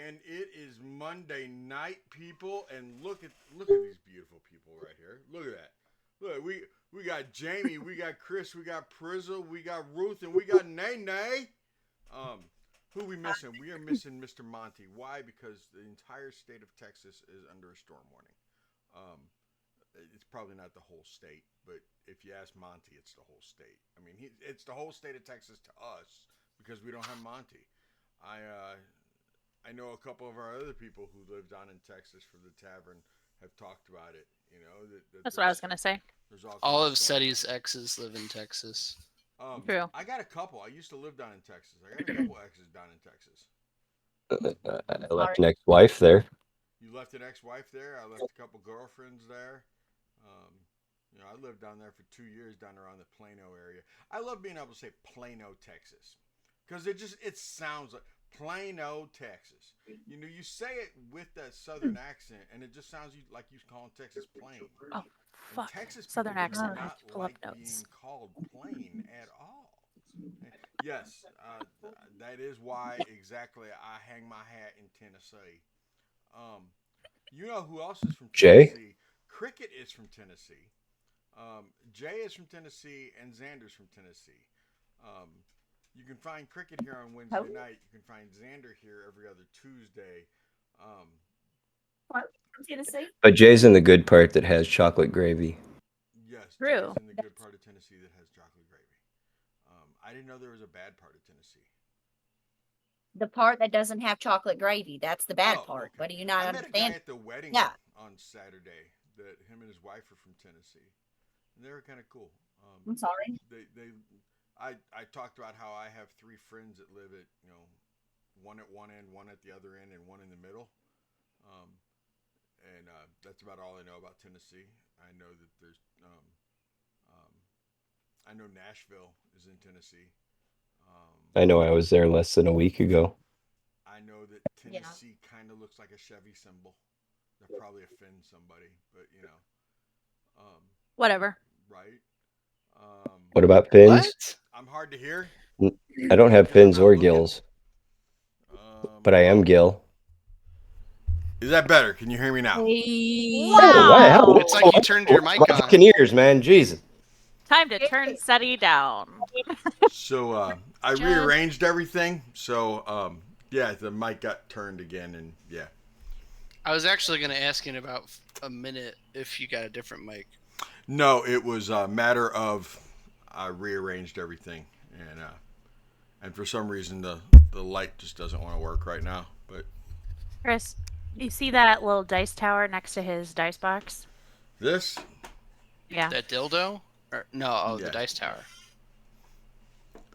And it is Monday night, people, and look at these beautiful people right here. Look at that. Look, we got Jamie, we got Chris, we got Prizzle, we got Ruth, and we got Nay. Who we missing? We are missing Mr. Monty. Why? Because the entire state of Texas is under a storm warning. Um, it's probably not the whole state, but if you ask Monty, it's the whole state. I mean, it's the whole state of Texas to us because we don't have Monty. I know a couple of our other people who live down in Texas for the tavern have talked about it. You know, that's what I was gonna say. There's all of Seti's exes live in Texas. True. I got a couple. I used to live down in Texas. I got a couple exes down in Texas. I left an ex-wife there. You left an ex-wife there. I left a couple girlfriends there. You know, I lived down there for 2 years down around the Plano area. I love being able to say Plano, Texas, because it sounds like Plano, Texas. You know, you say it with that southern accent, and it just sounds like you're calling Texas plain. Oh, fuck. Texas Southern accent. I have to pull up like notes. being called plain at all. Yes, that is why exactly I hang my hat in Tennessee. You know who else is from Tennessee? Jay? Cricket is from Tennessee. Jay is from Tennessee, and Xander's from Tennessee. You can find Cricket here on Wednesday night. You can find Xander here every other Tuesday. What? From Tennessee? But Jay's in the good part that has chocolate gravy. Yes, True. Jay's in the good part of Tennessee that has chocolate gravy. I didn't know there was a bad part of Tennessee. The part that doesn't have chocolate gravy. That's the bad part. Okay. What do you not I met a understand? guy at the wedding on Saturday that him and his wife are from Tennessee. And they were kind of cool. I'm sorry. I talked about how I have 3 friends that live at, you know, one at one end, one at the other end, and one in the middle. That's about all I know about Tennessee. I know that there's, I know Nashville is in Tennessee. I know I was there less than a week ago. I know that Tennessee kind of looks like a Chevy symbol. That probably offends somebody, but you know, Whatever. right? What about fins? What? I'm hard to hear. I don't have Because I'm fins not or looking. gills, but I am Gil. Is that better? Can you hear me now? Wow. It's like you turned your mic My on. fucking ears, man. Jesus. Time to turn Seti down. So I rearranged everything. So yeah, the mic got turned again, and yeah. I was actually going to ask you in about a minute if you got a different mic. No, it was a matter of I rearranged everything, and for some reason the light just doesn't want to work right now. But Chris, you see that little dice tower next to his dice box? this, Yeah. That dildo? Or, no, Yeah. the dice tower.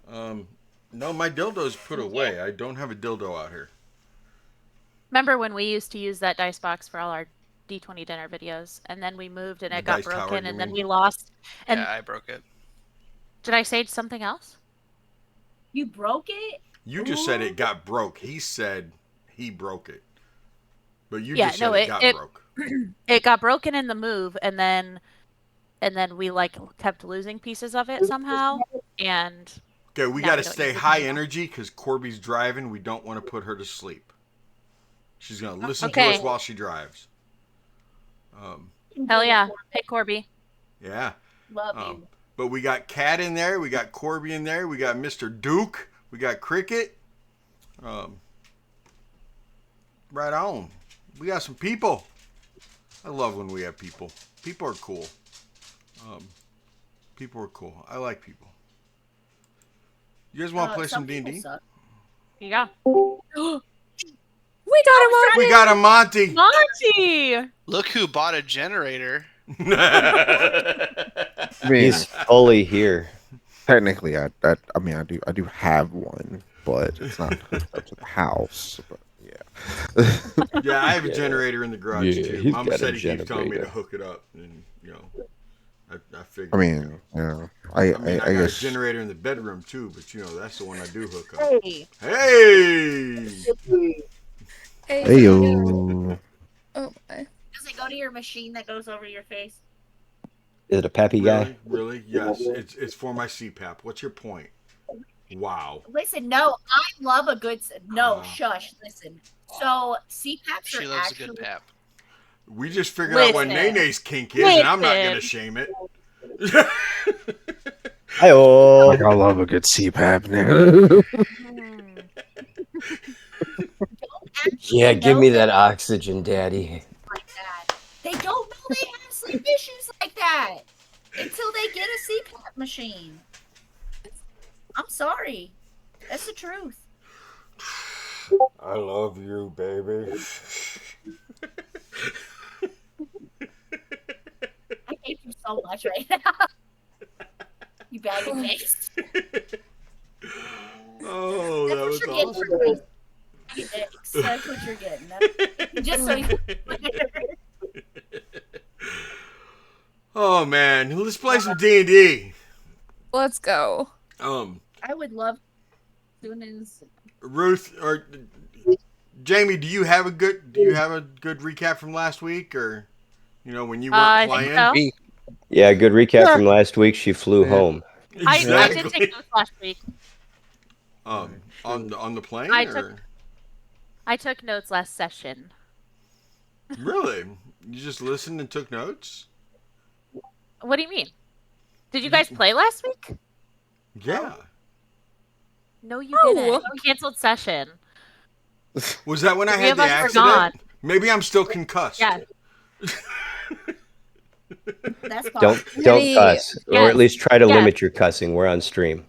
no, my dildo's put away. I don't have a dildo out here. Remember when we used to use that dice box for all our D20 dinner videos, and then we moved and The it got dice tower, broken, you and then mean? we lost. And Yeah, I broke it. did I say something else? You broke it? You just said it got broke. He said he broke it, but you Yeah, just said no, it got broke. It got broken in the move, and then we like kept losing pieces of it somehow, and Okay, we Now got to we don't stay use it high anymore. energy because Corby's driving. We don't want to put her to sleep. She's gonna listen to Okay. us while she drives. hell yeah. Hey, Corby. Yeah. Love you. But we got Cat in there. We got Corby in there. We got Mr. Duke. We got Cricket. Right on. We got some people. I love when we have people. People are cool. People are cool. I like people. You guys want to play some people D&D? suck. Yeah. We got him We got a Monty. Monty! Look who bought a generator. I mean, He's fully here. technically, I mean, I do have one, but it's not hooked up to the house. But yeah. Yeah, I have a Yeah. generator in the garage Yeah, too. he's Mama got said a he keeps telling me to generator. hook it up, and you know, I figured. I mean, you know, I I got guess a generator in the bedroom too, but you know that's the one I do hook up. Hey. Hey! Hey yo. Oh my. Does it go to your machine that goes over your face? Is it a peppy guy? Really? Really? Yes. It's for my CPAP. What's your point? Wow. Listen, no, I love a good. No, Oh. shush. Listen. So CPAPs She are loves a actually. good pap. We just figured out what Listen. Nene's kink is, and I'm not gonna Listen. shame it. Hi-oh. Like, I love a good CPAP, nigga. Hmm. Actually Yeah, give know me that that oxygen, daddy. like that. They don't know they have sleep issues like that until they get a CPAP machine. I'm sorry. That's the truth. I love you, baby. I hate you so much right now. You bag of face. Oh, That's that what was you're getting from awesome. me. That's what you're getting. Just so you. Oh man, let's play some D&D. Let's go. I would love as soon as Ruth or Jamie, do you have a good recap from last week, or when you weren't I playing? think so. Yeah, good recap from last week. She flew Yeah. home. I did take notes last week. on the plane, I took notes last session. really? You just listened and took notes? What do you mean? Did you guys play last week? Yeah. No, you No. didn't. You canceled session. Was that when I Three had of the us were accident? gone. Maybe I'm still concussed. Yeah. that's Don't possible. Maybe- cuss, or Yes. at least try to Yes. limit your cussing. We're on stream.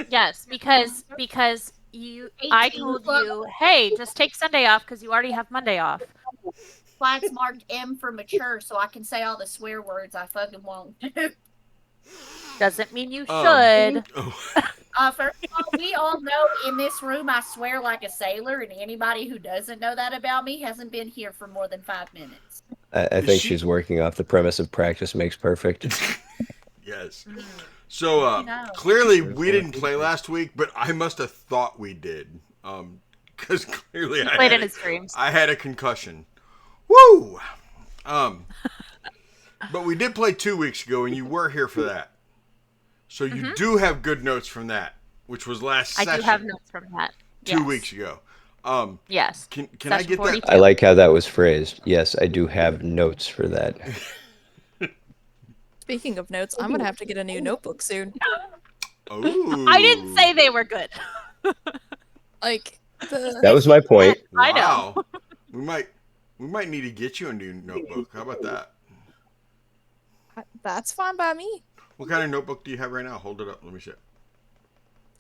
Yes, because I 18 told club. you, hey, just take Sunday off because you already have Monday off. Flags marked M for mature, so I can say all the swear words I fucking won't. Doesn't mean you Um, should. Oh. First of all, we all know in this room I swear like a sailor, and anybody who doesn't know that about me hasn't been here for more than 5 minutes. I think she's working off the premise of practice makes perfect. Yes. Mm. So No. clearly we didn't play last week, but I must have thought we did. Because clearly He played in I his dreams. had a concussion. Woo! But we did play 2 weeks ago, and you were here for that. So you do have good notes from that, which was last I session. do have notes from that. 2 weeks ago. Yes. Can I Session get 42. that? I like how that was phrased. Yes, I do have notes for that. Speaking of notes, I'm gonna have to get a new notebook soon. Oh. I didn't say they were good. Like That was my point. I know. Wow. we might need to get you a new notebook. How about that? that's fine by me. What kind of notebook do you have right now? Hold it up. Let me see it.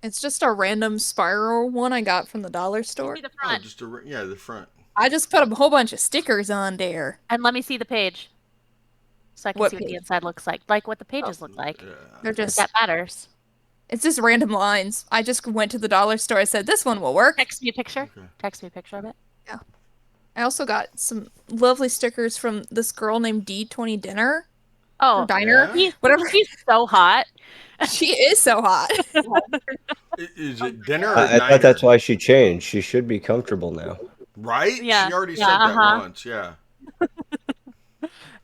It's just a random spiral one I got from the dollar store. See the Oh, front. just the front. I just put a whole bunch of stickers on there. And let me see the page. So I can What see what the page? inside looks like. Like what the pages look like. Yeah. They're If just that matters. it's just random lines. I just went to the dollar store. I said this one will work. Text me a picture. Okay. Text me a picture of it. I also got some lovely stickers from this girl named D20 Dinner. Oh, Or Diner. Yeah? Whatever. She's so hot. She is so hot. Is it dinner or I diner? thought that's why she changed. She should be comfortable now. Right? Yeah. She already Yeah, said that uh-huh. once. Yeah.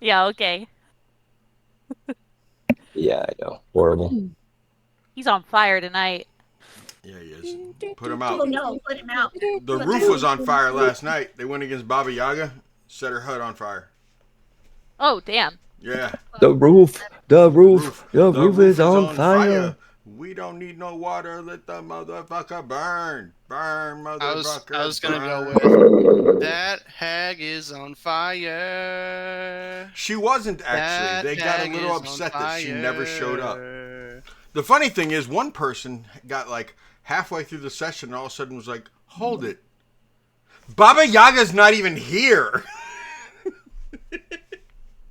Yeah, okay. Yeah, I know. Horrible. He's on fire tonight. Yeah, he is. Put him Oh out. no, put him out. The roof was on fire last night. They went against Baba Yaga, set her hut on fire. Oh, damn. Yeah. The roof is on fire. We don't need no water. Let the motherfucker burn. Burn, motherfucker. I was gonna go burn. with that hag is on fire. She wasn't actually. That They got a hag little is on upset that she never showed up. fire. The funny thing is, one person got like halfway through the session and all of a sudden was like, hold it. Baba Yaga's not even here.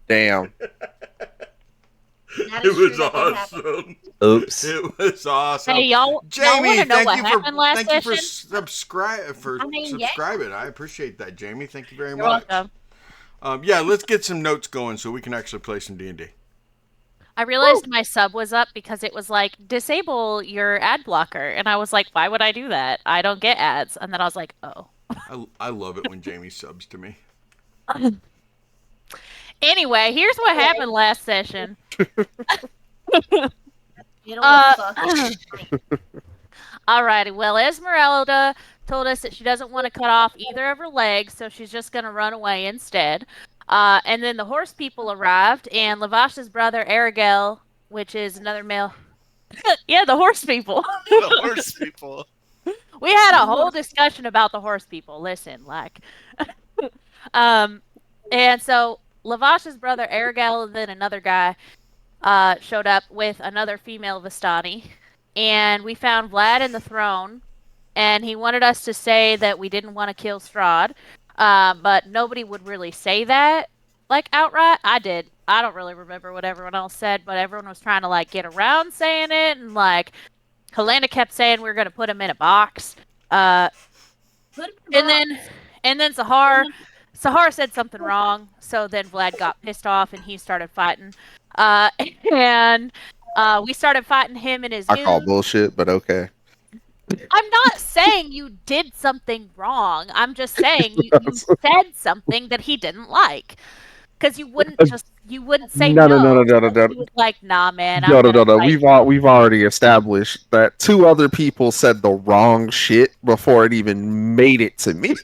Damn. That It is true, was that did happen. awesome. Oops. It was awesome. Hey, y'all want Jamie, to know thank what you happened last thank you for session? subscribing. I appreciate that, Jamie. Thank you very You're much. welcome. Yeah, let's get some notes going so we can actually play some D&D. I realized my sub was up because it was like, disable your ad blocker. And I was like, why would I do that? I don't get ads. And then I was like, oh. I love it when Jamie subs to me. Anyway, here's what happened last session. Middle of fucking night. Alrighty, well, Esmeralda told us that she doesn't want to cut off either of her legs, so she's just going to run away instead. And then the horse people arrived, and Lavash's brother, Arigel, which is another male. Yeah, the horse people. The horse people. We had a whole discussion about the horse people. Listen, like. And so Lavash's brother, Arigel, and then another guy showed up with another female Vistani. And we found Vlad in the throne, and he wanted us to say that we didn't want to kill Strahd, but nobody would really say that, like, outright. I did. I don't really remember what everyone else said, but everyone was trying to, like, get around saying it, and, like, Helena kept saying we were going to put him in a box. Put him in a box. And then Sahar said something wrong, so then Vlad got pissed off, and he started fighting. And we started fighting him and his I call goons. bullshit, but okay. I'm not saying you did something wrong. I'm just saying you said something that he didn't like. Because you wouldn't say No. He was like, nah, man. I'm gonna fight. We've already established that 2 other people said the wrong shit before it even made it to me.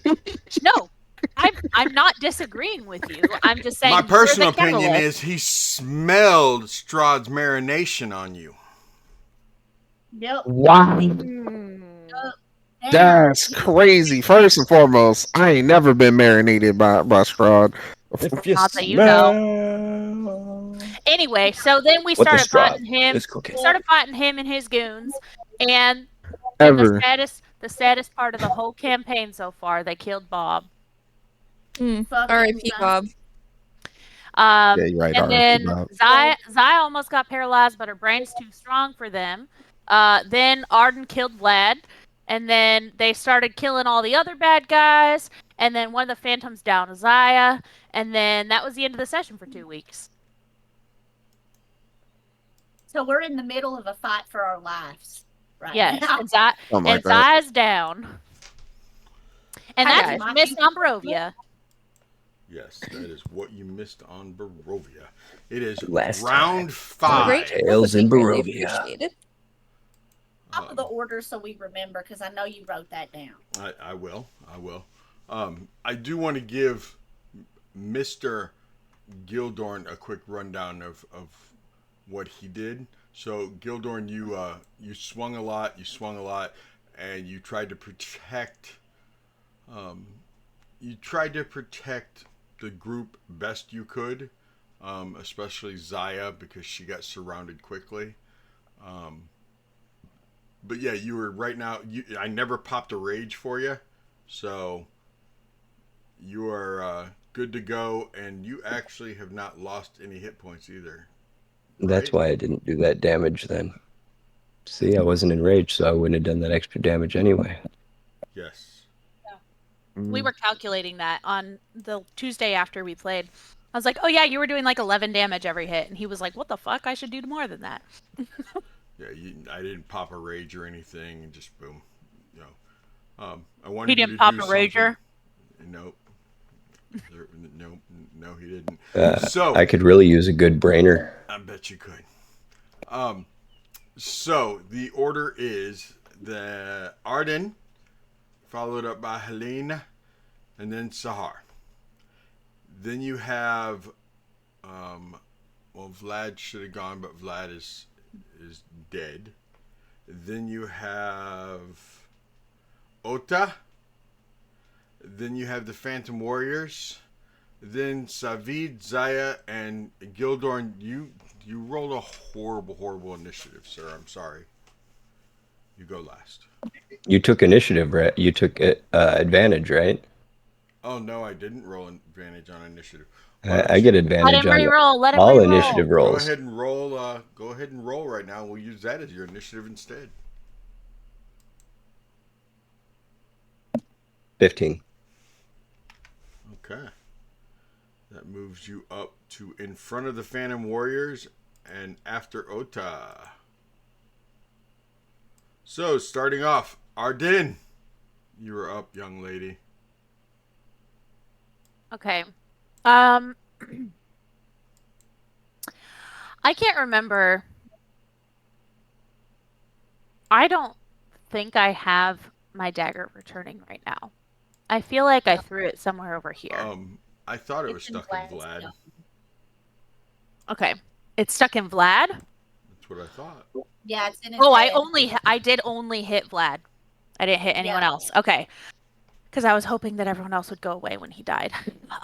No, I'm not disagreeing with you. I'm just saying. My personal you're the opinion catalyst. is he smelled Strahd's marination on you. Yep. Wow. Hmm. That's crazy. First and foremost, I ain't never been marinated by Strahd. If you Not that you smell Anyway, so then we what the started Strahd fighting him. is cooking. We started fighting him and his goons, and Ever. the saddest part of the whole campaign so far, they killed Bob. Fucking R.I.P. Bob. Yeah, you're right. And R.I.P. then Bob. Zaya almost got paralyzed, but her brain's too strong for them. Then Arden killed Vlad, and then they started killing all the other bad guys, and then one of the Phantoms downed Zaya, and then that was the end of the session for 2 weeks. So we're in the middle of a fight for our lives. Right. Yes, now. and Zaya's down. And Hi, that's guys. Miss Ambrovia. Yes, that is what you missed on Barovia. It is Last round time. 5. Great. Tales in Greatly Barovia. appreciated. Top of the order so we remember, because I know you wrote that down. I will. I do want to give Mr. Gildorn a quick rundown of what he did. So Gildorn, you swung a lot, and you tried to protect. You tried to protect the group best you could, especially Zaya because she got surrounded quickly. But yeah, you were right now. I never popped a rage for you, so you are good to go, and you actually have not lost any hit points either. That's why I didn't do that damage then. See, I wasn't enraged, so I wouldn't have done that extra damage anyway. Yes. We were calculating that on the Tuesday after we played. I was like, oh yeah, you were doing like 11 damage every hit. And he was like, what the fuck? I should do more than that. Yeah, I didn't pop a rage or anything, and just boom. You know, I wanted He you didn't to pop do a rager? something. Nope. No, he didn't. So I could really use a good brainer. I bet you could. So the order is the Arden, followed up by Helena, and then Sahar. Then you have, Vlad should have gone, but Vlad is dead. Then you have Ota. Then you have the Phantom Warriors. Then Savid, Zaya, and Gildorn. You rolled a horrible initiative, sir. I'm sorry. You go last. You took initiative, right? You took advantage, right? Oh no, I didn't roll advantage on initiative. I get Let advantage him on reroll. Let him all reroll. initiative Go rolls. ahead and roll. Go ahead and roll right now. We'll use that as your initiative instead. 15. Okay. That moves you up to in front of the Phantom Warriors and after Ota. So, starting off, Arden. You are up, young lady. Okay. I can't remember I don't think I have my dagger returning right now. I feel like I threw it somewhere over here. I thought it was It's in stuck in Vlad's Vlad. stuff. Okay. It's stuck in Vlad? That's what I thought. Yeah, it's in his Oh, head. I did only hit Vlad. I didn't hit anyone Yeah. else. Okay. Because I was hoping that everyone else would go away when he died.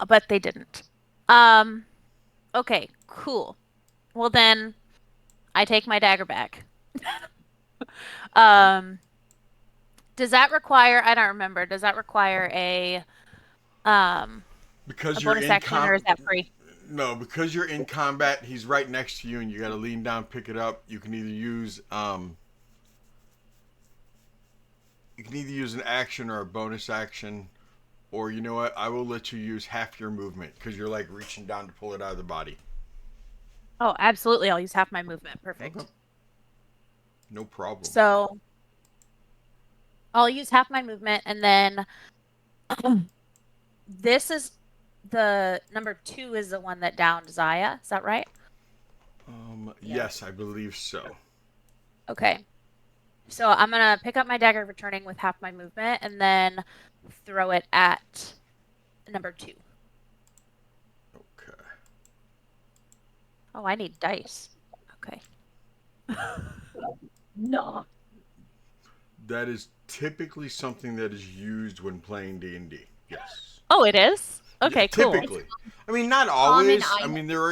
But they didn't. Okay, cool. Well then, I take my dagger back. Does that require, I don't remember, does that require a Because you're bonus in action or is that free? No, because you're in combat, he's right next to you, and you got to lean down, pick it up. You can either use an action or a bonus action, or you know what? I will let you use half your movement because you're like reaching down to pull it out of the body. Oh, absolutely. I'll use half my movement. Perfect. Okay. No problem. So I'll use half my movement, and then this is the number 2 is the one that downed Zaya. Is that right? Yes, I believe so. Okay. So I'm gonna pick up my dagger, returning with half my movement, and then throw it at number 2. Okay. Oh, I need dice. Okay. No. That is typically something that is used when playing D&D. Yes. Oh, it is? Okay, Yeah, cool. typically. I mean, not always. I mean, there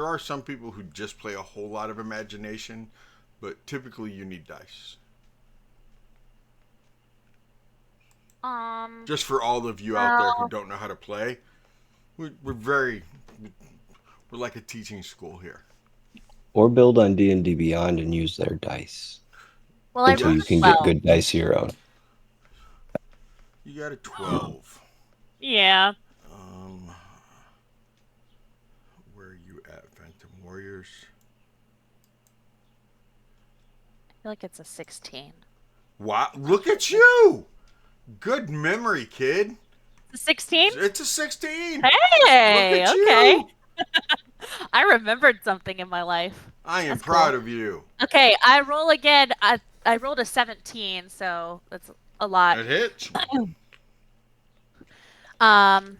are some people who just play a whole lot of imagination, but typically you need dice. Just for all of you out there who don't know how to play, we're like a teaching school here. Or build on D&D Beyond and use their dice. Well, I Until rolled you a can 12. get good dice of your own. You got a 12. Yeah. Where are you at, Phantom Warriors? I feel like it's a 16. Wow, look at you! Good memory, kid. It's a 16? It's a 16. Hey, Look at okay. you. I remembered something in my life. I am That's proud cool. of you. Okay, I roll again. I rolled a 17, so that's a lot. It hits. And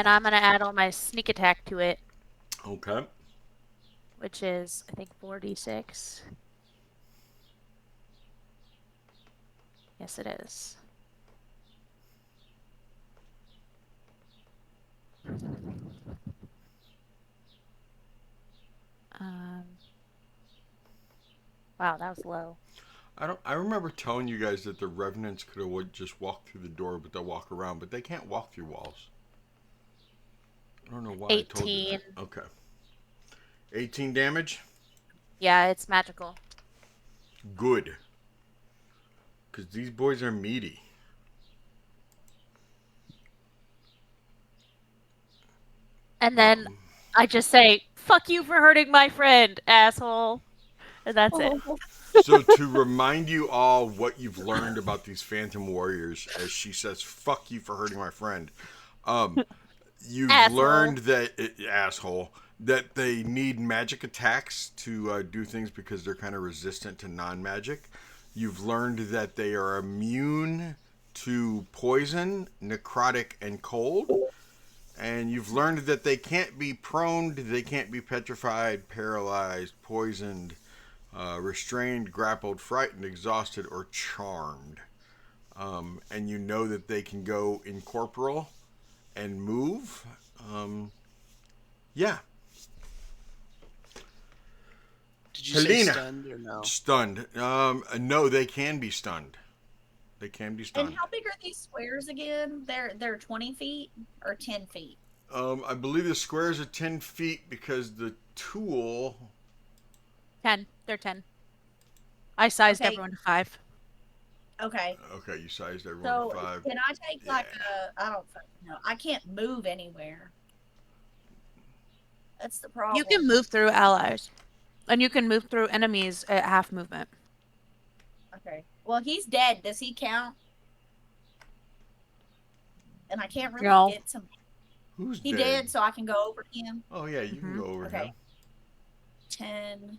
I'm gonna add all my sneak attack to it, Okay. which is I think 4d6. Yes, it is. Wow, that was low. I remember telling you guys that the revenants could have just walked through the door, but they'll walk around, but they can't walk through walls. I don't know why I told you 18. that. Okay. 18 damage? Yeah, it's magical. Good. Because these boys are meaty. And then I just say, "Fuck you for hurting my friend, asshole." And that's it. So to remind you all what you've learned about these Phantom Warriors, as she says, "Fuck you for hurting my friend," you've Asshole. learned that they need magic attacks to do things because they're kind of resistant to non-magic. You've learned that they are immune to poison, necrotic, and cold. And you've learned that they can't be proned, they can't be petrified, paralyzed, poisoned, restrained, grappled, frightened, exhausted, or charmed. And you know that they can go incorporeal and move. Yeah. Did you say Helena. stunned or no? Stunned. No, they can be stunned. They can be stunned. And how big are these squares again? They're 20 feet or 10 feet? I believe the squares are 10 feet because the tool... 10. They're 10. I sized Okay. everyone to 5. Okay. Okay, you sized everyone So to 5. can I take like I don't know. I can't move anywhere. That's the problem. You can move through allies, and you can move through enemies at half movement. Okay. Well, he's dead. Does he count? And I can't really No. get some. Who's He dead? dead, so I can go over him. Oh, yeah, you can go over Okay. him. 10.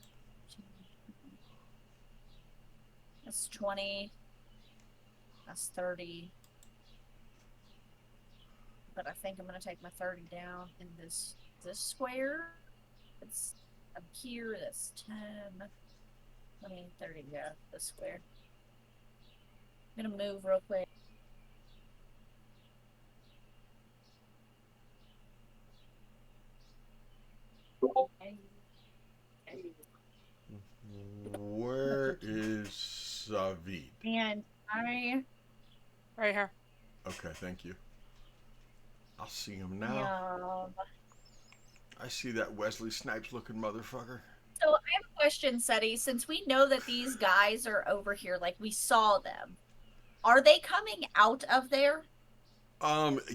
That's 20. That's 30. But I think I'm gonna take my 30 down in this square. It's up here. That's 10. 20, 30. Yeah, this square. I'm gonna move real quick. Where is Savid? And I Right here. Okay, thank you. I'll see him now. I see that Wesley Snipes looking motherfucker. So I have a question, Seti. Since we know that these guys are over here, like we saw them, are they coming out of there?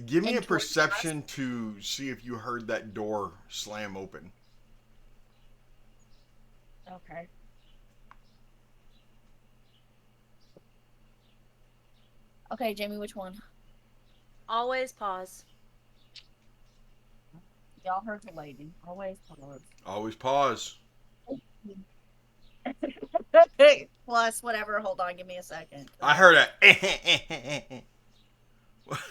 Give me a And towards perception to see if you heard that door slam open. Okay. Okay, Jamie, which one? Always pause. Y'all heard the lady. Always pause. Always pause. Plus, whatever. Hold on, give me a second. I heard a.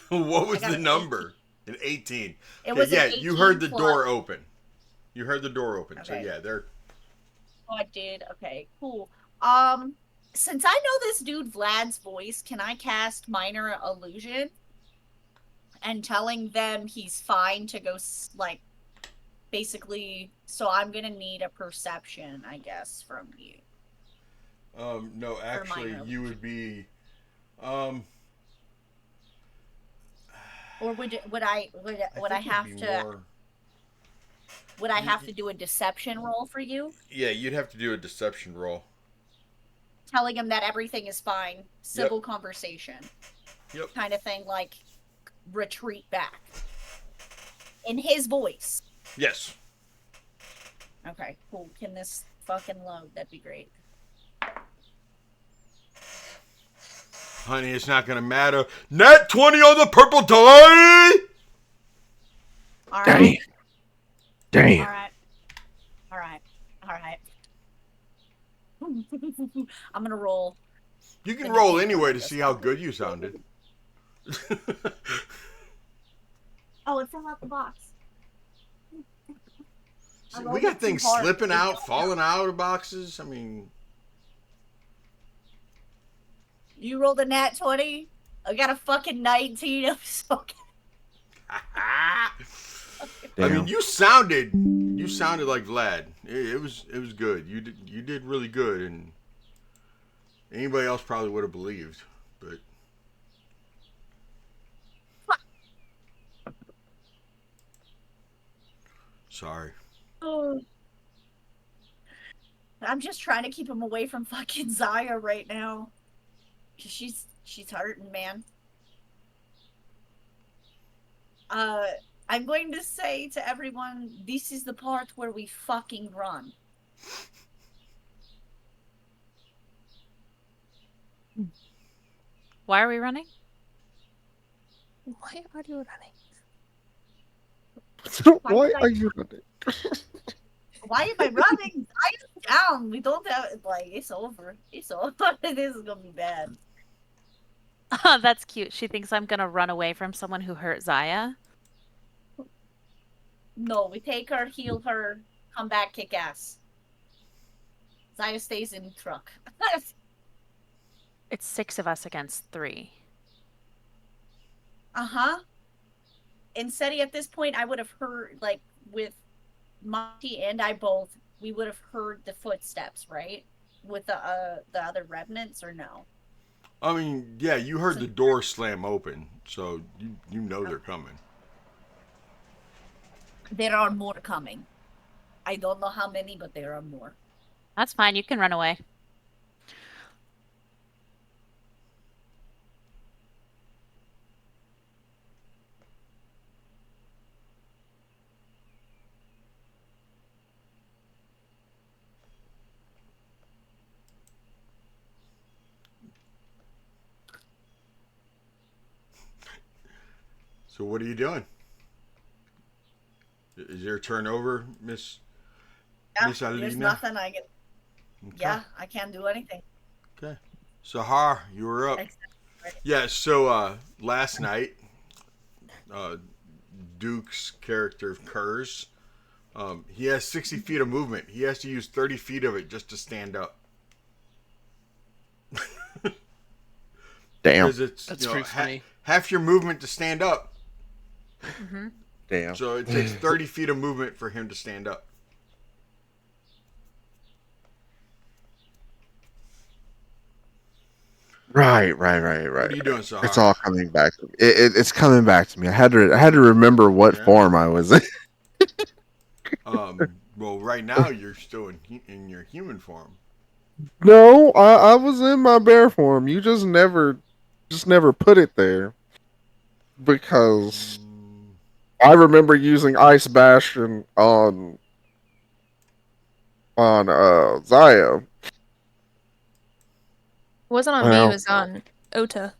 What was I got the an number? An 18. It Okay, was an yeah, 18 you heard the plus. door open. You heard the door open. So Okay. yeah, they're. Oh, I did. Okay, cool. Since I know this dude Vlad's voice, can I cast Minor Illusion? And telling them he's fine to go, like, basically. So I'm gonna need a perception, I guess, from you. No, actually, minor you would be. Or would I think have it'd be to? more- Would I have to do a deception roll for you? Yeah, you'd have to do a deception roll. Telling him that everything is fine, civil conversation, Yep. kind of thing, like retreat back. In his voice. Yes. Okay, cool. Can this fucking load? That'd be great. Honey, it's not gonna matter. Nat 20 on the purple die! All Damn. right. Damn. All right. All right. All right. I'm gonna roll. You can Gonna roll keep anyway going to this see how way. good you sounded. Oh, it fell out the box. See, we got things slipping out, falling out of boxes. I mean, You rolled a nat 20. I got a fucking 19. I'm so I Damn. mean, you sounded like Vlad. It was good. You did really good, and anybody else probably would have believed, but. Sorry. Oh. I'm just trying to keep him away from fucking Zaya right now. 'Cause she's hurting, man. I'm going to say to everyone, this is the part where we fucking run. Why are we running? Why are you running? Why are you running? Why am I running? Zaya's down. We don't have, like, it's over. It's over. This is gonna be bad. Oh, that's cute. She thinks I'm gonna run away from someone who hurt Zaya. No, we take her, heal her, come back, kick ass. Zaya stays in the truck. It's 6 of us against 3. Uh-huh. And Seti, at this point, I would have heard, like, with Monty and I both, we would have heard the footsteps, right? With the other revenants, or no? I mean, yeah, you heard the door slam open, so you know they're coming. There are more coming. I don't know how many, but there are more. That's fine. You can run away. So what are you doing? Is your turn over, Miss Yeah, Miss there's Alina? nothing I can... Okay. Yeah, I can't do anything. Okay. Sahar, you were up. Yeah, so last night, Duke's character Kurz, he has 60 feet of movement. He has to use 30 feet of it just to stand up. Damn. Because it's That's pretty funny. half your movement to stand up. Mm-hmm. Damn. So it takes 30 feet of movement for him to stand up. Right. What are you doing, Sahar? It's all coming back to me. It's coming back to me. I had to remember what Yeah. form I was in. Well, right now you're still in your human form. No, I was in my bear form. You just never put it there because I remember using Ice Bastion on Zaya. It wasn't on me, it Well, was on Ota,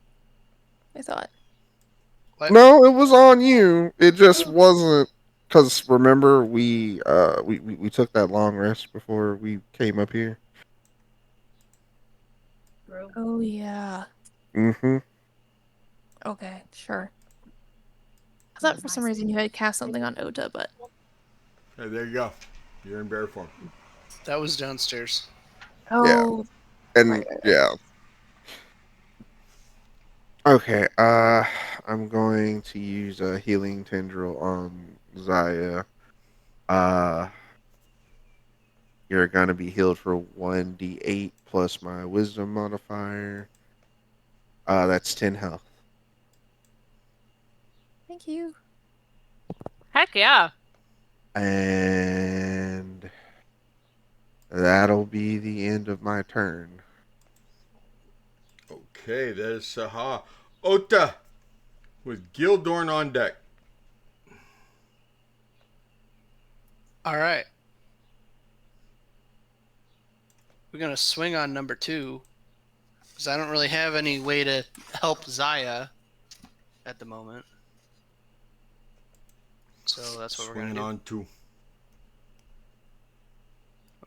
I thought. What? no, it was on you. It just wasn't because remember we took that long rest before we came up here. Oh, yeah. Mm-hmm. Okay, sure. I thought for some reason you had cast something on Ota, but... Hey, there you go. You're in bear form. That was downstairs. Oh, And right. yeah. Okay, I'm going to use a healing tendril on Zaya. You're gonna be healed for 1d8 plus my wisdom modifier. That's 10 health. Thank you. Heck yeah. And that'll be the end of my turn. Okay, that is Sahar. Ota with Gildorn on deck. All right. We're going to swing on number 2. Because I don't really have any way to help Zaya at the moment. So that's what we're going to Swinging do. on 2.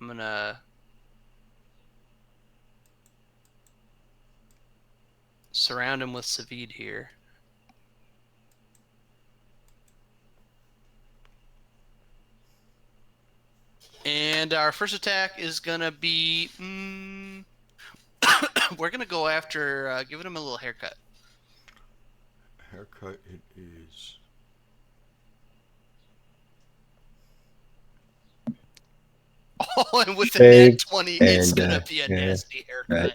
I'm going to surround him with Savid here. And our first attack is going to be... we're going to go after giving him a little haircut. Haircut it is. Oh, and with the Big nat 20, it's and, going to be a yeah, nasty haircut.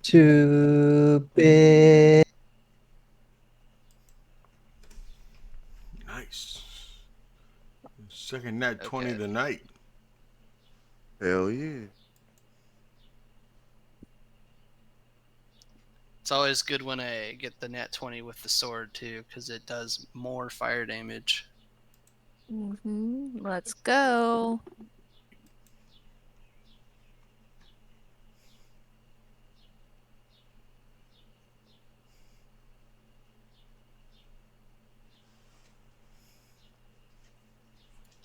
Too big. Nice. Second nat 20 Okay. of the night. Hell yeah. It's always good when I get the nat 20 with the sword, too, because it does more fire damage. Let's go.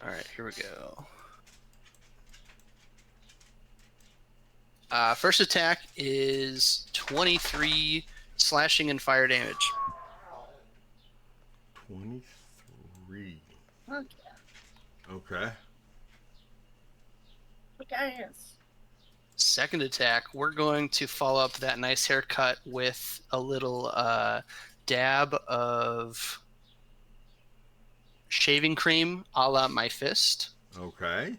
Alright, here we go. First attack is 23 slashing and fire damage. 23. Okay. Okay. Okay. Second attack, we're going to follow up that nice haircut with a little dab of shaving cream a la my fist. Okay.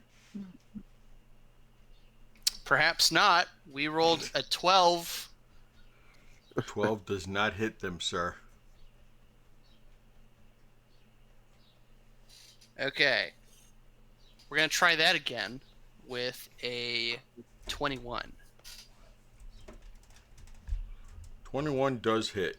Perhaps not. We rolled a 12. 12 does not hit them, sir. Okay. We're going to try that again with a 21. 21 does hit.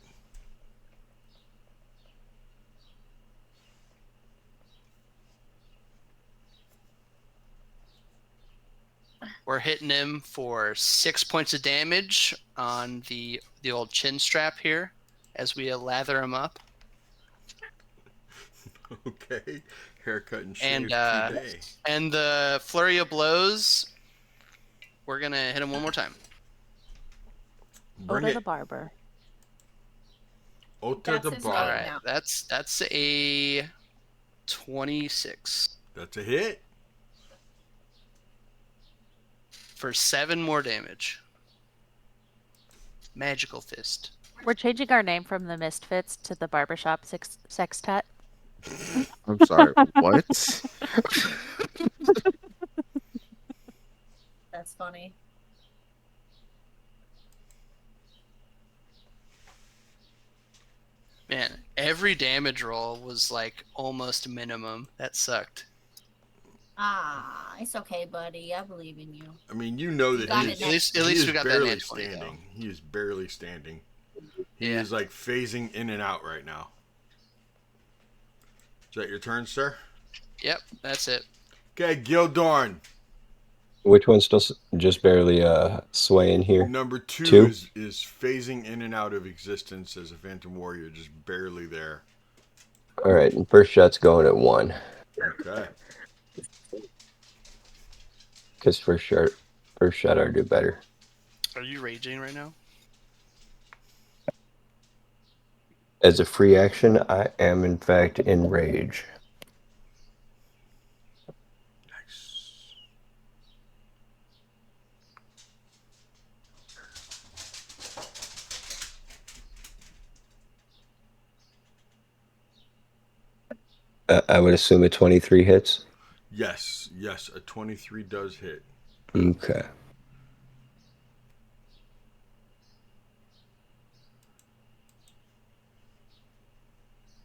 We're hitting him for 6 points of damage on the old chin strap here as we lather him up. Okay. Haircut and shave And today. and the flurry of blows, we're gonna hit him one more time. Bring Oda it. the barber. Ota That's the his All name barber. right, now. that's a 26 That's a hit. for 7 more damage. Magical fist. We're changing our name from the MistFits to the Barbershop Sextet. I'm sorry. What? That's funny. Man, every damage roll was like almost minimum. That sucked. Ah, it's okay, buddy. I believe in you. I mean, you know that got he it is, next At he least is we got that barely nat 20 though. standing. He is barely standing. He Yeah. is like phasing in and out right now. Is that your turn, sir? Yep, that's it. Okay, Gildorn. Which one's still just barely swaying here? Number two, Two? is phasing in and out of existence as a Phantom Warrior, just barely there. All right, and first shot's going at 1. Okay. Because first shot I'll do better. Are you raging right now? As a free action, I am in fact in rage. Nice. I would assume a 23 hits. Yes, a 23 does hit. Okay.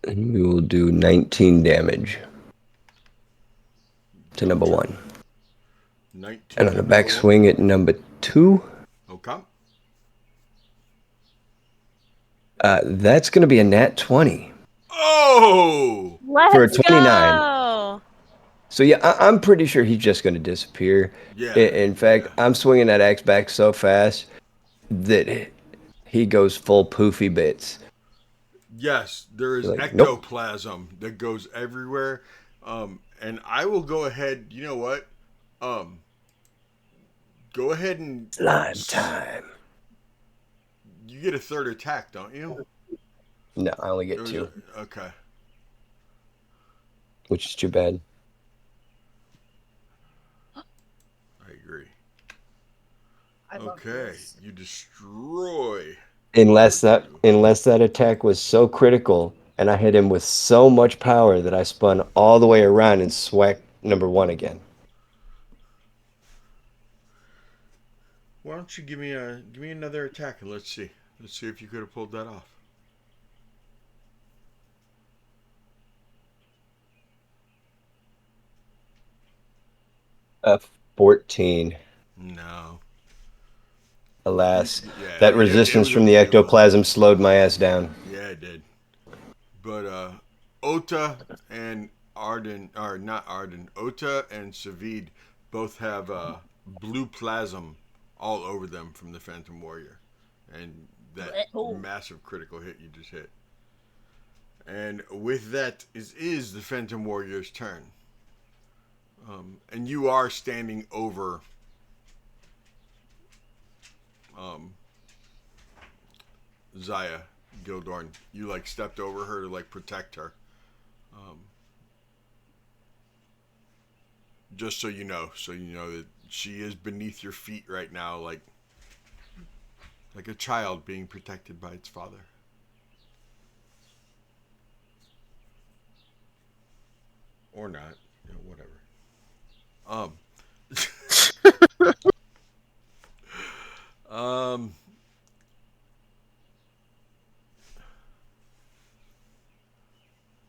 And we will do 19 damage to number 1. 19. And on the to back number one. swing at number 2, Okay. that's going to be a nat 20. Oh! Let's For a 29. go! So yeah, I'm pretty sure he's just going to disappear. Yeah. In fact, I'm swinging that axe back so fast that he goes full poofy bits. Yes, there is You're like, nope. ectoplasm that goes everywhere. And I will go ahead. You know what? Go ahead and Slime time. You get a third attack, don't you? No, I only There get was 2, okay. which is too bad. I agree. I love Okay, this. you destroy. Unless that attack was so critical and I hit him with so much power that I spun all the way around and swacked number 1 again. Why don't you give me another attack and let's see if you could have pulled that off. 14. No. Alas, Yeah, that it resistance was from the ectoplasm slowed my ass down. Yeah, it did. But Ota and Arden, or not Arden, Ota and Savid both have blue plasm all over them from the Phantom Warrior, and that Oh. massive critical hit you just hit. And with that is the Phantom Warrior's turn. And you are standing over Zaya Gildorn. You like stepped over her to like protect her. Just so you know that she is beneath your feet right now, like a child being protected by its father. Or not, whatever.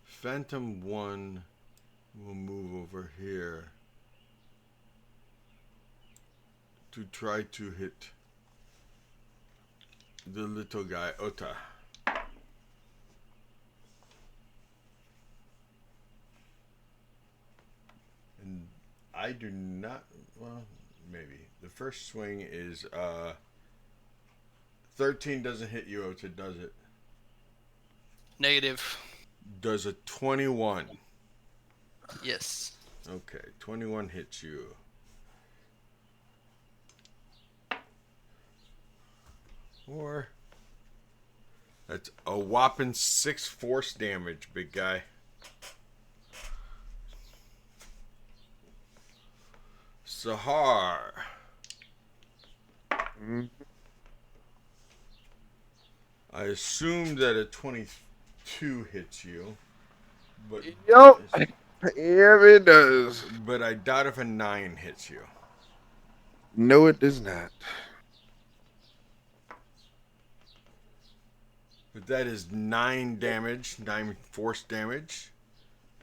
Phantom 1 will move over here to try to hit the little guy, Ota. And I do not, well, maybe. The first swing is 13 doesn't hit you, Ota, does it? Negative. Does a 21? Yes. Okay, 21 hits you. 4. That's a whopping 6 force damage, big guy. Sahar. I assume that a 22 hits you, but Yup. Yeah, it does. but I doubt if a 9 hits you. No, it does not. But that is 9 damage, 9 force damage,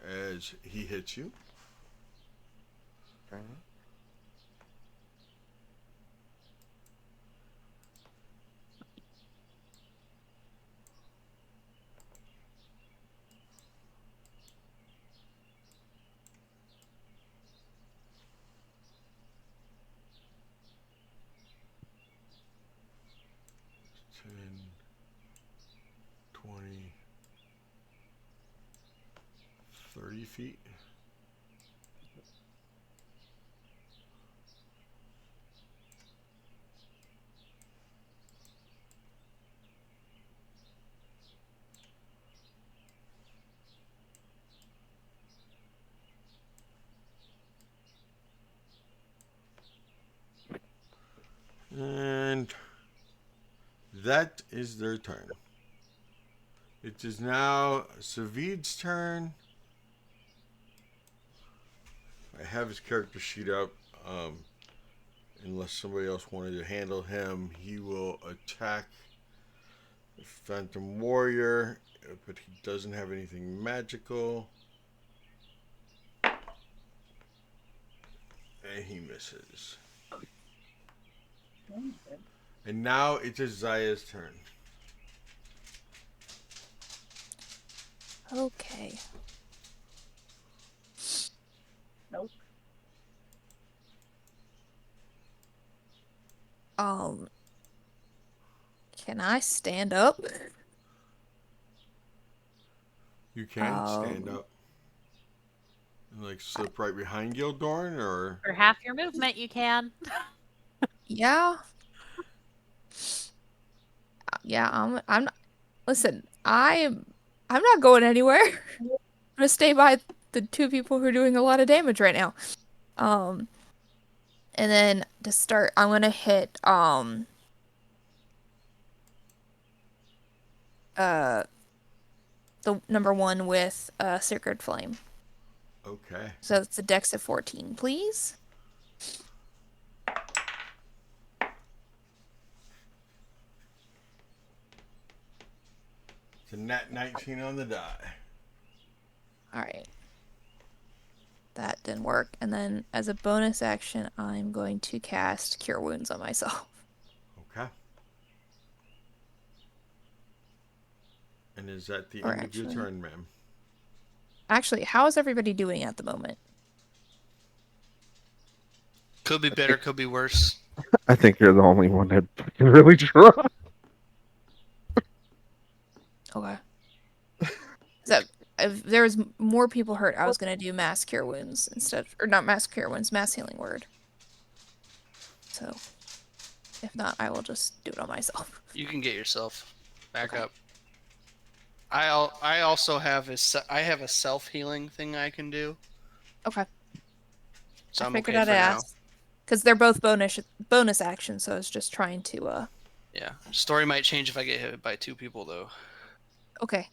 as he hits you. Okay. Ten, 20, 30 feet. And that is their turn. It is now Savid's turn. I have his character sheet up. Unless somebody else wanted to handle him, he will attack the Phantom Warrior, but he doesn't have anything magical. And he misses. And now it is Zaya's turn. Okay. Nope. Can I stand up? You can stand up and like slip right behind Gildorn, or For half your movement, you can. Yeah. Yeah, I'm not, listen, I'm not going anywhere. I'm gonna stay by the two people who are doing a lot of damage right now. And then to start, I'm gonna hit the number 1 with Sacred Flame. okay. So it's a dex of 14, please. It's a nat 19 on the die. Alright. That didn't work. And then as a bonus action, I'm going to cast Cure Wounds on myself. Okay. And is that the Or end of your actually- turn, ma'am? Actually, how is everybody doing at the moment? Could be better, could be worse. I think you're the only one that can really try. Okay. So if there was more people hurt, I was gonna do Mass Cure Wounds instead, or not Mass Cure Wounds, Mass Healing Word. So, if not, I will just do it on myself. You can get yourself back Okay. up. I also have I have a self healing thing I can do, Okay. so I I'm figured okay I'd for now. ask. Because they're both bonus actions, so I was just trying to Yeah, story might change if I get hit by 2 people though. okay.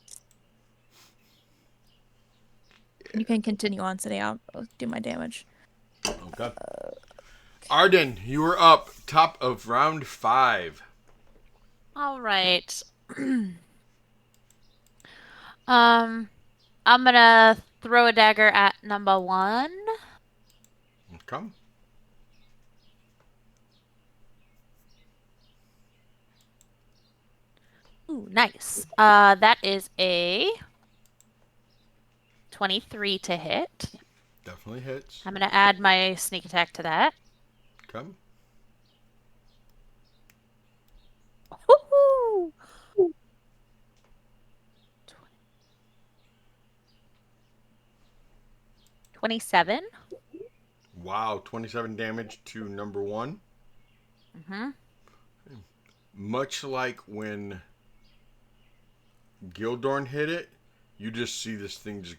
You can continue on today. I'll do my damage. Okay. Arden, you are up. Top of round 5. All right. I'm gonna throw a dagger at number 1. Okay. Ooh, nice. That is a 23 to hit. Definitely hits. I'm gonna add my sneak attack to that. Okay. Woohoo! 27. Wow, 27 damage to number 1. Mm-hmm. much like when Gildorn hit it, you just see this thing just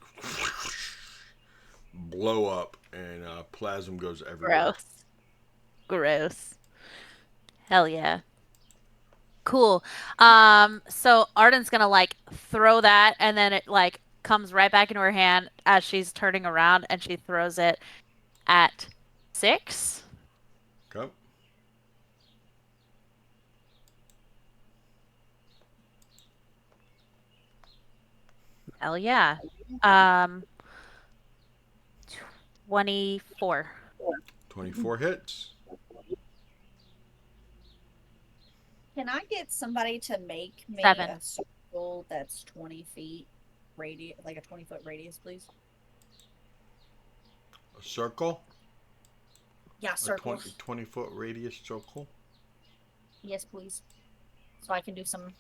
blow up and plasm goes everywhere. Gross. Hell yeah. Cool. So Arden's gonna like throw that, and then it like comes right back into her hand as she's turning around, and she throws it at 6. Okay. Hell yeah. Um, 24. 24 hits. Can I get somebody to make me 7. a circle that's 20 feet radius, like a 20-foot radius, please? A circle. Yeah, circle. 20-foot radius circle. Yes, please. So I can do some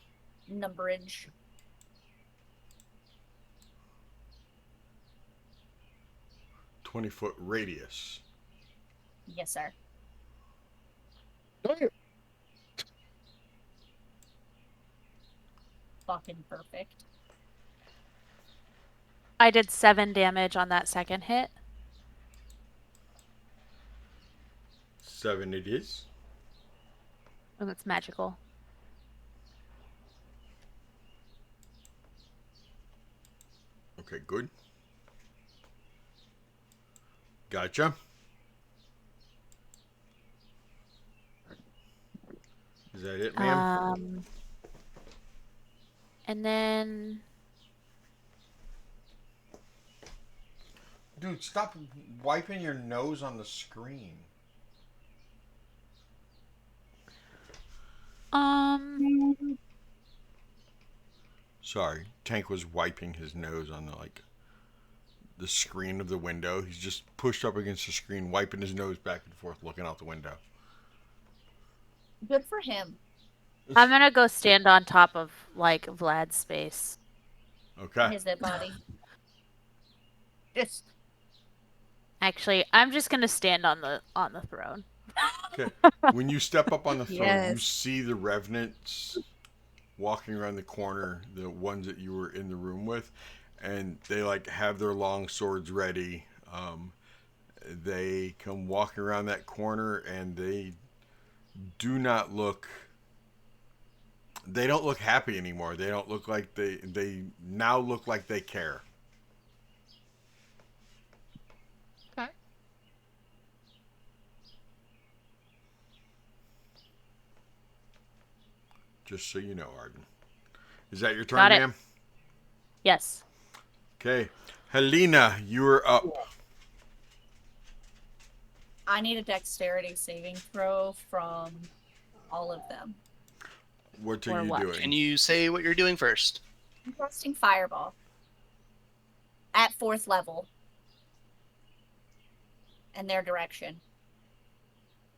numberage. 20-foot radius. Yes, sir. Fucking perfect. I did 7 damage on that second hit. 7 it is. And it's magical. Okay, good. Gotcha. Is that it, ma'am? And then Dude, stop wiping your nose on the screen. Sorry, Tank was wiping his nose on the screen of the window. He's just pushed up against the screen, wiping his nose back and forth, looking out the window. Good for him. I'm gonna go stand on top of like Vlad's space. Okay. His dead body. Just Actually, I'm just gonna stand on the throne. Okay. When you step up on the throne, you Yes. see the revenants walking around the corner, the ones that you were in the room with, and they like have their long swords ready. They come walking around that corner, and they do not look. They don't look happy anymore. They don't look like they now look like they care. Okay. Just so you know, Arden. Is that your turn, Got it. ma'am? Yes. Okay. Helena, you are up. I need a dexterity saving throw from all of them. What Or are you what? doing? Can you say what you're doing first? I'm casting Fireball at 4th level in their direction.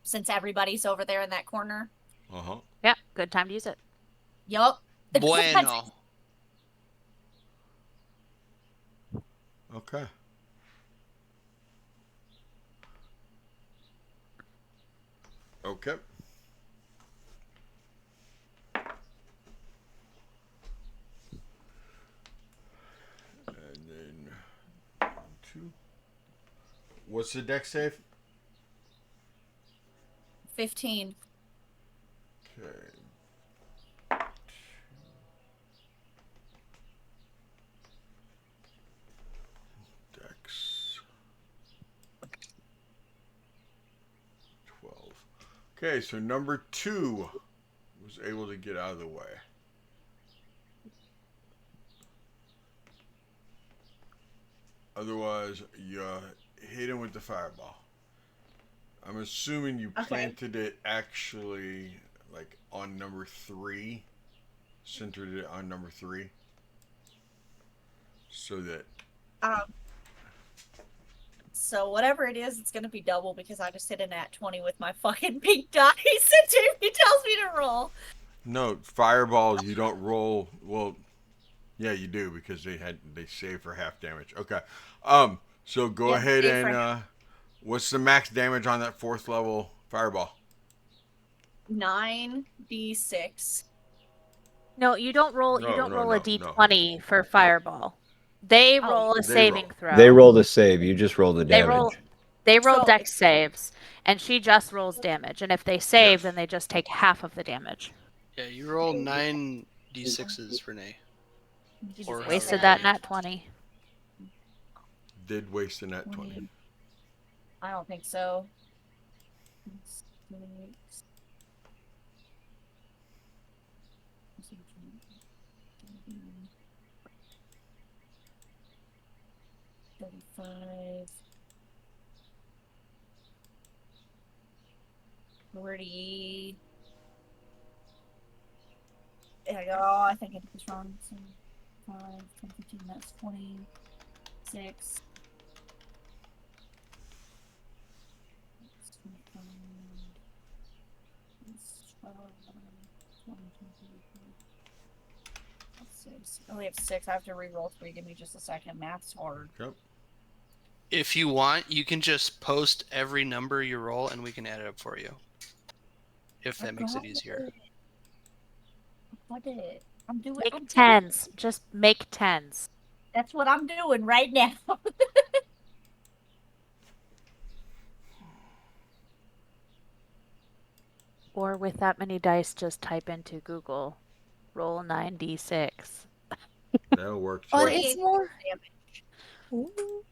Since everybody's over there in that corner. Uh-huh. Yeah, good time to use it. Yup. Bueno. Okay. Okay. And then 2. What's the dex save? 15. Okay. Dex 12. Okay, so number 2 was able to get out of the way. Otherwise, you hit him with the fireball. I'm assuming you Okay. planted it actually like on number 3, centered it on number 3, so that So whatever it is, it's gonna be double because I just hit a nat 20 with my fucking pink dice and Jamie tells me to roll. no fireball. You don't roll. Well, yeah, you do because they save for half damage. Okay. So go Yeah, ahead save and for what's the max damage on that 4th level fireball? 9d6. No, you don't roll. You No, don't no, roll a no, no. d20 for fireball. They Oh, roll a they saving roll. throw. They roll the save. You just roll the They roll. damage. They roll So dex saves, and she just rolls damage. And if they save, Yes. then they just take half of the damage. Yeah, you roll 9d6s, Renee. You Or just Wasted however that many. nat 20. Did waste in that 20. I don't think so. 35. 40. There I go. I think I did this wrong. So 5, 10, 15, that's 26. 25. That's 12, 20, 6. I only have 6. I have to re-roll 3. Give me just a second. Math's hard. Yep. If you want, you can just post every number you roll and we can add it up for you. If that makes it easier. What did it? I'm doing. Make I'm doing- tens. Just make tens. That's what I'm doing right now. Or with that many dice, just type into Google, roll 9d6. That'll work too. But 48 it's more. damage. Ooh.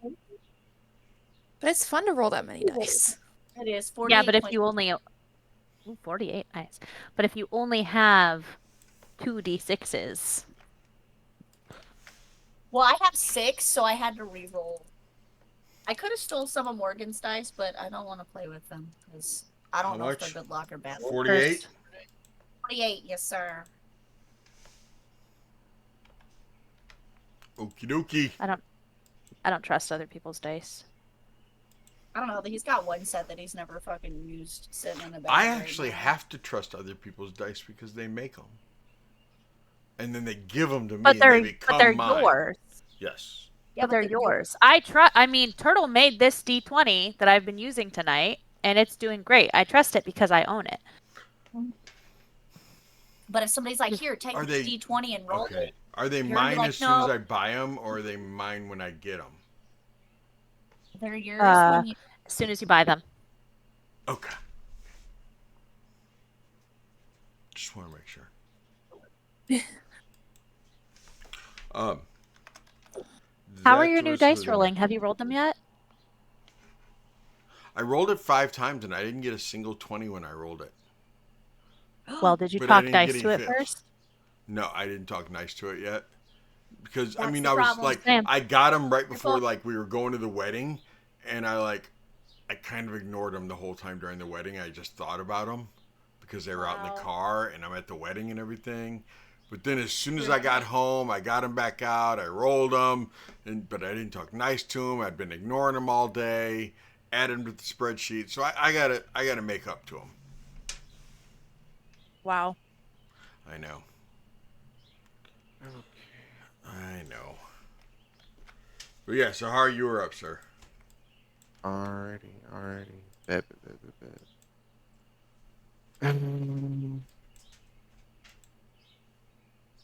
But it's fun to roll that many dice. It is 48. Yeah, but if you only... Ooh, 48, nice. But if you only have 2d6s... Well, I have 6, so I had to re-roll. I could have stole some of Morgan's dice, but I don't want to play with them because I don't How know if much? they're good luck or bad luck. 48? 48, yes, sir. Okie dokie. I don't trust other people's dice. I don't know. He's got one set that he's never fucking used sitting in the bag. I right actually now. have to trust other people's dice because they make them. And then they give them to me But and they're they become but they're mine. yours. Yes. Yeah, But they're yours. I mean, Turtle made this d20 that I've been using tonight, and it's doing great. I trust it because I own it. But if somebody's like, "Here, take Are this they- D20 and roll Okay. it," Are they You're gonna be mine like, as soon as "No." I buy them, or are they mine when I get them? they're yours Uh, when you. As soon as you buy them. Okay. Just want to make sure. How are that's your new what's dice with- rolling? Have you rolled them yet? I rolled it 5 times and I didn't get a single 20 when I rolled it. Well, did you But I talk didn't dice get to any it fifths. first? No, I didn't talk nice to it yet. Because I That's mean, the I was problem. like, Same. I got them right before fault. like we were going to the wedding, and I kind of ignored them the whole time during the wedding. I just thought about them because they were out in the Wow. car and I'm at the wedding and everything. But then as soon as I got home, I got them back out. I rolled them, but I didn't talk nice to them. I'd been ignoring them all day. Add them to the spreadsheet, so I gotta make up to them. Wow. I know. I know. But yeah, so how are you up, sir? Alrighty. Bet.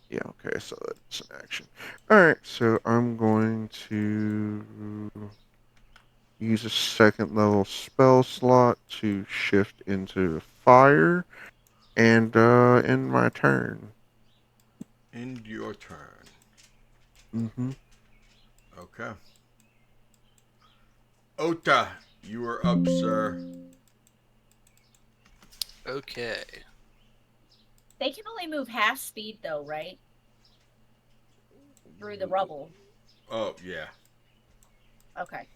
Yeah, okay, so that's an action. Alright, so I'm going to use a 2nd level spell slot to shift into fire and end my turn. End your turn. Mm-hmm. Okay. Ota, you are up, sir. Okay. They can only move half speed, though, right? Through the rubble. Oh, yeah. Okay.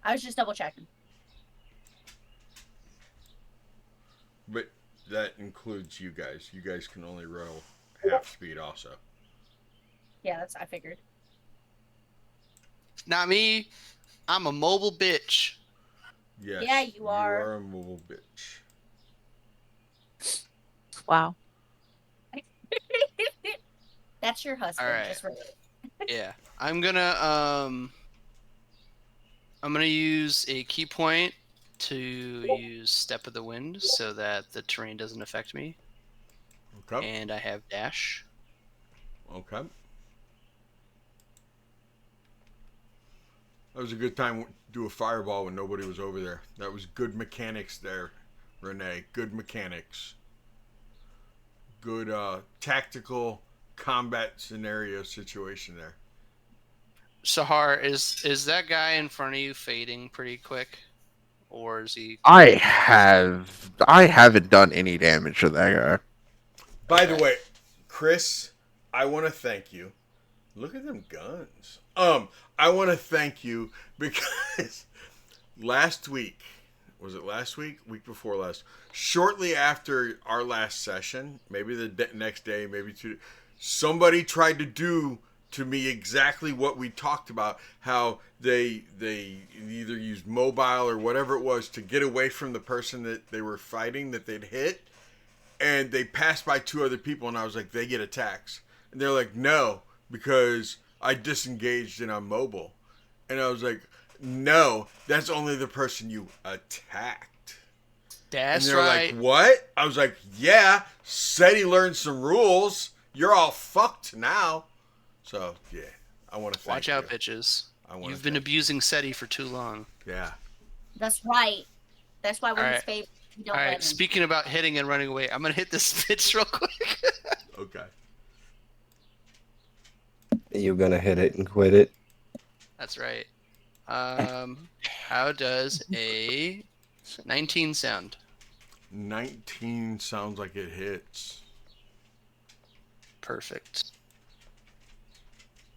I was just double checking. But that includes you guys. You guys can only roll half speed also. Yeah, I figured. Not me. I'm a mobile bitch. Yes. Yeah, you are. You are a mobile bitch. Wow. That's your husband. Alright. Just Yeah. I'm gonna use a key point to use Step of the Wind so that the terrain doesn't affect me. Okay. And I have Dash. Okay. That was a good time to do a fireball when nobody was over there. That was good mechanics there, Renee. Good mechanics. Good tactical combat scenario situation there. Sahar, is that guy in front of you fading pretty quick? Or is he... I haven't done any damage to that guy. By the way, Chris, I want to thank you. Look at them guns. I want to thank you because last week, was it last week? Week before last. Shortly after our last session, maybe the next day, maybe 2, somebody tried to do to me exactly what we talked about, how they either used mobile or whatever it was to get away from the person that they were fighting that they'd hit, and they passed by 2 other people, and I was like, they get attacks. And they're like, no, because I disengaged and I'm mobile. And I was like, no, that's only the person you attacked. That's and they're right. like, what? I was like, yeah, said he learned some rules. You're all fucked now. So, yeah, I want to thank Watch you. out, bitches. You've been thank abusing SETI for too long. Yeah. That's right. That's why we're All his right. favorite. We don't All let right, him. speaking about hitting and running away, I'm going to hit this bitch real quick. Okay. You're gonna hit it and quit it. That's right. How does a 19 sound? 19 sounds like it hits. Perfect.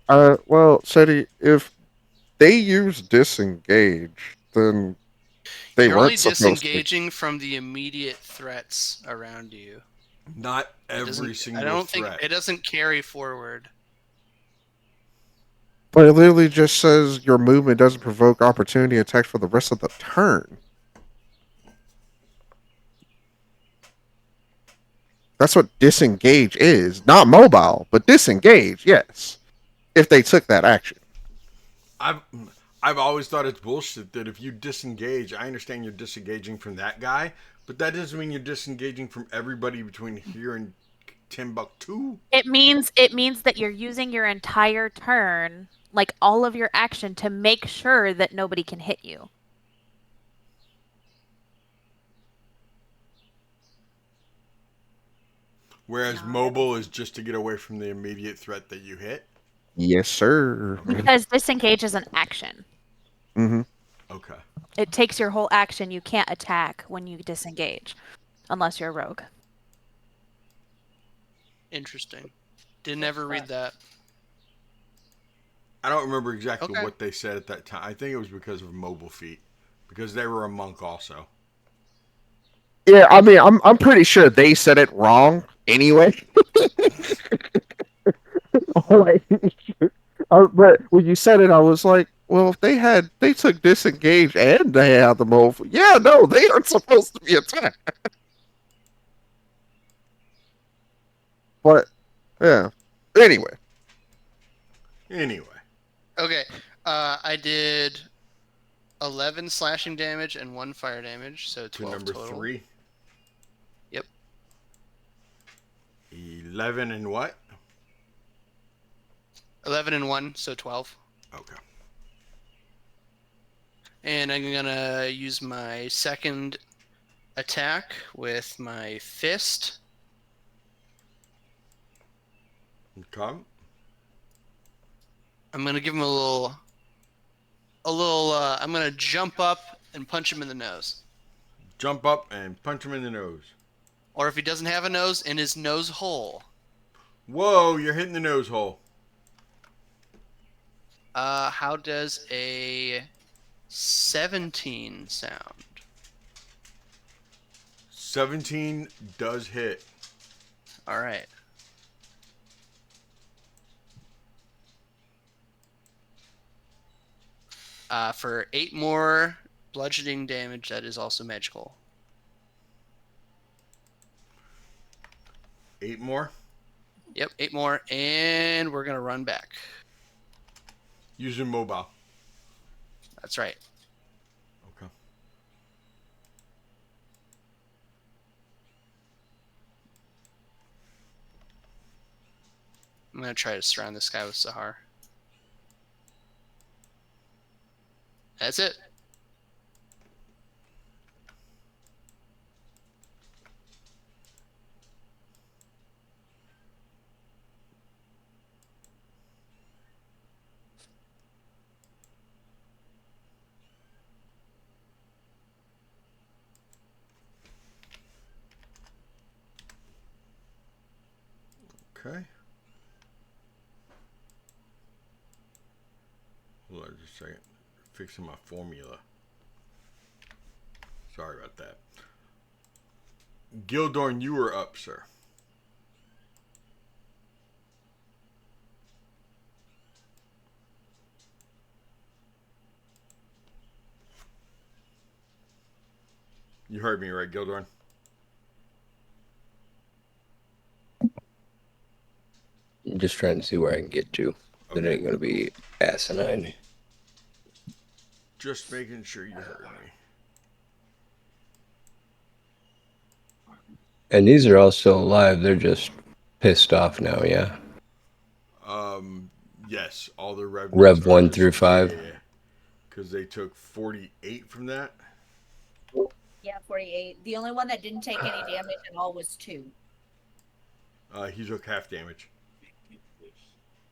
Well, Seti, if they use disengage, then they You're weren't only supposed to. disengaging from the immediate threats around you. Not It doesn't- every single I don't threat. think it doesn't carry forward. But it literally just says your movement doesn't provoke opportunity attacks for the rest of the turn. That's what disengage is. Not mobile, but disengage, yes. If they took that action. I've always thought it's bullshit that if you disengage, I understand you're disengaging from that guy, but that doesn't mean you're disengaging from everybody between here and Timbuktu. It means that you're using your entire turn, like all of your action, to make sure that nobody can hit you. Whereas mobile is just to get away from the immediate threat that you hit. Yes, sir. Because disengage is an action. Mm-hmm. Okay. It takes your whole action. You can't attack when you disengage, unless you're a rogue. Interesting. Didn't ever read that. I don't remember exactly Okay. what they said at that time. I think it was because of mobile feet, because they were a monk also. Yeah, I mean, I'm pretty sure they said it wrong anyway. Like, but when you said it, I was like, well, if they took disengage and they had the move. Yeah, no, they aren't supposed to be attacked. But yeah. Anyway, Okay. I did 11 slashing damage and 1 fire damage, so 12 to number total. 3. Yep. 11 and what? 11 and 1, so 12. Okay. And I'm gonna use my second attack with my fist. Okay. I'm gonna give him a little. I'm gonna jump up and punch him in the nose. Jump up and punch him in the nose. Or if he doesn't have a nose, in his nose hole. Whoa, you're hitting the nose hole. How does a 17 sound? 17 does hit. All right. For 8 more bludgeoning damage, that is also magical. 8 more. Yep, 8 more, and we're gonna run back. Using mobile. That's right. Okay. I'm gonna try to surround this guy with Sahar. That's it. Okay. Hold on just a second. Fixing my formula. Sorry about that. Gildorn, you were up, sir. You heard me, right, Gildorn? I'm just trying to see where I can get to. It Okay. ain't gonna be asinine. Just making sure you heard me. And these are all still alive. They're just pissed off now, yeah. Yes, all the revenants Rev are 1 through 5. Yeah, because they took 48 from that. Yeah, 48. The only one that didn't take any damage at all was 2. He took half damage.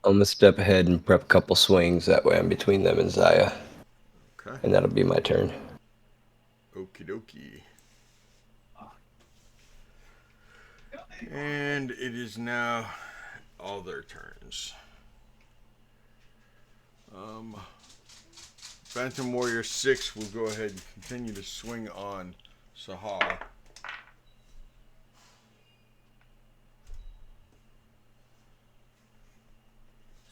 I'm gonna step ahead and prep a couple swings. That way I'm between them and Zaya. Okay. And that'll be my turn. Okie dokie. And it is now all their turns. Phantom Warrior 6 will go ahead and continue to swing on Sahar.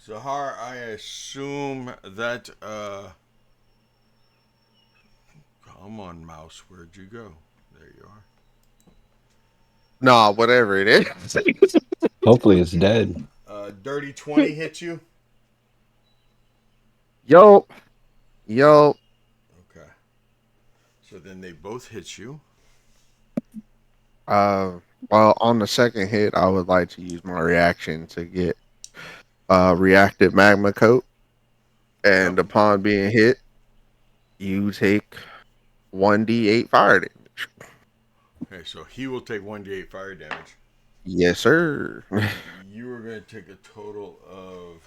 Sahar, I assume that, come on, mouse, where'd you go? There you are. Nah, whatever it is. Hopefully it's dead. Dirty 20 hits you? Yo. Okay. So then they both hit you. Well, on the second hit, I would like to use my reaction to get reactive magma coat, and Yep. upon being hit, you take 1d8 fire damage. Okay, so he will take 1d8 fire damage. Yes, sir. You are going to take a total of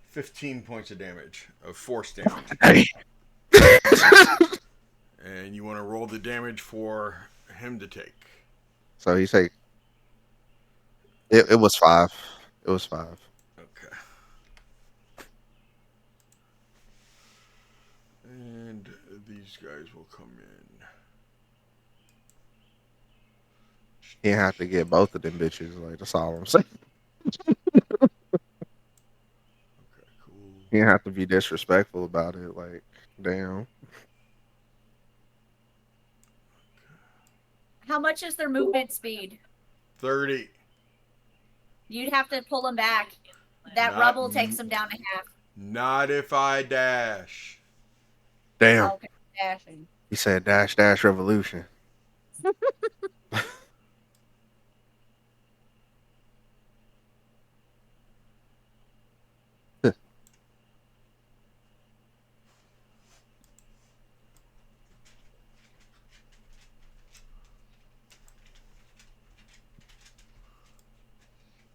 15 points of damage, of force damage. And you want to roll the damage for him to take. So he say it was 5. It was 5. Okay. And these guys will come in. He have to get both of them bitches. Like, that's all I'm saying. Okay, cool. He have to be disrespectful about it. Like, damn. How much is their movement speed? 30. You'd have to pull them back. That Not- rubble takes them down to half. Not if I dash. Damn. Okay, dashing. He said dash dash revolution.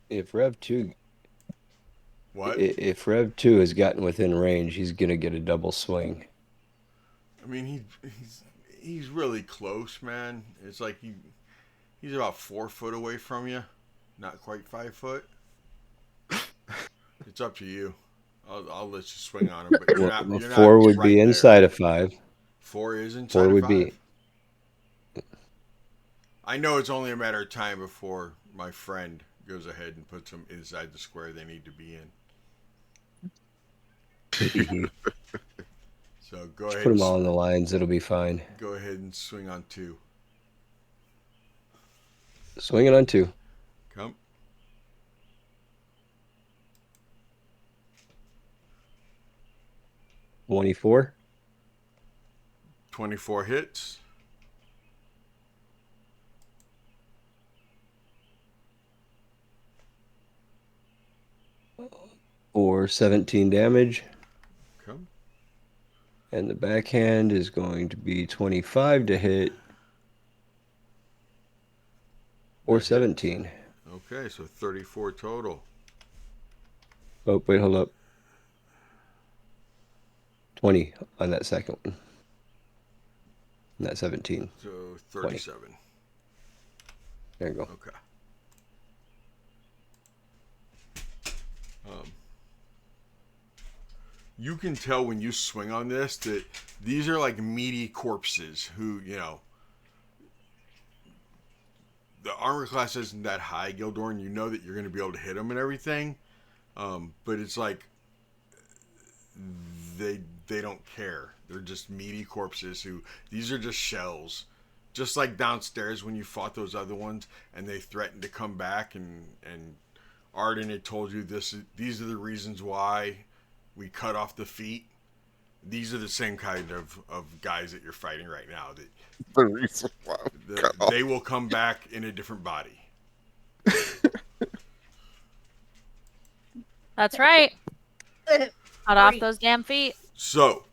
If Rev 2 What? If Rev 2 has gotten within range, he's gonna get a double swing. I mean, he's really close, man. It's like he's about 4 foot away from you, not quite 5 foot. It's up to you. I'll let you swing on him, but you're not. Well, You're 4 not would right be there. inside of 5. 4 is inside 4 of would 5. be. I know it's only a matter of time before my friend goes ahead and puts them inside the square they need to be in. So go Just ahead. put them all in the lines. It'll be fine. Go ahead and swing on 2. Swinging on 2. Come. 24. 24 hits. for 17 damage. Okay. And the backhand is going to be 25 to hit. Or That hits. 17. Okay, so 34 total. Oh, wait, hold up. 20 on that second one. And that 17. So 37. There you go. Okay. You can tell when you swing on this that these are like meaty corpses who, you know, the armor class isn't that high, Gildorn. You know that you're going to be able to hit them and everything, but it's like they don't care. They're just meaty corpses who, these are just shells. Just like downstairs when you fought those other ones and they threatened to come back, and Arden had told you these are the reasons why we cut off the feet. These are the same kind of guys that you're fighting right now. That The reason why they will come back in a different body. That's right. Cut off those damn feet. So,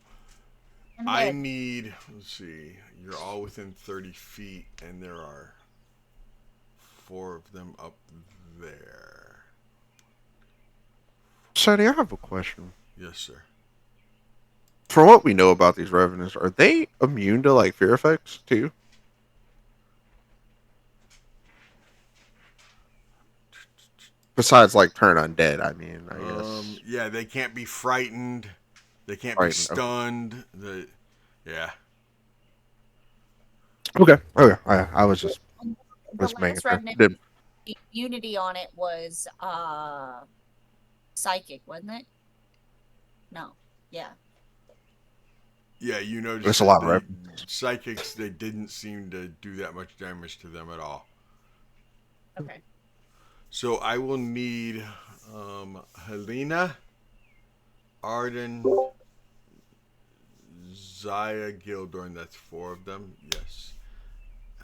I need, let's see, you're all within 30 feet, and there are 4 of them up there. Sadie, I have a question. Yes, sir. From what we know about these revenants, are they immune to like fear effects too? Besides like turn undead, I mean, I guess. Yeah, they can't be frightened. They can't be Frightened, okay. stunned. Yeah. Okay. I was just The making last sure. revenant immunity on it was psychic, wasn't it? No. Yeah. Yeah, you noticed There's a lot of psychics, they didn't seem to do that much damage to them at all. Okay. So I will need Helena, Arden, Zaya, Gildorn. That's 4 of them. Yes.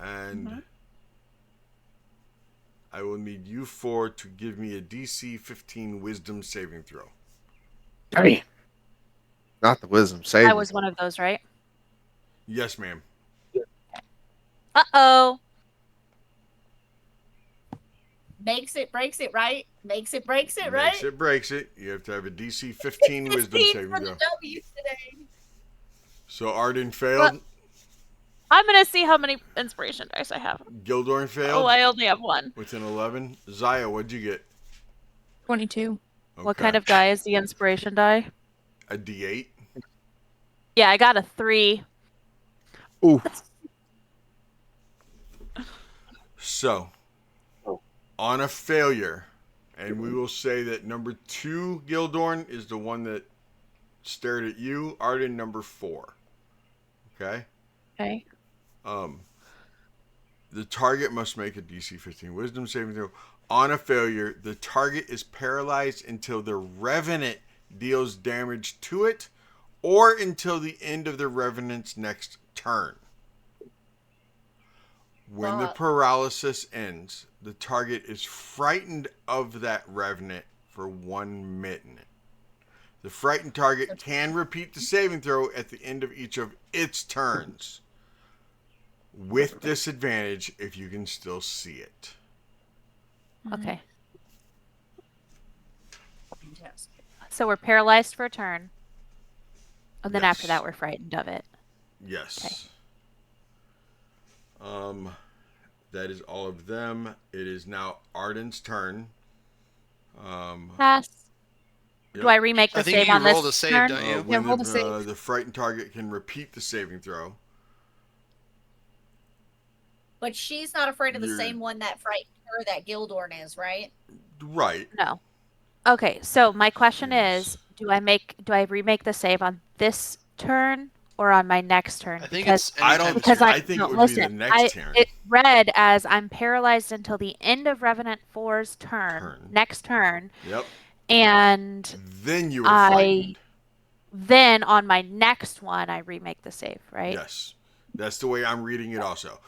And I will need you 4 to give me a DC 15 Wisdom saving throw. Hey. Not the wisdom saving. I was one of those, right? Yes, ma'am. Uh-oh. Makes it, breaks it, right? Makes it, breaks it, right? Makes it, breaks it. You have to have a DC 15 Wisdom 15 saving for throw. the W today. So Arden failed. I'm going to see how many inspiration dice I have. Gildorn failed. Oh, I only have 1. With an 11. Zaya, what'd you get? 22. What Okay. kind of die is the inspiration die? A D8. Yeah, I got a 3. Ooh. So, on a failure, and we will say that number 2, Gildorn, is the one that stared at you. Arden, number 4. Okay? Okay. The target must make a DC 15 Wisdom saving throw. On a failure, the target is paralyzed until the Revenant deals damage to it, or until the end of the Revenant's next turn. When the paralysis ends, the target is frightened of that Revenant for 1 minute. The frightened target can repeat the saving throw at the end of each of its turns, with disadvantage if you can still see it. Okay. Fantastic. So we're paralyzed for a turn. And then after Yes. that, we're frightened of it. Yes. That is all of them. It is now Arden's turn. Pass. Yep. Do I remake the I think save you on roll this the save, turn? don't you? When roll the save. the frightened target can repeat the saving throw. But she's not afraid of the You're- same one that frightened her that Gildorn is, right? Right. No. Okay, so my question Yes. is, do I remake the save on this turn or on my next turn? I think Because it's I anytime don't- it's because your- I think no, it would be the listen, next turn. It read as I'm paralyzed until the end of Revenant 4's turn. Next turn. Yep. And Then you are frightened. then on my next one I remake the save, right? Yes. That's the way I'm reading it also.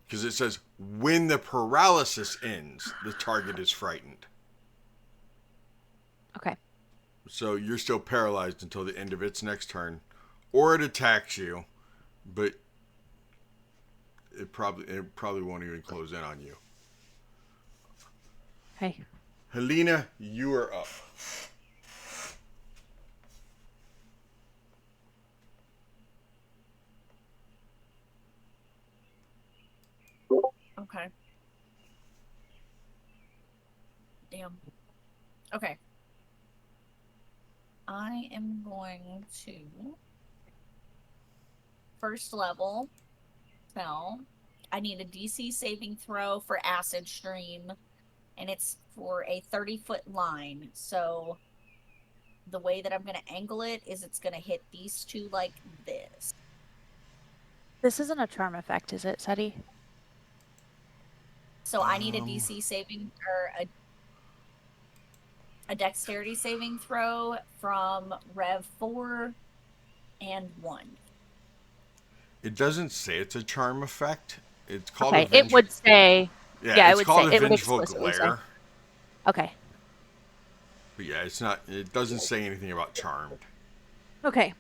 Because it says, when the paralysis ends, the target is frightened. Okay. So you're still paralyzed until the end of its next turn, or it attacks you, but it probably won't even close in on you. Okay. Helena, you are up. Okay. Damn. Okay. I am going to first level spell. I need a DC saving throw for Acid Stream, and it's for a 30-foot line. So the way that I'm going to angle it is it's going to hit these two like this. This isn't a charm effect, is it, Seti? So I need a DC saving or a dexterity saving throw from Rev 4 and 1. It doesn't say it's a charm effect. It's called Okay, it would say. Yeah, it it's would called say. It a would vengeful explicitly say. glare. Okay. But yeah, it's not. It doesn't say anything about charmed Okay.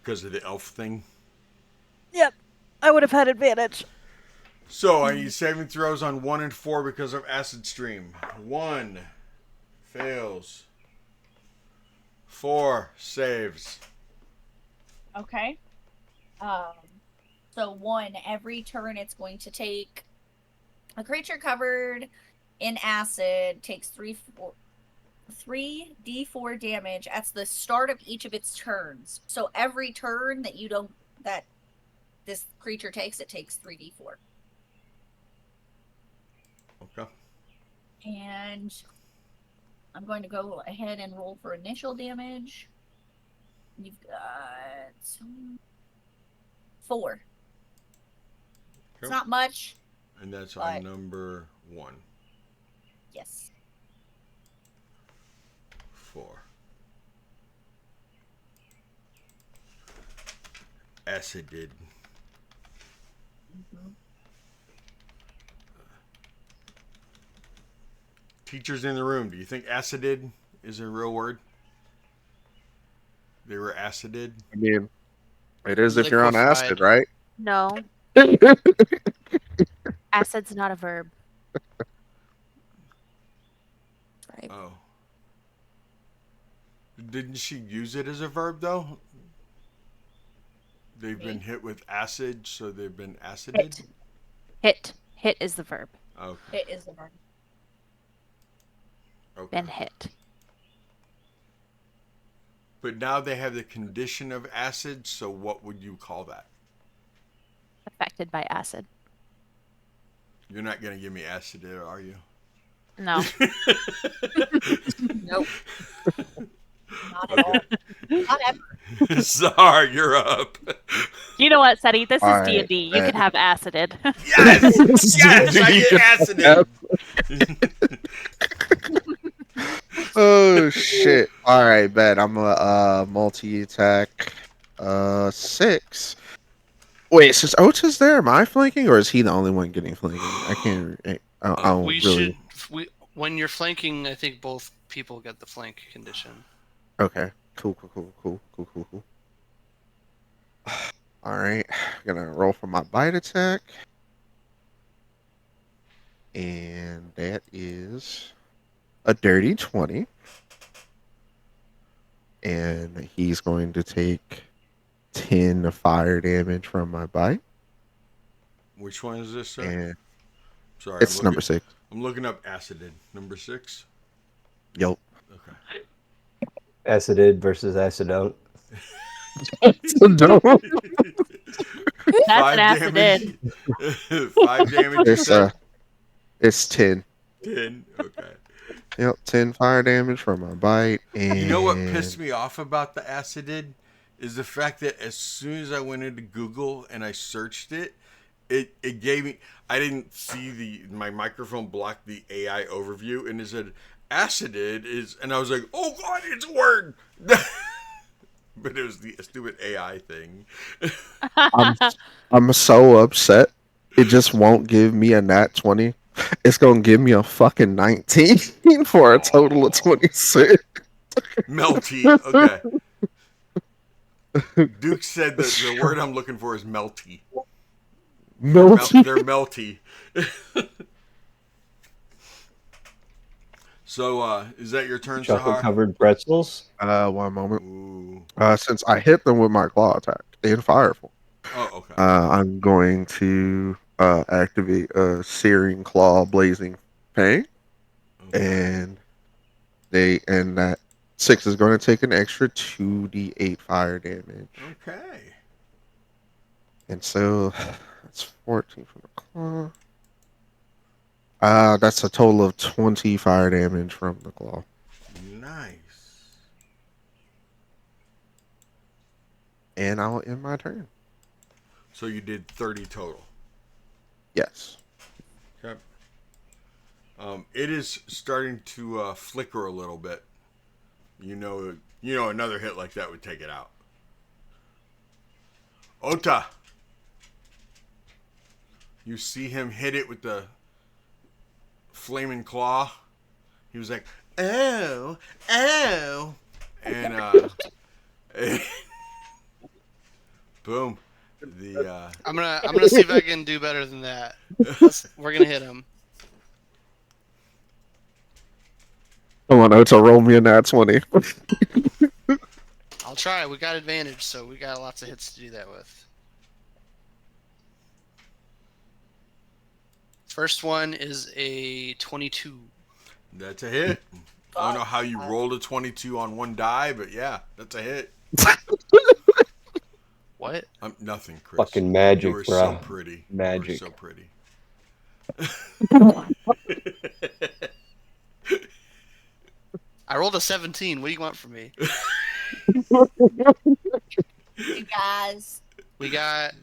because of the elf thing. Yep. I would have had advantage. So I need saving throws on 1 and 4 because of Acid Stream. 1 fails. 4 saves. Okay. So 1, every turn it's going to take a creature covered in acid takes 3d4 damage at the start of each of its turns. So every turn that this creature takes, it takes 3d4. Okay. And I'm going to go ahead and roll for initial damage. You've got 4. It's Okay. not much. And that's but- on number 1. Yes. 4. Acided. Mhm. Teachers in the room, do you think acided is a real word? They were acided? I mean, it is if you're on Liquefied. acid, right? No. Acid's not a verb. Right. Oh. Didn't she use it as a verb, though? They've been hit with acid, so they've been acided? Hit. Hit is the verb. Okay. It is the verb. Okay. Been hit. But now they have the condition of acid, so what would you call that? Affected by acid. You're not going to give me acided, are you? No. Nope. Not at all. Not ever. Sorry, you're up. You know what, Seti? This is Alright, D&D. You can have acided. Yes! Yes, I get acided! Oh shit! All right, bet I'm a multi-attack. 6. Wait, since Ota's there, am I flanking or is he the only one getting flanking? I can't. I don't We really. should. When you're flanking, I think both people get the flank condition. Okay. Cool. All right. Gonna roll for my bite attack, and that is a dirty 20. And he's going to take 10 fire damage from my bite. Which one is this, sir? And Sorry, it's number 6. I'm looking up acided. Number 6? Yup. Okay. Acidid versus acidone. No. That's an acidid. 5 damage, you It's said? it's 10. 10? Okay. Yep, 10 fire damage from my bite. And You know what pissed me off about the acidid? Is the fact that as soon as I went into Google and I searched it, it gave me, I didn't see my microphone blocked the AI overview, and it said acidid is, and I was like, oh god, it's a word. But it was the stupid AI thing. I'm so upset. It just won't give me a nat 20. It's gonna give me a fucking 19 for a total of 26. Melty. Okay. Duke said that the word I'm looking for is melty. Melty. They're melty. So, is that your turn, Chocolate Sahar? covered pretzels. 1 moment. Ooh. Since I hit them with my claw attack in Firefall, Oh, okay. I'm going to activate a Searing Claw Blazing Fang, Okay. and that 6 is going to take an extra 2d8 fire damage. Okay. And so that's 14 from the claw. That's a total of 20 fire damage from the claw. Nice. And I'll end my turn. So you did 30 total. Yes. Okay. It is starting to flicker a little bit. You know, another hit like that would take it out. Ota. You see him hit it with the flaming claw. He was like, "Oh, oh," and boom. I'm gonna see if I can do better than that. We're gonna hit him. Come on, Ota, roll me a nat 20. I'll try. We got advantage, so we got lots of hits to do that with. First one is a 22. That's a hit. I don't know how you rolled a 22 on one die, but yeah, that's a hit. What? Nothing, Chris. Fucking magic, You were bro. so pretty. Magic. You were so pretty. I rolled a 17. What do you want from me? You guys. We got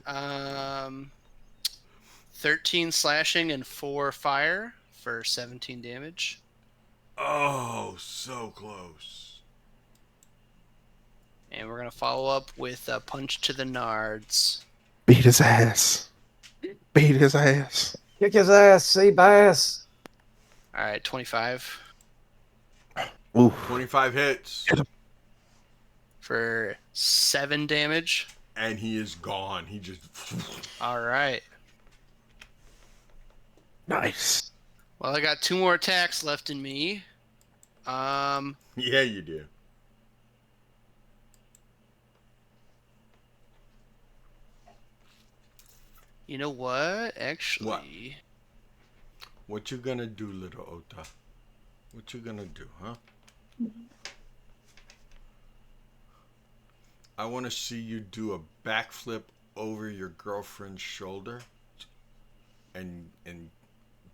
13 slashing and 4 fire for 17 damage. Oh, so close. And we're gonna follow up with a punch to the nards. Beat his ass. Beat his ass. Kick his ass, say bass. All right, 25 Ooh. 25 hits. for 7 damage. And he is gone. He just... All right. Nice. Well, I got 2 more attacks left in me. Yeah, you do. You know what? Actually, What you gonna do, little Ota? What you gonna do, huh? I want to see you do a backflip over your girlfriend's shoulder and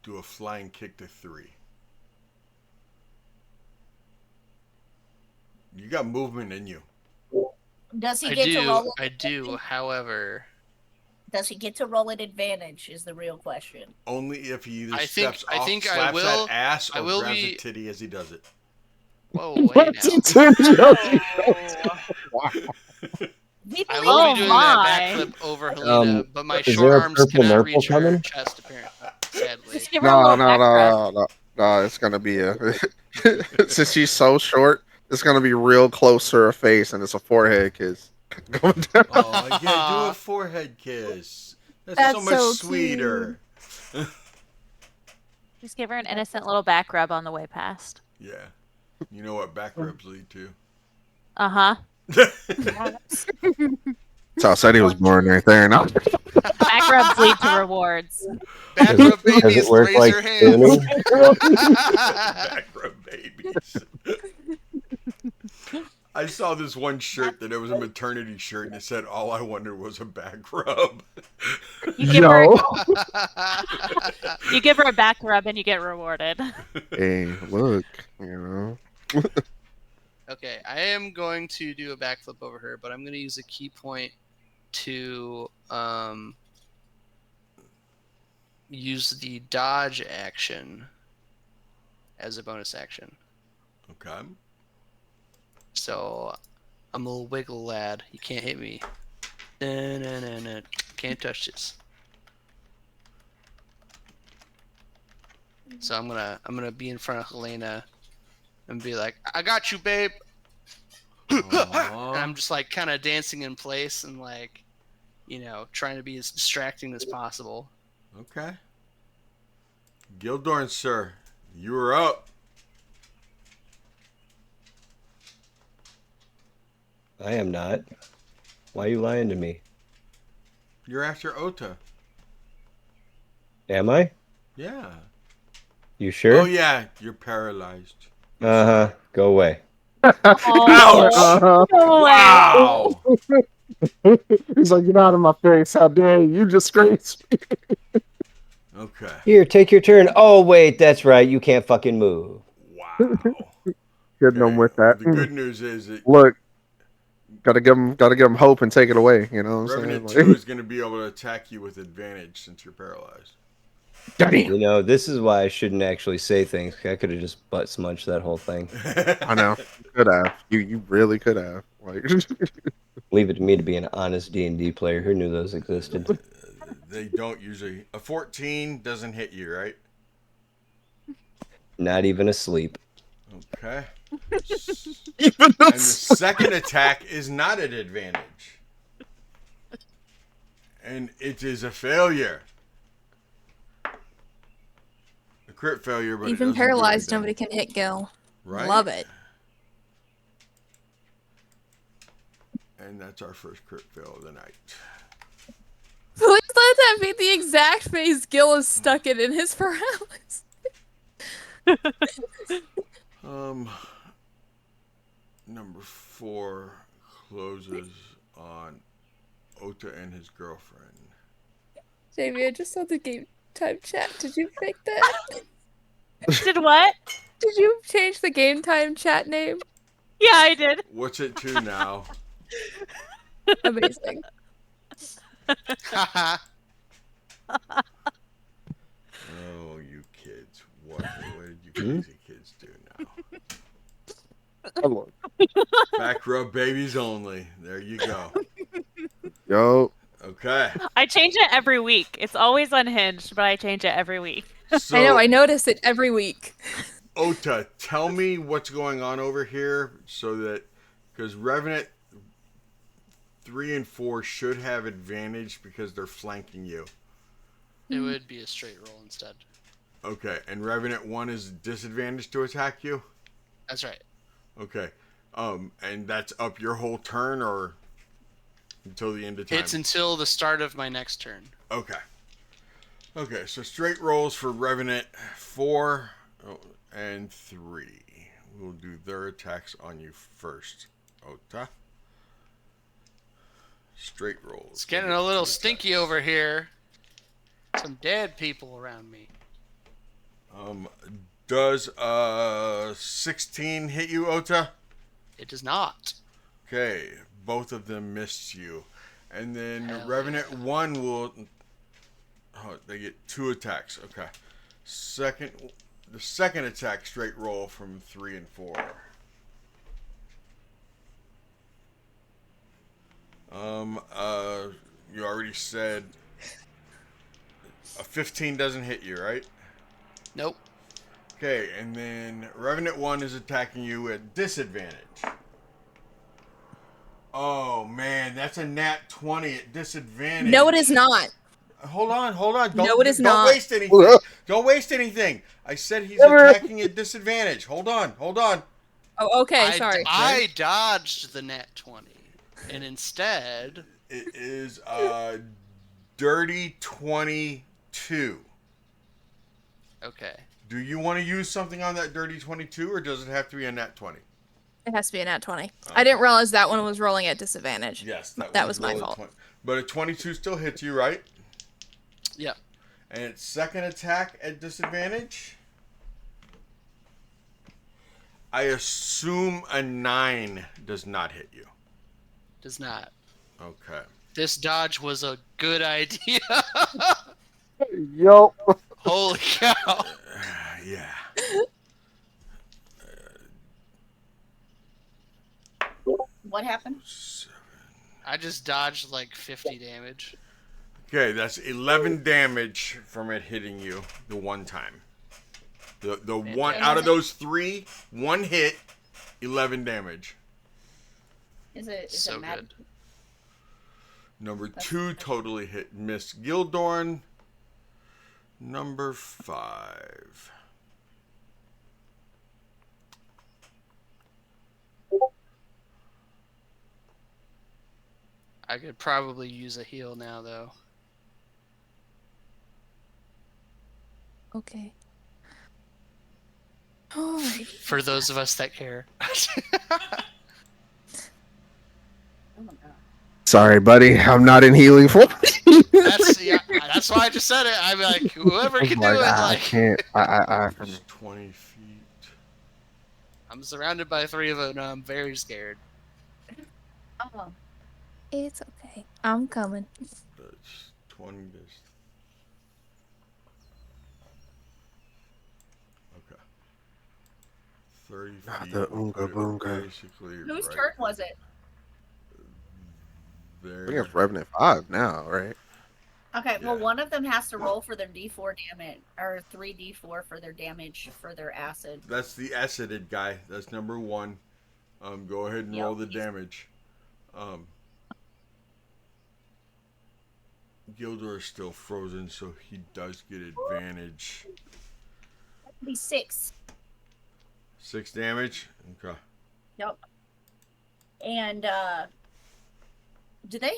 do a flying kick to 3. You got movement in you. Does he get to roll it? I do. However, Does he get to roll at advantage? Is the real question. Only if he either I steps think off, I slaps will- that ass, I or will grabs a be- titty as he does it. whoa, wait now. We I believe will Oh be doing my. that backflip over Helena, but my is there short a arms purple cannot Nurple reach her coming? chest, apparently. Sadly. Just give her a little back rub. No. It's gonna be a. Since she's so short, it's gonna be real close to her face, and it's a forehead kiss going down. Oh, yeah, do a forehead kiss. That's so That's much so sweeter. Just give her an innocent little back rub on the way past. Yeah. You know what back rubs lead to? Uh-huh. That's how I said he was born right there. No. Back rubs lead to rewards. Back Does it- rub babies, does it work raise like your hands. spooning? Back rub babies. I saw this one shirt that it was a maternity shirt and it said all I wanted was a back rub. You give her a back rub and you get rewarded. Hey, look, you know. Okay, I am going to do a backflip over her, but I'm going to use a key point to use the dodge action as a bonus action. Okay. So I'm a little wiggle lad. You can't hit me. No. Can't touch this. So I'm gonna be in front of Helena and be like, "I got you, babe," and I'm just like kind of dancing in place and like, trying to be as distracting as possible. Okay. Gildorn, sir, you are up. I am not. Why are you lying to me? You're after Ota. Am I? Yeah. You sure? Oh yeah, you're paralyzed. Uh-huh. Go away. Ouch! Oh, Wow. He's like, "Get out of my face! How dare you? You disgrace me!" Okay. Here, take your turn. Oh, wait, that's right. You can't fucking move. Wow. Hitting them with that. The good news is that Look, gotta give him hope and take it away. You know what I'm Revenant saying? 2 is going to be able to attack you with advantage since you're paralyzed. Damn. You know, this is why I shouldn't actually say things. I could have just butt smudged that whole thing. I know. You could have. You really could have. Like, Leave it to me to be an honest D&D player. Who knew those existed? They don't usually. A 14 doesn't hit you, right? Not even asleep. Okay. even And the second attack is not at advantage. And it is a failure. A crit failure, but it Even doesn't do paralyzed, anything. nobody can hit Gil. Right? Love it. And that's our first crit fail of the night. Please let that be the exact phase Gil is stuck in his paralysis. Number 4 closes on Ota and his girlfriend. Jamie, I just saw the game time chat. Did you make that? Did what? Did you change the game time chat name? Yeah, I did. What's it to now? Amazing. Oh, you kids. What did you crazy kids do now? Back rub babies only. There you go. Yo. Okay. I change it every week. It's always unhinged, but I change it every week. So, I know, I notice it every week. Ota, tell me what's going on over here so that, because Revenant 3 and 4 should have advantage because they're flanking you. It would be a straight roll instead. Okay, and Revenant 1 is disadvantaged to attack you? That's right. Okay. And that's up your whole turn or until the end of time? It's until the start of my next turn. Okay. Okay, so straight rolls for Revenant 4 and 3. We'll do their attacks on you first. Ota. Straight rolls. It's getting a little stinky over here. Some dead people around me. Does 16 hit you, Ota? It does not. Okay, both of them missed you. And then Hell Revenant yeah. 1 will... Oh, they get 2 attacks. Okay. The second attack straight roll from 3 and 4. You already said a 15 doesn't hit you, right? Nope. Okay, and then Revenant 1 is attacking you at disadvantage. Oh man, that's a nat 20 at disadvantage. No, it is not. Hold on. Don't, No, it is don't not. waste anything. Don't waste anything. I said he's attacking at disadvantage. Hold on. Oh, okay, sorry. I dodged the nat 20. And instead... It is dirty 22. Okay. Do you want to use something on that dirty 22 or does it have to be a nat 20? It has to be a nat 20. I didn't realize that one was rolling at disadvantage. Yes, that was my roll at fault. 20. But a 22 still hits you, right? Yep. And its second attack at disadvantage? I assume a 9 does not hit you. Does not. Okay. This dodge was a good idea. Yo. Holy cow. Yeah. What happened? I just dodged like 50 damage. Okay, that's 11 damage from it hitting you the one time. The one out of those 3, one hit, 11 damage. Is it So Mad? good. Number That's 2 totally hit Miss Gildorn. Number 5. I could probably use a heal now, though. Okay. Alrighty. For those of us that care. Oh my god. Sorry, buddy. I'm not in healing form. That's why I just said it. I'm like, whoever I'm can like, do it. I Like, can't. It's 20 feet. I'm surrounded by 3 of them, and I'm very scared. Oh, It's okay. I'm coming. That's 20. Okay. 30 Ah, feet. the Oonga Boonga. Basically, whose right turn was it? I think there. it's Revenant 5 now, right? Okay, well, Yeah. one of them has to roll for their D4 damage, or 3d4 for their damage for their acid. That's the acided guy. That's number 1. Go ahead and roll the Yep. damage. Gildor is still frozen, so he does get advantage. That'd be 6. 6 damage. Okay. Yep. And do they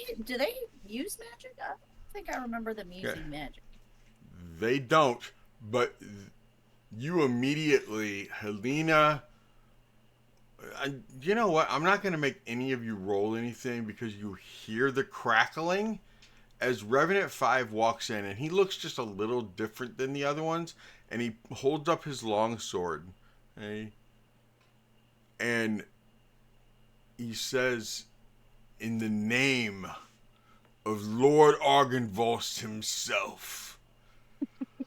use magic? I don't think I remember them using magic. They don't, but you immediately, Helena. You know what? I'm not going to make any of you roll anything because you hear the crackling as Revenant 5 walks in, and he looks just a little different than the other ones, and he holds up his long sword. Okay? And he says, in the name of Lord Argynvost himself,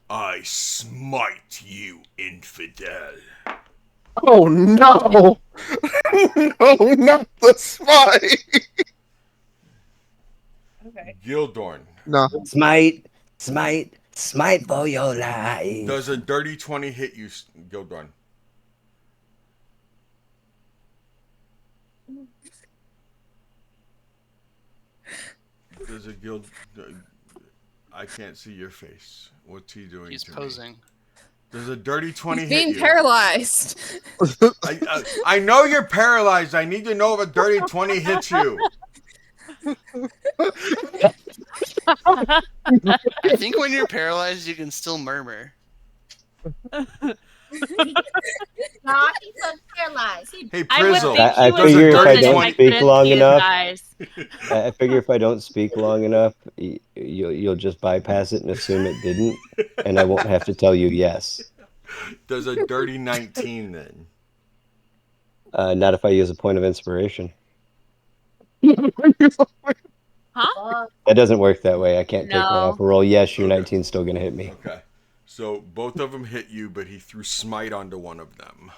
I smite you, infidel. Oh no! No, not the spy! Okay. Gildorn. No. Smite for your life. Does a dirty 20 hit you, Gildorn? Does a guild... I can't see your face. What's he doing He's to posing. me? Does a dirty 20 He's hit being you? paralyzed. I know you're paralyzed. I need to know if a dirty 20 hits you. I think when you're paralyzed, you can still murmur. Nah, he's paralyzed. Hey, I would Prizzle. think I he was figure if I frozen don't I speak couldn't long see his enough- eyes. I figure if I don't speak long enough, you'll just bypass it and assume it didn't, and I won't have to tell you yes. Does a dirty 19 then? Not if I use a point of inspiration. Fuck. That doesn't work that way. I can't take that No. off a roll. Yes, your Okay. 19's still gonna hit me. Okay. So both of them hit you, but he threw smite onto one of them.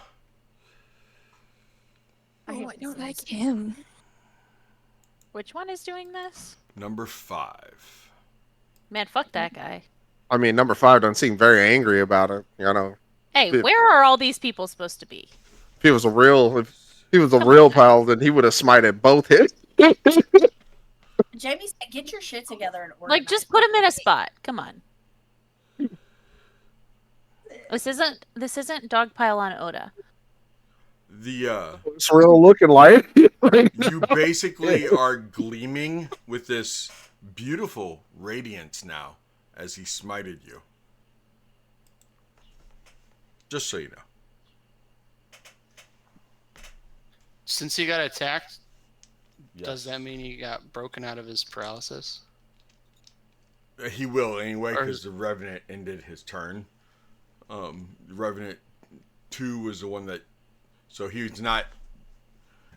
Oh, I don't like him. Which one is doing this? Number 5. Man, fuck that guy. I mean, number 5 doesn't seem very angry about it. You know, Hey, Dude. where are all these people supposed to be? if he was a real Come real on. pal, then he would have smited both hits. Jamie said, "Get your shit together and organize." Like, just put him in a spot. Come on. This isn't Dogpile on Oda. It's real looking like. You basically are gleaming with this beautiful radiance now as he smited you. Just so you know. Since he got attacked, Yes. does that mean he got broken out of his paralysis? He will anyway Or- because the Revenant ended his turn. Revenant 2 was the one that... So he's not...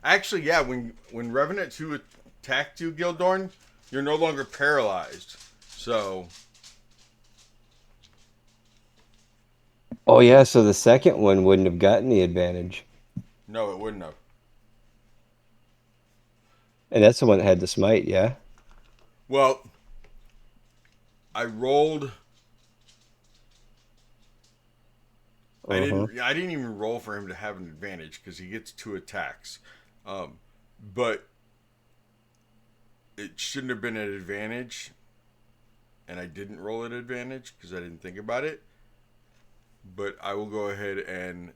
Actually, yeah, when Revenant 2 attacked you, Gildorn, you're no longer paralyzed. So... Oh yeah, so the second one wouldn't have gotten the advantage, No, it wouldn't have. and that's the one that had the smite. Yeah. Well, I rolled... I didn't even roll for him to have an advantage because he gets 2 attacks. But it shouldn't have been an advantage, and I didn't roll an advantage because I didn't think about it. But I will go ahead and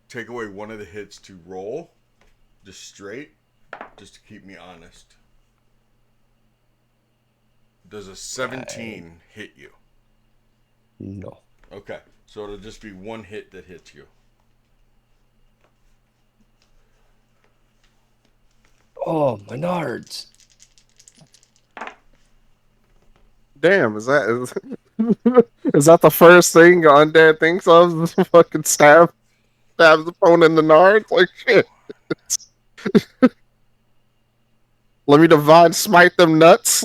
take away one of the hits to roll, just straight, just to keep me honest. Does a 17 hit you? No. Okay, so it'll just be one hit that hits you. Oh, my nards. Damn, is that the first thing your undead thinks of? Is fucking stab the opponent in the nards? Like shit. Let me divine smite them nuts.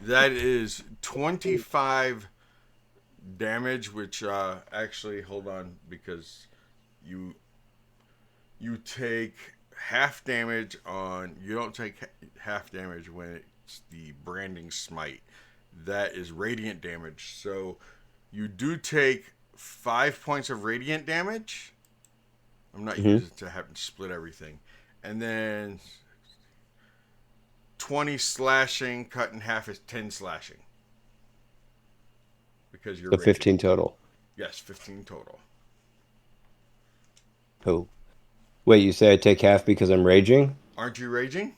That is 25 damage, which actually, hold on, because you take half damage on. You don't take half damage when it's the branding smite. That is radiant damage. So you do take 5 points of radiant damage. I'm not using it to have to split everything. And then 20 slashing, cut in half is 10 slashing. Because you're So raging. 15 total. Yes, 15 total. Oh. Wait, you say I take half because I'm raging? Aren't you raging?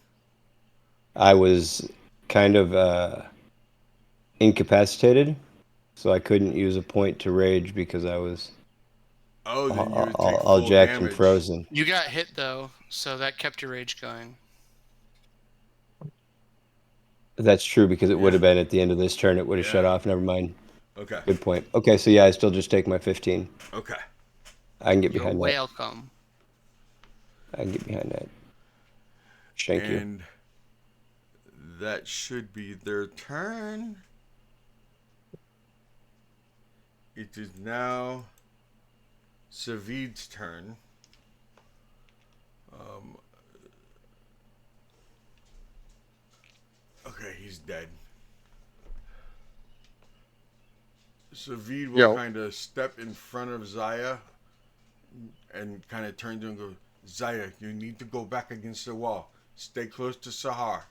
I was kind of incapacitated, so I couldn't use a point to rage because I was Oh, then you would take all full jacked and damage. frozen. You got hit though, so that kept your rage going. That's true because it would have been at the end of this turn. It would have shut Yeah. off. Never mind. Okay. Good point. Okay, so yeah, I still just take my 15. Okay. I can get You're behind that. welcome. I can get behind that. Thank you. And that should be their turn. It is now Savid's turn. Okay, he's dead. Savid will kind of step in front of Zaya and kind of turn to him and go, Zaya, you need to go back against the wall. Stay close to Sahar.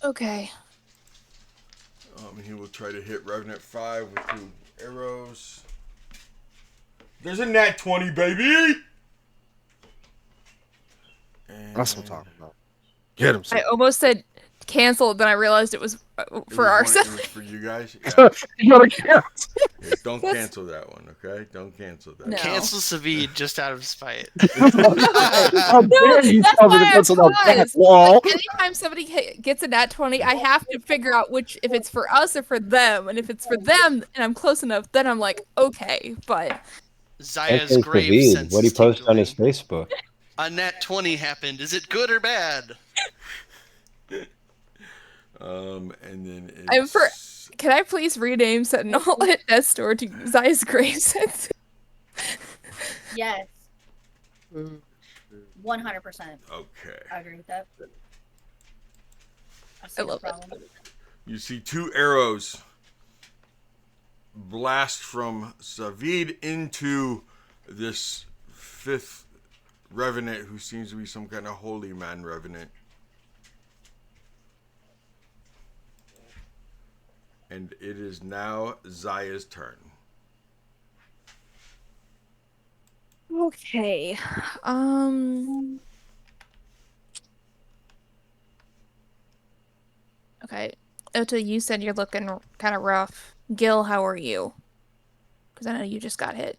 Okay. He will try to hit Revenant 5 with 2 arrows. There's a nat 20, baby! And That's what I'm talking about. Get him. I almost said cancel, then I realized it was for our It side. was for you guys? Yeah. You gotta cancel. Yeah, don't cancel that one, okay? Don't cancel that. No. Cancel Savid just out of spite. How dare you That's tell me to why I cancel that back paused. wall? Like, anytime somebody gets a nat 20, I have to figure out if it's for us or for them. And if it's for them and I'm close enough, then I'm like, okay. But Zaya's Okay, grave Savid, sense what do is you post on his tingling. Facebook? A nat 20 happened. Is it good or bad? And then I'm for. it's... Can I please rename Sentinel at Death Store to Zaya's Grave Sense? Yes, 100%. Okay. I agree with that. I love it. You see 2 arrows blast from Savid into this 5th Revenant who seems to be some kind of holy man Revenant. And it is now Zaya's turn. Okay. Okay. Ota, you said you're looking kind of rough. Gil, how are you? Because I know you just got hit.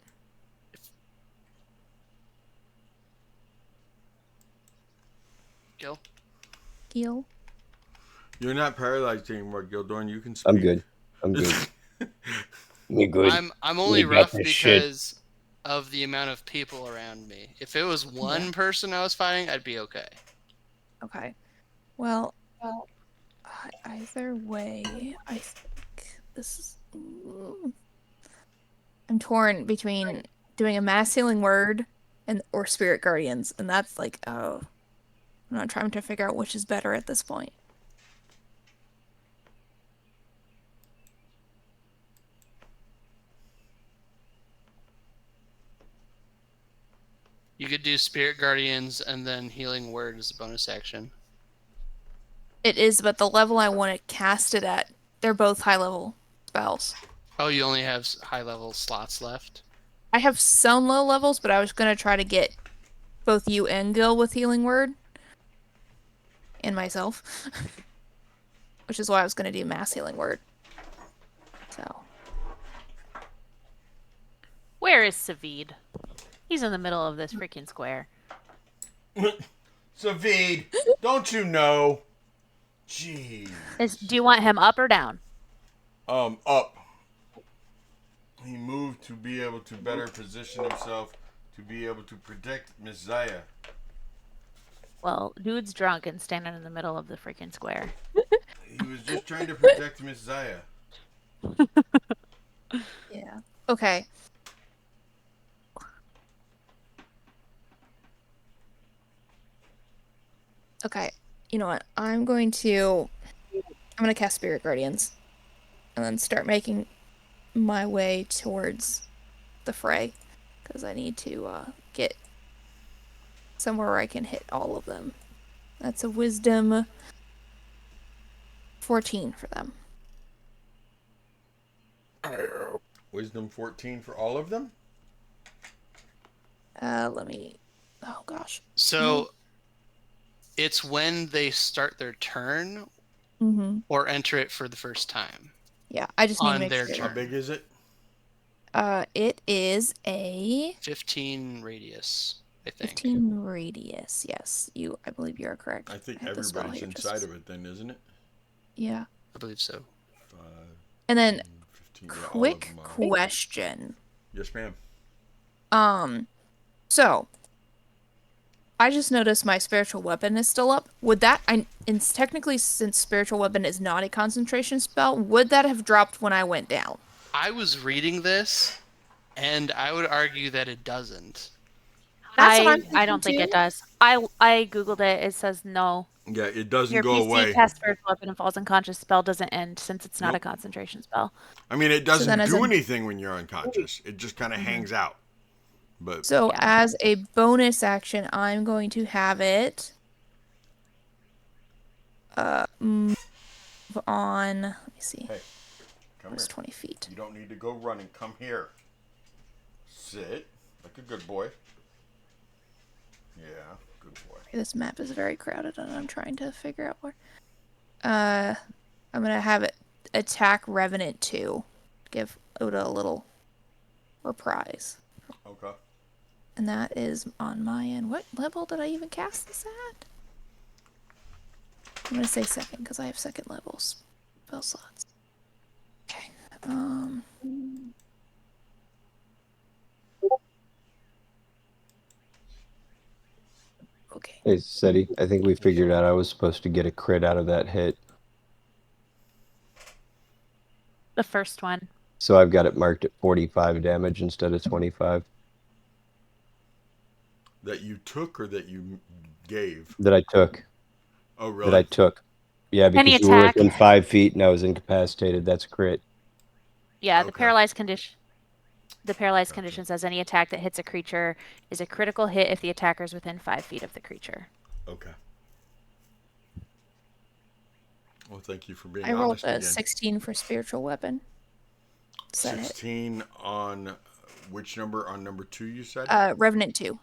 Gil? Gil? You're not paralyzed anymore, Gildorn. You can speak. I'm good. I'm good. You're good. I'm only You got rough this shit. because of the amount of people around me. If it was one person I was fighting, I'd be okay. Okay. Well, either way, I think this is... I'm torn between doing a mass healing word or spirit guardians, and that's like, oh, I'm not trying to figure out which is better at this point. You could do Spirit Guardians and then Healing Word as a bonus action. It is, but the level I want to cast it at, they're both high level spells. Oh, you only have high level slots left? I have some low levels, but I was going to try to get both you and Gil with Healing Word. And myself. Which is why I was going to do Mass Healing Word. So. Where is Savid? He's in the middle of this freaking square. Savid, don't you know? Jeez. Do you want him up or down? Up. He moved to be able to better position himself to be able to protect Miss Zaya. Well, dude's drunk and standing in the middle of the freaking square. He was just trying to protect Miss Zaya. Yeah. Okay. Okay. You know what? I'm going to cast Spirit Guardians. And then start making my way towards the fray. Because I need to get somewhere where I can hit all of them. That's a Wisdom 14 for them. Wisdom 14 for all of them? Let me... Oh, gosh. So, it's when they start their turn Mm-hmm. or enter it for the first time. Yeah, I just need to On make their sure. How big is it? It is a 15 radius, I think. 15 radius. Yes, I believe you are correct. I think have the spell everybody's here inside of it then, isn't it? Yeah. I believe so. 5, And then 15, yeah, all of quick them are. question. Yes, ma'am. So I just noticed my spiritual weapon is still up. Would that and technically, since spiritual weapon is not a concentration spell, would that have dropped when I went down? I was reading this, and I would argue that it doesn't. That's what I'm I don't think thinking it too. does. I googled it. It says no. Yeah, it doesn't Your go PC away. cast spiritual weapon and falls unconscious spell doesn't end since it's not a Nope. concentration spell. I mean, it So then doesn't as do a- anything when you're unconscious. It just kind of hangs out. But So Yeah. as a bonus action, I'm going to have it move on. Let me see. hey, come It was here. 20 feet. You don't need to go running. Come here. Sit like a good boy. Yeah, good boy. This map is very crowded, and I'm trying to figure out where. I'm gonna have it attack Revenant 2. Give Oda a little reprise. Okay. And that is on my end. What level did I even cast this at? I'm gonna say second because I have second levels spell slots. Okay. Okay. Hey, Seti, I think we figured out I was supposed to get a crit out of that hit. The first one. So I've got it marked at 45 damage instead of 25 That you took or that you gave? that I took. Oh, That I really? took. Yeah, Any because you were attack. within 5 feet and I was incapacitated. That's a crit. Yeah, the Okay. paralyzed condition. The paralyzed Gotcha. condition says any attack that hits a creature is a critical hit if the attacker is within 5 feet of the creature. Okay. Well, thank you for being I rolled honest a again. 16 for spiritual weapon. Does that hit? 16 on which number? On number 2, you said? Revenant 2.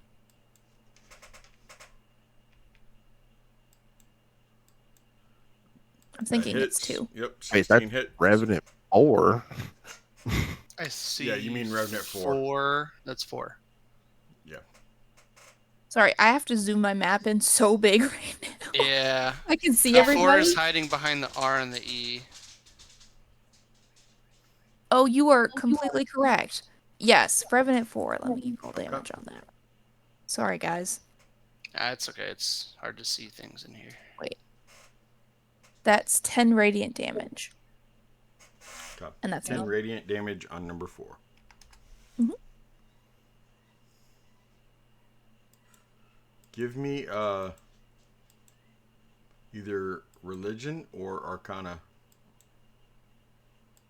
I'm thinking it's hits. 2. Yep, Wait, 16 that's hit. Revenant 4. I see. Yeah, you mean Revenant 4. 4. That's 4. Yeah. Sorry, I have to zoom my map in so big right now. Yeah. I can see The 4 everybody. is hiding behind the R and the E. Oh, you are completely correct. Yes, Revenant 4. Let me roll damage on that. Sorry, guys. It's okay. It's hard to see things in here. Wait. That's 10 radiant damage. Okay. And that's 10 me. radiant damage on number 4. Mhm. Give me either religion or arcana.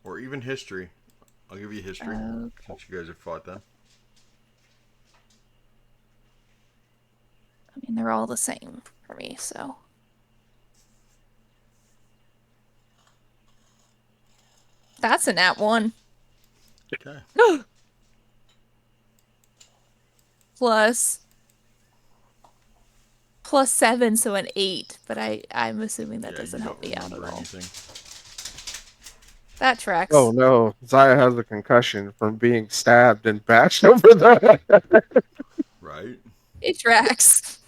Or even history. I'll give you history. Okay. Since you guys have fought them. I mean, they're all the same for me, so. That's a nat 1. Okay. Plus 7, so an 8. But I'm assuming that Yeah, doesn't you help don't me out at remember all. anything. That tracks. Oh no, Zaya has a concussion from being stabbed and bashed over the head. Right? It tracks.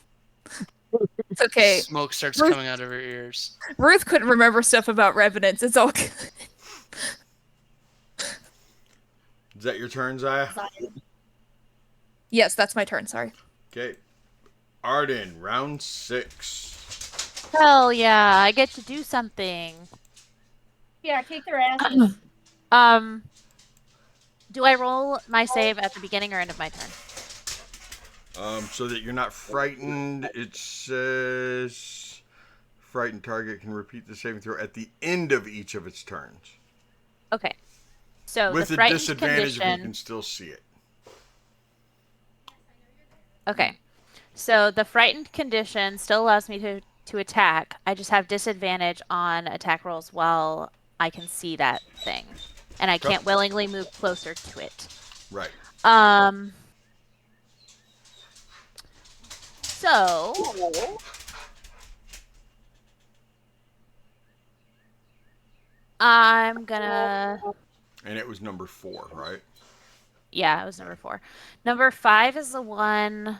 It's okay. Smoke starts Ruth- coming out of her ears. Ruth couldn't remember stuff about revenants. It's all good. Is that your turn, Zaya? Yes, that's my turn. Sorry. Okay. Arden, round 6. Hell yeah, I get to do something. Yeah, kick their asses. Do I roll my save at the beginning or end of my turn? So that you're not frightened, it says frightened target can repeat the saving throw at the end of each of its turns. Okay. So With the a frightened disadvantage if condition. you can still see it. Okay. So the frightened condition still allows me to attack. I just have disadvantage on attack rolls while I can see that thing. And I can't willingly move closer to it. Right. So I'm gonna. And it was number 4, right? Yeah, it was number 4. Number 5 is the one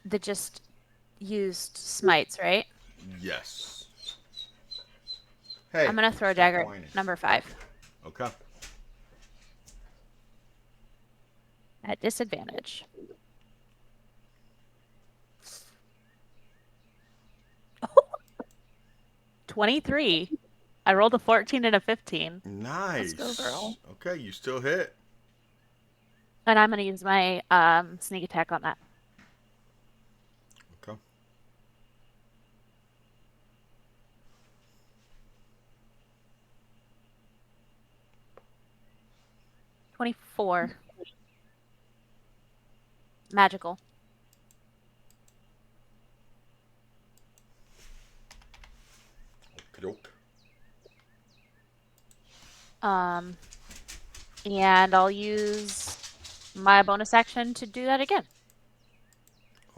that just used smites, right? Yes. Hey. I'm gonna throw a stop dagger whining. at number 5 Okay. at disadvantage. Oh, 23. I rolled a 14 and a 15. Nice. Let's go, girl. Okay, you still hit. And I'm gonna use my sneak attack on that. Okay. $24. Magical. Okey-doke. And I'll use my bonus action to do that again.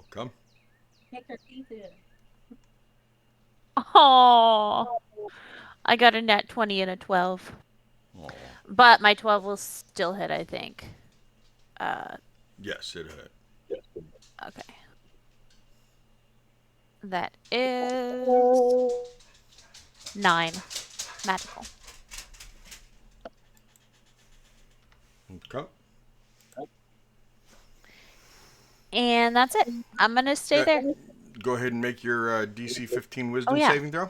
Okay. Kick their teeth in. Oh, I got a nat 20 and a 12. Aw. But my 12 will still hit, I think. Yes, it hit. Okay. That is 9. Magical. Okay. And that's it. I'm going to stay there. Go ahead and make your DC 15 Wisdom yeah. saving throw.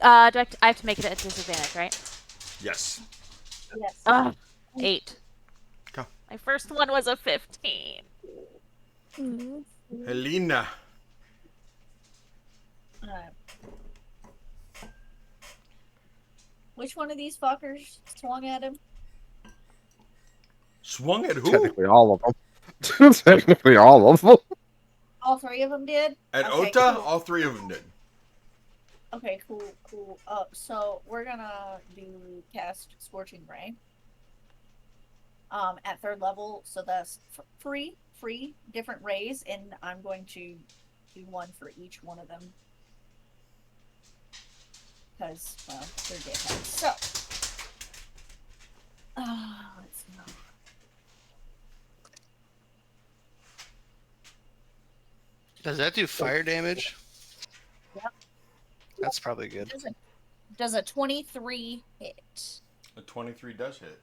I have to make it at disadvantage, right? Yes. Yes. 8. Okay. My first one was a 15. Helena. Which one of these fuckers swung at him? Swung at who? Technically, all of them. Technically, all of them. All 3 of them did? At Okay, Ota, cool. all 3 of them did. Okay, cool. So we're gonna cast Scorching Ray. At 3rd level, so that's free different rays, and I'm going to do one for each one of them. Because, well, they're dickheads. So, let's go. Does that do fire damage? Yep. That's probably good. Does a 23 hit? A 23 does hit.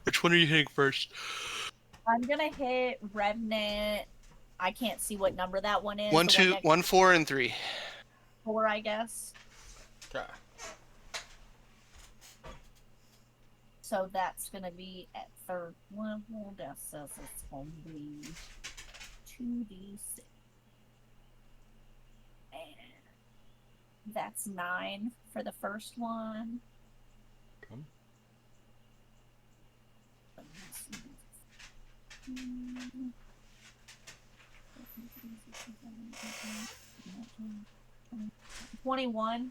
Which one are you hitting first? I'm gonna hit Revenant. I can't see what number that one is. 1, The 2, next 1, 4, and 3. 4, I guess. Okay. So that's gonna be at 3rd level. That says it's gonna be 2d6. And that's 9 for the first one. Okay. $21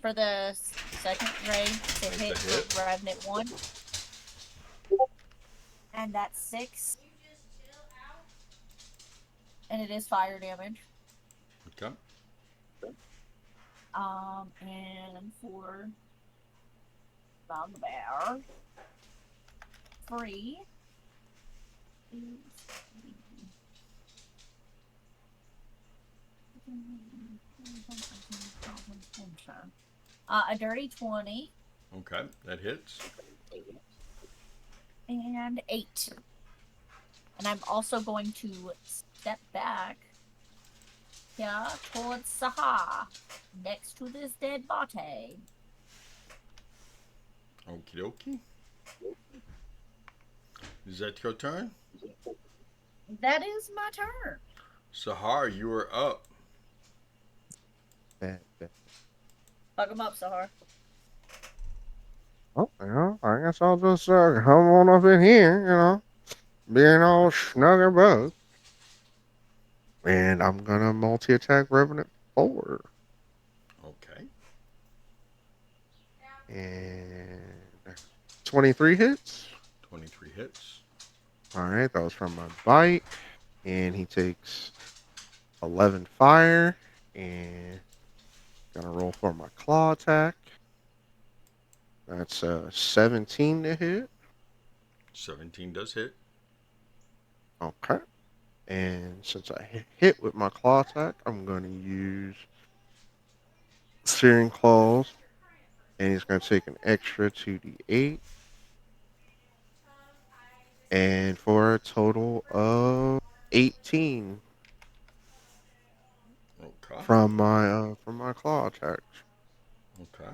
for the second ray to That's hit a hit. for Revenant 1. And that's 6. And it is fire damage. Okay. And for Bugbear, 3. A dirty 20 Okay, that hits. and 8. And I'm also going to step back here towards Saha, next to this dead body. Okie dokie. Is that your turn? That is my turn. Sahar, you are up. Bad. Fuck him up, Sahar. Oh, I guess I'll just come on up in here, being all snug and bug. And I'm gonna multi-attack Revenant 4. Okay. And 23 hits. 23 hits. Alright, that was from my bite. And he takes 11 fire. And gonna roll for my claw attack. That's 17 to hit. 17 does hit. Okay. And since I hit with my claw attack, I'm going to use Searing Claws. And he's going to take an extra 2d8. And for a total of 18 Okay. from my claw attacks. Okay.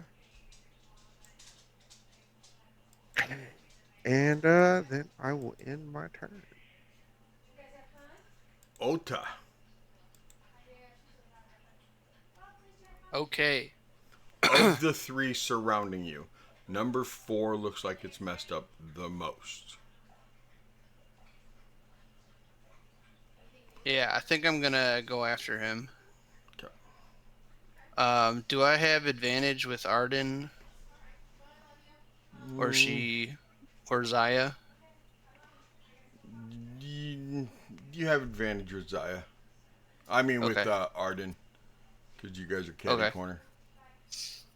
And then I will end my turn. Ota. Okay. Of the 3 surrounding you, number 4 looks like it's messed up the most. Yeah, I think I'm gonna go after him. Okay. Do I have advantage with Arden or Zaya? You have advantage with Zaya. I mean with Okay. Arden. Because you guys are catty Okay. corner.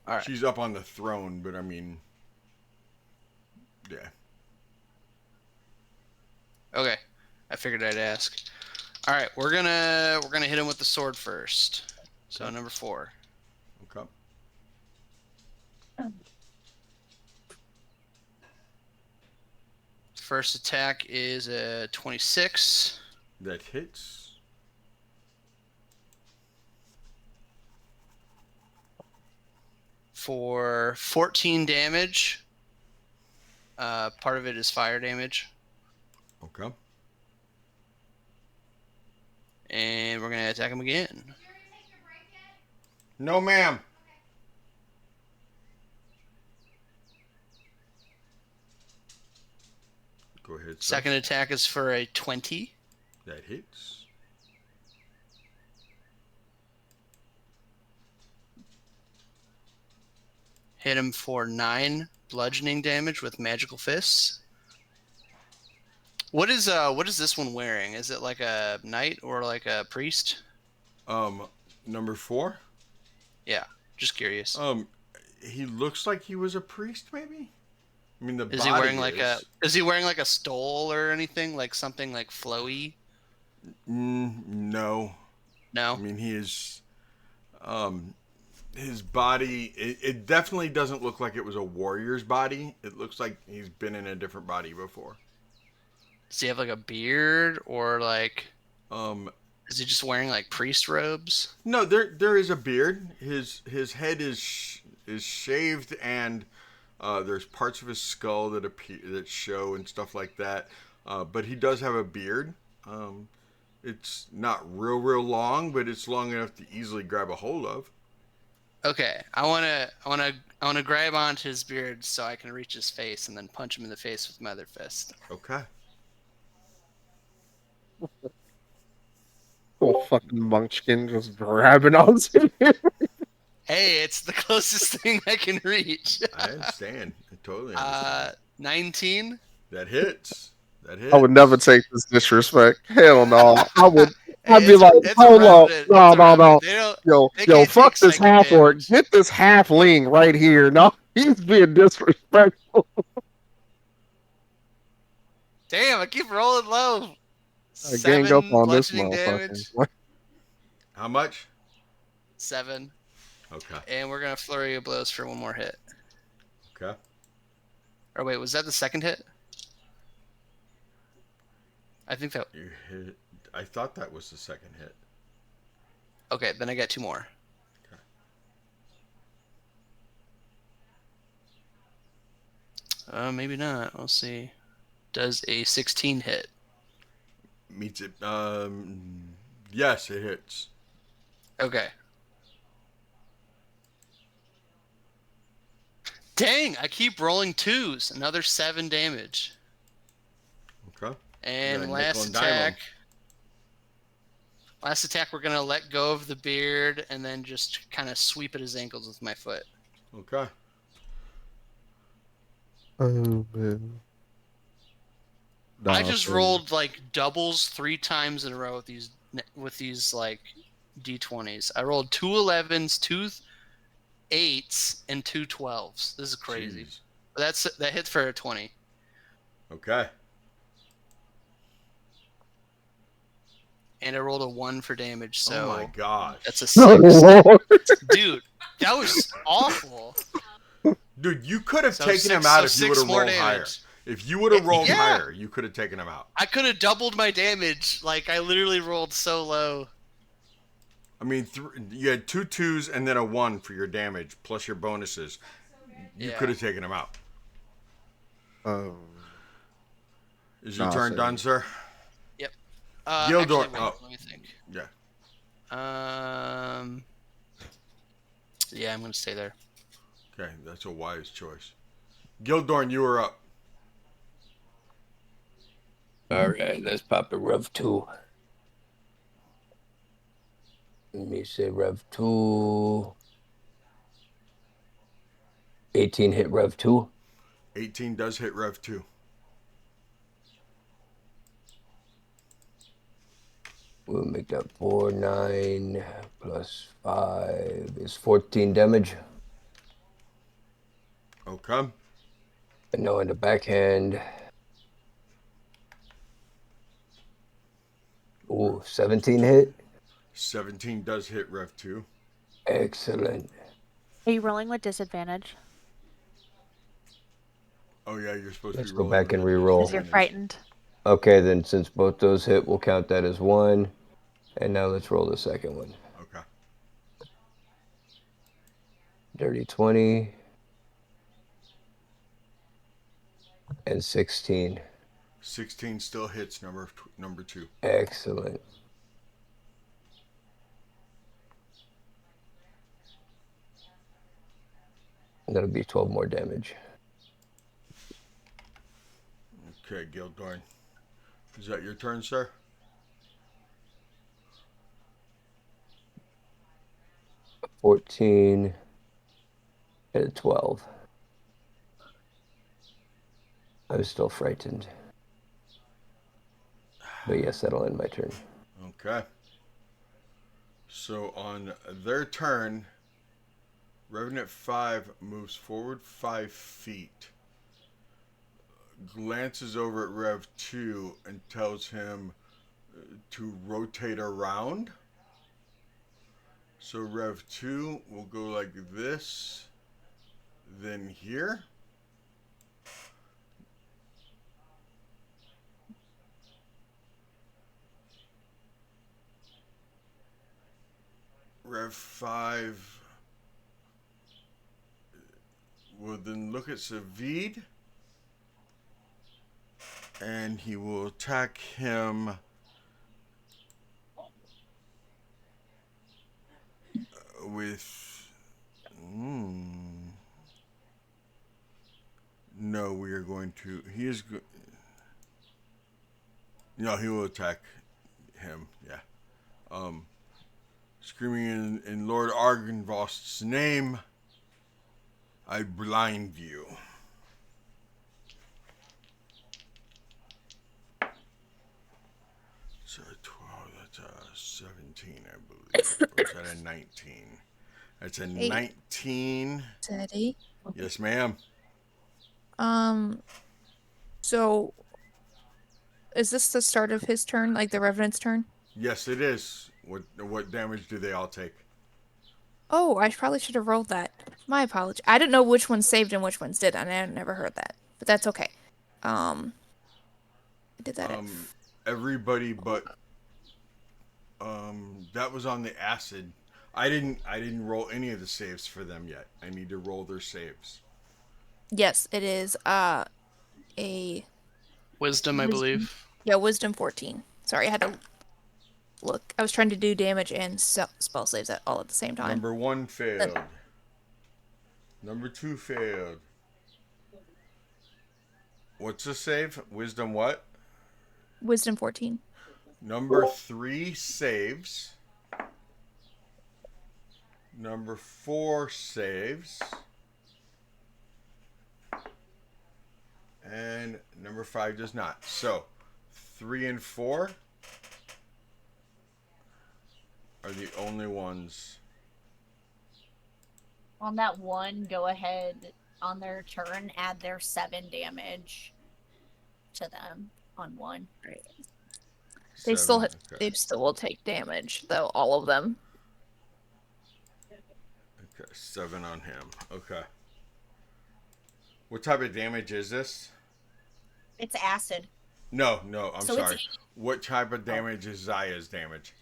All right. She's up on the throne, but I mean, yeah. Okay. I figured I'd ask. All right, we're gonna hit him with the sword first. So Okay. number 4. Okay. First attack is a 26 That hits. for 14 damage. Part of it is fire damage. Okay. And we're gonna attack him again. No, ma'am. Go ahead. Seth. Second attack is for a 20. That hits. Hit him for 9 bludgeoning damage with magical fists. What is this one wearing? Is it like a knight or like a priest? Number 4. Yeah, just curious. He looks like he was a priest, maybe. I mean, the Is body he wearing like is. Is he wearing like a stole or anything, like something like flowy? No. No. I mean, he is. His body. It definitely doesn't look like it was a warrior's body. It looks like he's been in a different body before. Does he have like a beard or like? Is he just wearing like priest robes? No, there is a beard. His head is shaved, and there's parts of his skull that show and stuff like that. But he does have a beard. It's not real long, but it's long enough to easily grab a hold of. Okay, I wanna grab onto his beard so I can reach his face and then punch him in the face with my other fist. Okay. Little fucking munchkin just grabbing onto you. Hey, it's the closest thing I can reach. I understand. I totally understand. 19. That hits. That hits. I would never take this disrespect. Hell no. I'd Hey, be like, it's a hold up. remnant. No, It's a no, no. remnant. They Yo, can't take fuck this psychic half orc. damage. Get this halfling right here. No, he's being disrespectful. Damn, I keep rolling low. I ganged up 7 on this bludgeoning motherfucker. damage. How much? 7. Okay. And we're gonna flurry of blows for one more hit. Okay. Or wait, was that the second hit? I think that. You hit. I thought that was the second hit. Okay, then I get 2 more. Maybe not. We'll see. Does a 16 hit? Meets it. Yes, it hits. Okay. Dang, I keep rolling 2s. Another 7 damage. Okay. And Yeah, last nickel and dime 'em. attack. Last attack, we're gonna let go of the beard and then just kind of sweep at his ankles with my foot. Okay. Oh, man. I Nah, just man. rolled like doubles 3 times in a row with these like d20s. I rolled 2 11s, 2 8s, and 2 12s. This is crazy. Jeez. That hits for a 20. Okay. And I rolled a 1 for damage, so Oh my gosh. that's a Oh, 6. Lord. Dude, that was awful. Dude, you could have So taken six- him out so if you 6 would have more rolled higher. damage. If you would have rolled Yeah. higher, you could have taken him out. I could have doubled my damage. Like, I literally rolled so low. I mean, you had 2 2s and then a 1 for your damage, plus your bonuses. You Yeah. could have taken him out. Is your Nah, turn sir. done, sir? Yep. Gildor- Actually, wait, oh. let me think. Yeah. Yeah, I'm gonna stay there. Okay, that's a wise choice. Gildorn, you are up. All right, let's pop a Rev 2. Let me say Rev 2. 18 hit Rev 2. 18 does hit Rev 2. We'll make that 4, 9 plus 5 is 14 damage. Okay. And now in the backhand. Ooh, 17 hit. 17 does hit Rev 2. Excellent. Are you rolling with disadvantage? Oh, yeah, you're supposed Let's to be go rolling back and with re-roll. Because you're disadvantage. frightened. Okay, then since both those hit, we'll count that as 1. And now let's roll the second one. Okay. Dirty 20. And 16. 16 still hits number 2. Excellent. That'll be 12 more damage. Okay, Gildorn. Is that your turn, sir? A 14 and a 12. I'm still frightened. But yes, that'll end my turn. Okay. So on their turn, Revenant 5 moves forward 5 feet, glances over at Rev 2 and tells him to rotate around. So Rev 2 will go like this, then here. Rev 5 will then look at Savid, and he will attack him with... No, we are going to... No, he will attack him. Yeah. Screaming in Lord Argynvost's name, I blind you. So 12, that's a 17, I believe. Or is that a 19? That's a 19. Teddy. Yes, ma'am. So is this the start of his turn, like the Revenant's turn? Yes, it is. What damage do they all take? Oh, I probably should have rolled that. My apology. I didn't know which ones saved and which ones didn't. I never heard that, but that's okay. I did that. Everybody but that was on the acid. I didn't roll any of the saves for them yet. I need to roll their saves. Yes, it is. A Wisdom, I believe. yeah, Wisdom 14. Sorry, I had to look. I was trying to do damage and spell saves all at the same time. Number 1 failed. Number 2 failed. What's the save? Wisdom what? Wisdom 14. Number 3 saves. Number 4 saves. And number 5 does not. So 3 and 4 are the only ones. On that one, go ahead on their turn, add their 7 damage to them on one. Right. They still Okay. they still will take damage though, all of them. Okay, 7 on him. Okay. What type of damage is this? It's acid. No, I'm So sorry. What type of damage is Zaya's damage?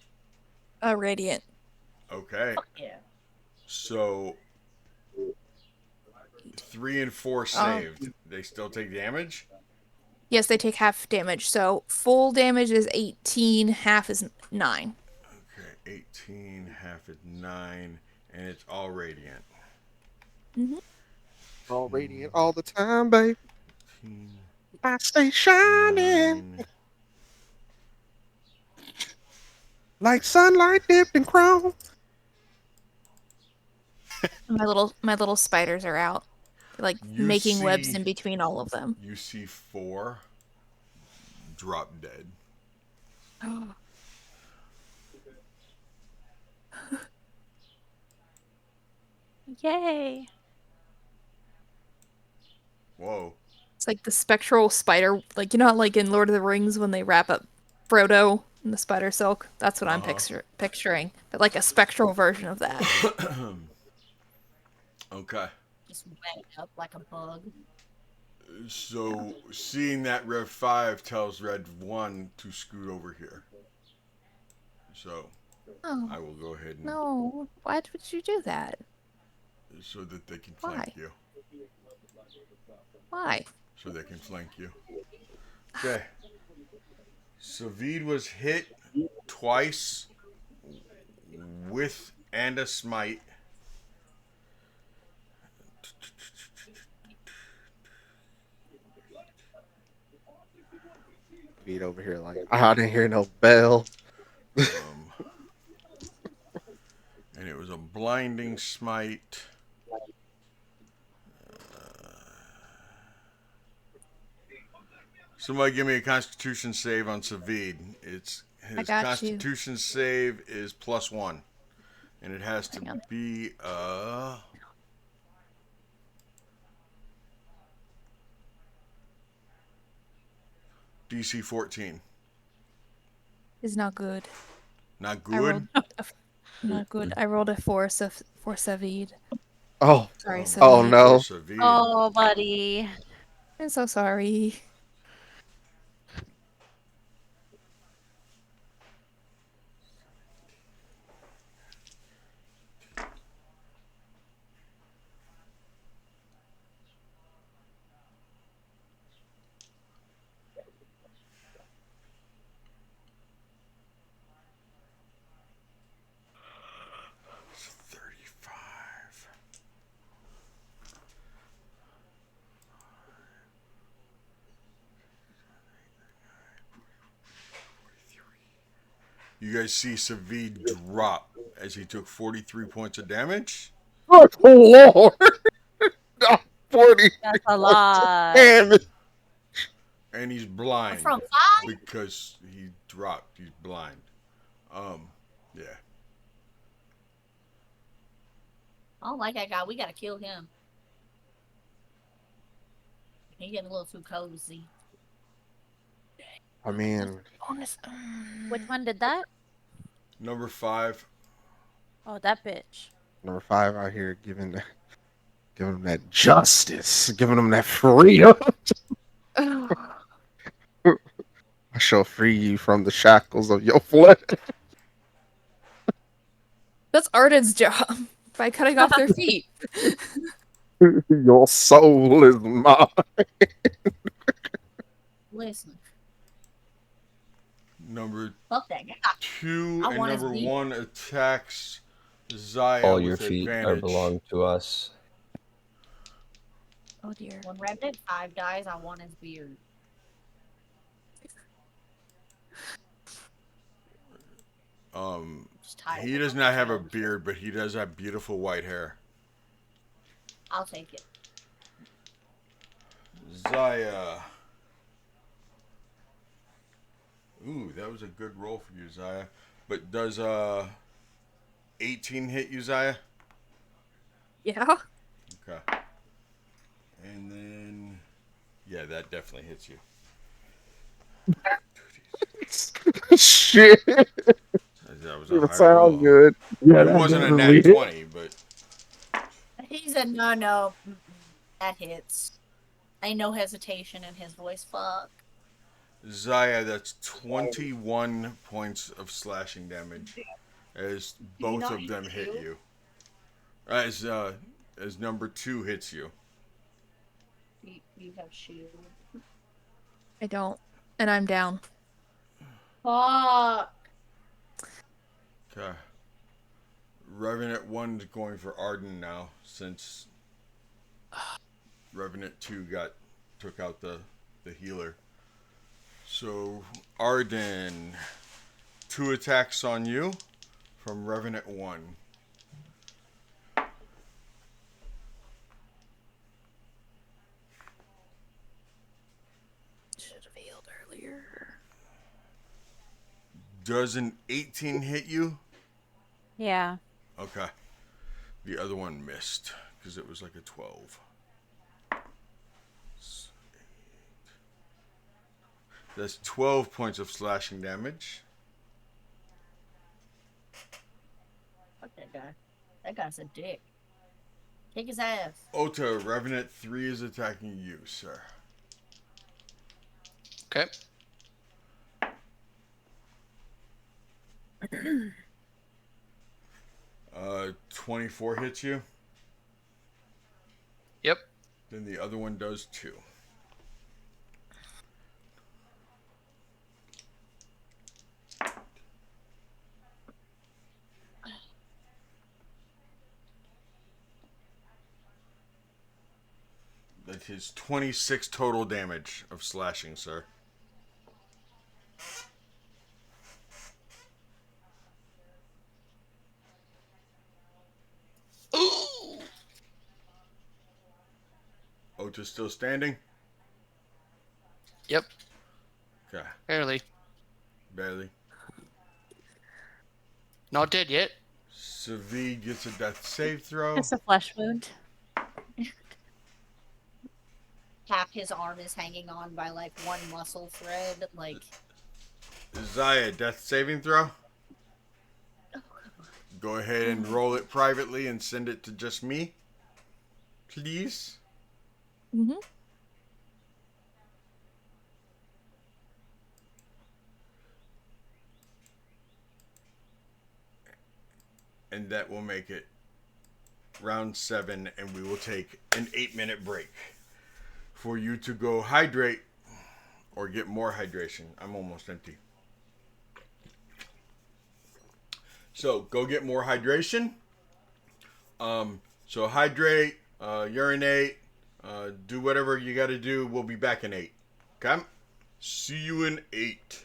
Radiant. Okay. Yeah. So 3 and 4 saved. They still take damage? Yes, they take half damage. So full damage is 18, half is 9. Okay, 18, half is 9, and it's all radiant. Mm-hmm. All radiant all the time, babe. 18, I stay shining 9. like sunlight dipped in chrome. My little spiders are out, like You making webs see- in between all of them. You see 4 drop dead. Yay! Whoa. It's like the spectral spider, like you know how like in Lord of the Rings when they wrap up Frodo in the spider silk. That's what I'm picturing, but like a spectral version of that. Okay. Just wet up like a bug. So seeing that Rev 5 tells Rev 1 to scoot over here. So Oh I will go ahead and no! Why would you do that? so that they can Why? flank you. Why? So they can flank you. Okay. Savid was hit twice with and a smite. Beat over here like I didn't hear no bell. And it was a blinding smite. Somebody give me a Constitution save on Savid. His got Constitution save is +1, and it has to Hang on. be DC 14. It's not good. Not I good. Not good. I rolled a 4 for Savid. Oh, Sorry, Savid. oh no. For Savid. Oh, buddy. I'm so sorry. It's 35. You guys see Savid drop as he took 43 points of damage. Oh, Lord. 40 That's a lot. damage. And he's blind From 5? because he dropped. He's blind. Yeah. I don't like that guy. We gotta kill him. He getting a little too cozy. I mean, Which one did that? Number 5. Oh, that bitch. number 5 out here giving them that justice, giving them that freedom. I shall free you from the shackles of your flesh. That's Arden's job by cutting off their feet. Your soul is mine. Listen, Number fuck that guy. 2 I and want his number beat. 1 attacks Zaya All with your feet advantage. belong to us. Oh dear. When Revenant 5 dies, I want his beard. Just tired He of does it. not have a beard, but he does have beautiful white hair. I'll take it. Zaya. Ooh, that was a good roll for you, Zaya. But does 18 hit you, Zaya? Yeah. Okay. And then, yeah, that definitely hits you. Shit. That was a It high sound roll. good. Yeah, It that wasn't a definitely nat hit. 20, but He said, no. Mm-mm. That hits. Ain't no hesitation in his voice. Fuck. Zaya, that's 21 points of slashing damage as Do you both not of them hit hit you? you. As number 2 hits you. You have shield. I don't. And I'm down. Fuck. Okay. Revenant 1 is going for Arden now, since Revenant 2 took out the healer. So Arden, 2 attacks on you from Revenant 1. Should have healed earlier. Does an 18 hit you? Yeah. Okay. The other one missed because it was like a 12. That's 12 points of slashing damage. Fuck that guy. That guy's a dick. Kick his ass. Ota, Revenant 3 is attacking you, sir. Okay. 24 hits you. Yep. Then the other one does too. That is 26 total damage of slashing, sir. Ooh. Ota's still standing? Yep. Okay, Barely. barely. Not dead yet. Savid gets a death save throw. Just a flesh wound. Half his arm is hanging on by like one muscle thread. Like, Zaya, death saving throw. Go ahead and roll it privately and send it to just me. Please. Mm-hmm. And that will make it round 7, and we will take an 8-minute break for you to go hydrate or get more hydration. I'm almost empty. So go get more hydration. So hydrate, urinate, do whatever you got to do. We'll be back in 8. Okay? See you in 8.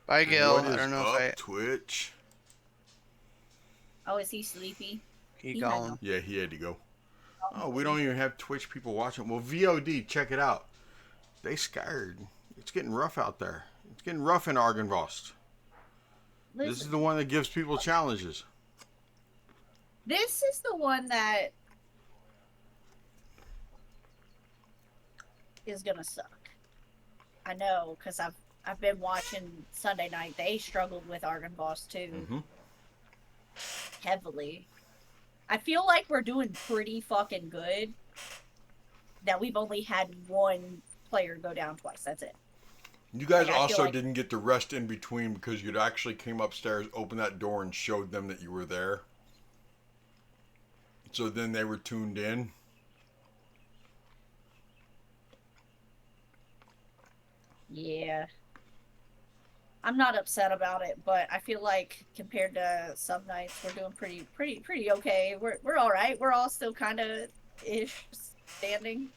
Bye, Gil. What I is don't know up, if Twitch? Oh, is he sleepy? he He gone. Yeah, he had to go. Oh, we don't even have Twitch people watching. Well, VOD, check it out. They scared. It's getting rough out there. It's getting rough in Argenvost. This is Listen, the one that gives people challenges. this is the one that is gonna suck. I know, because I've been watching Sunday night. They struggled with Argenvost too, Mm-hmm. heavily. I feel like we're doing pretty fucking good. That we've only had one player go down twice. That's it. You guys Like, I feel also like- didn't get the rest in between because you actually came upstairs, opened that door, and showed them that you were there. So then they were tuned in. Yeah. I'm not upset about it, but I feel like compared to some nights, we're doing pretty okay. We're all right. We're all still kind of ish standing.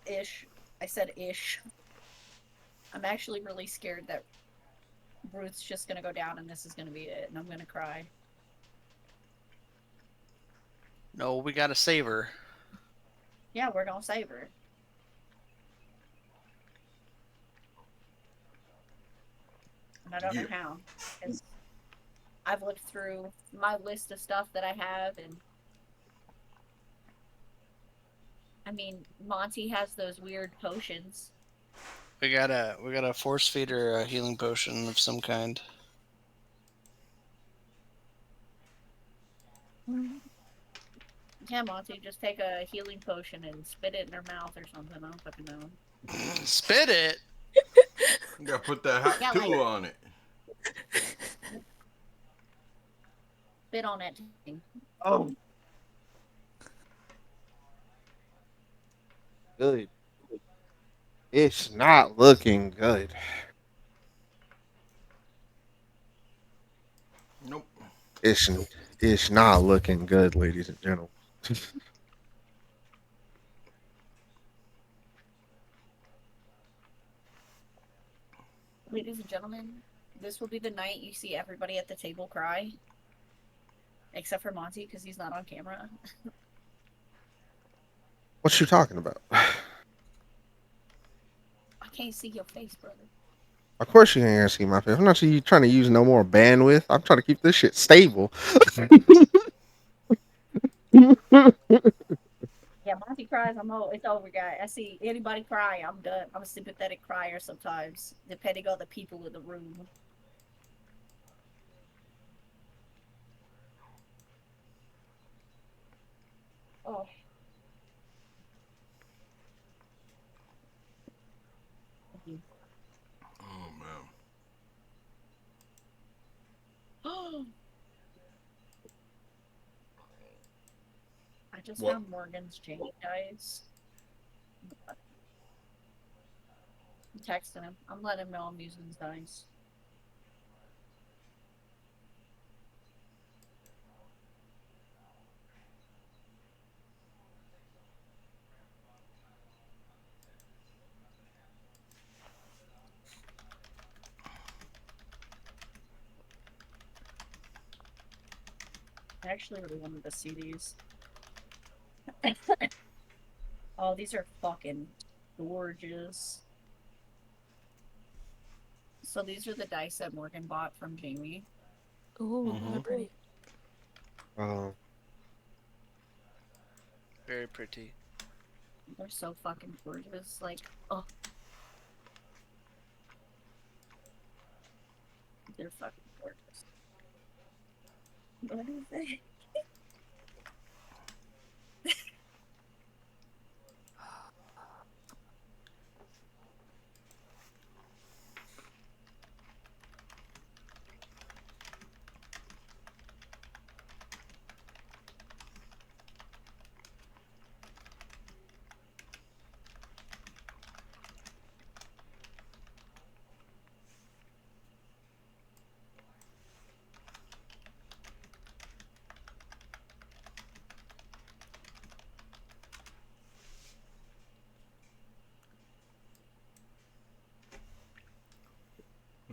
Ish. I said ish. I'm actually really scared that Ruth's just gonna go down and this is gonna be it, and I'm gonna cry. No, we gotta save her. Yeah, we're gonna save her. And I don't know how. 'Cause I've looked through my list of stuff that I have, and I mean, Monty has those weird potions. We gotta force feed her a healing potion of some kind. Yeah, Monty, just take a healing potion and spit it in her mouth or something. I don't fucking know. Spit it. You gotta put that hot Yeah, tool like- on it. Spit on it. Oh. Good. It's not looking good. Nope. It's not looking good, ladies and gentlemen. Ladies and gentlemen, this will be the night you see everybody at the table cry. Except for Monty, because he's not on camera. What you talking about? I can't see your face, brother. Of course you ain't gonna see my face. I'm not trying to use no more bandwidth. I'm trying to keep this shit stable. Yeah, Monty cries, it's over, guys. I see anybody cry, I'm done. I'm a sympathetic crier sometimes, depending on the people in the room. Oh. Oh man. I just What? found Morgan's Jane dice. I'm texting him. I'm letting him know I'm using his dice. I actually really wanted to see these. Oh, these are fucking gorgeous. So these are the dice that Morgan bought from Jamie. Ooh, Mhm. they're pretty. Very pretty. They're so fucking gorgeous. Like, oh. They're fucking gorgeous. What is it?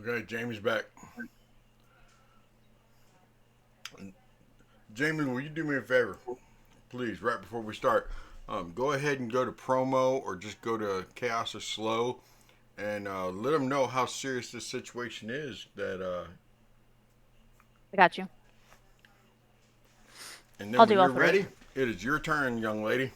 Okay, Jamie's back. Jamie, will you do me a favor? Please, right before we start, go ahead and go to promo or just go to Chaos or Slow and let them know how serious this situation is. I got you. And then I'll when do all you're three. ready, it is your turn, young lady.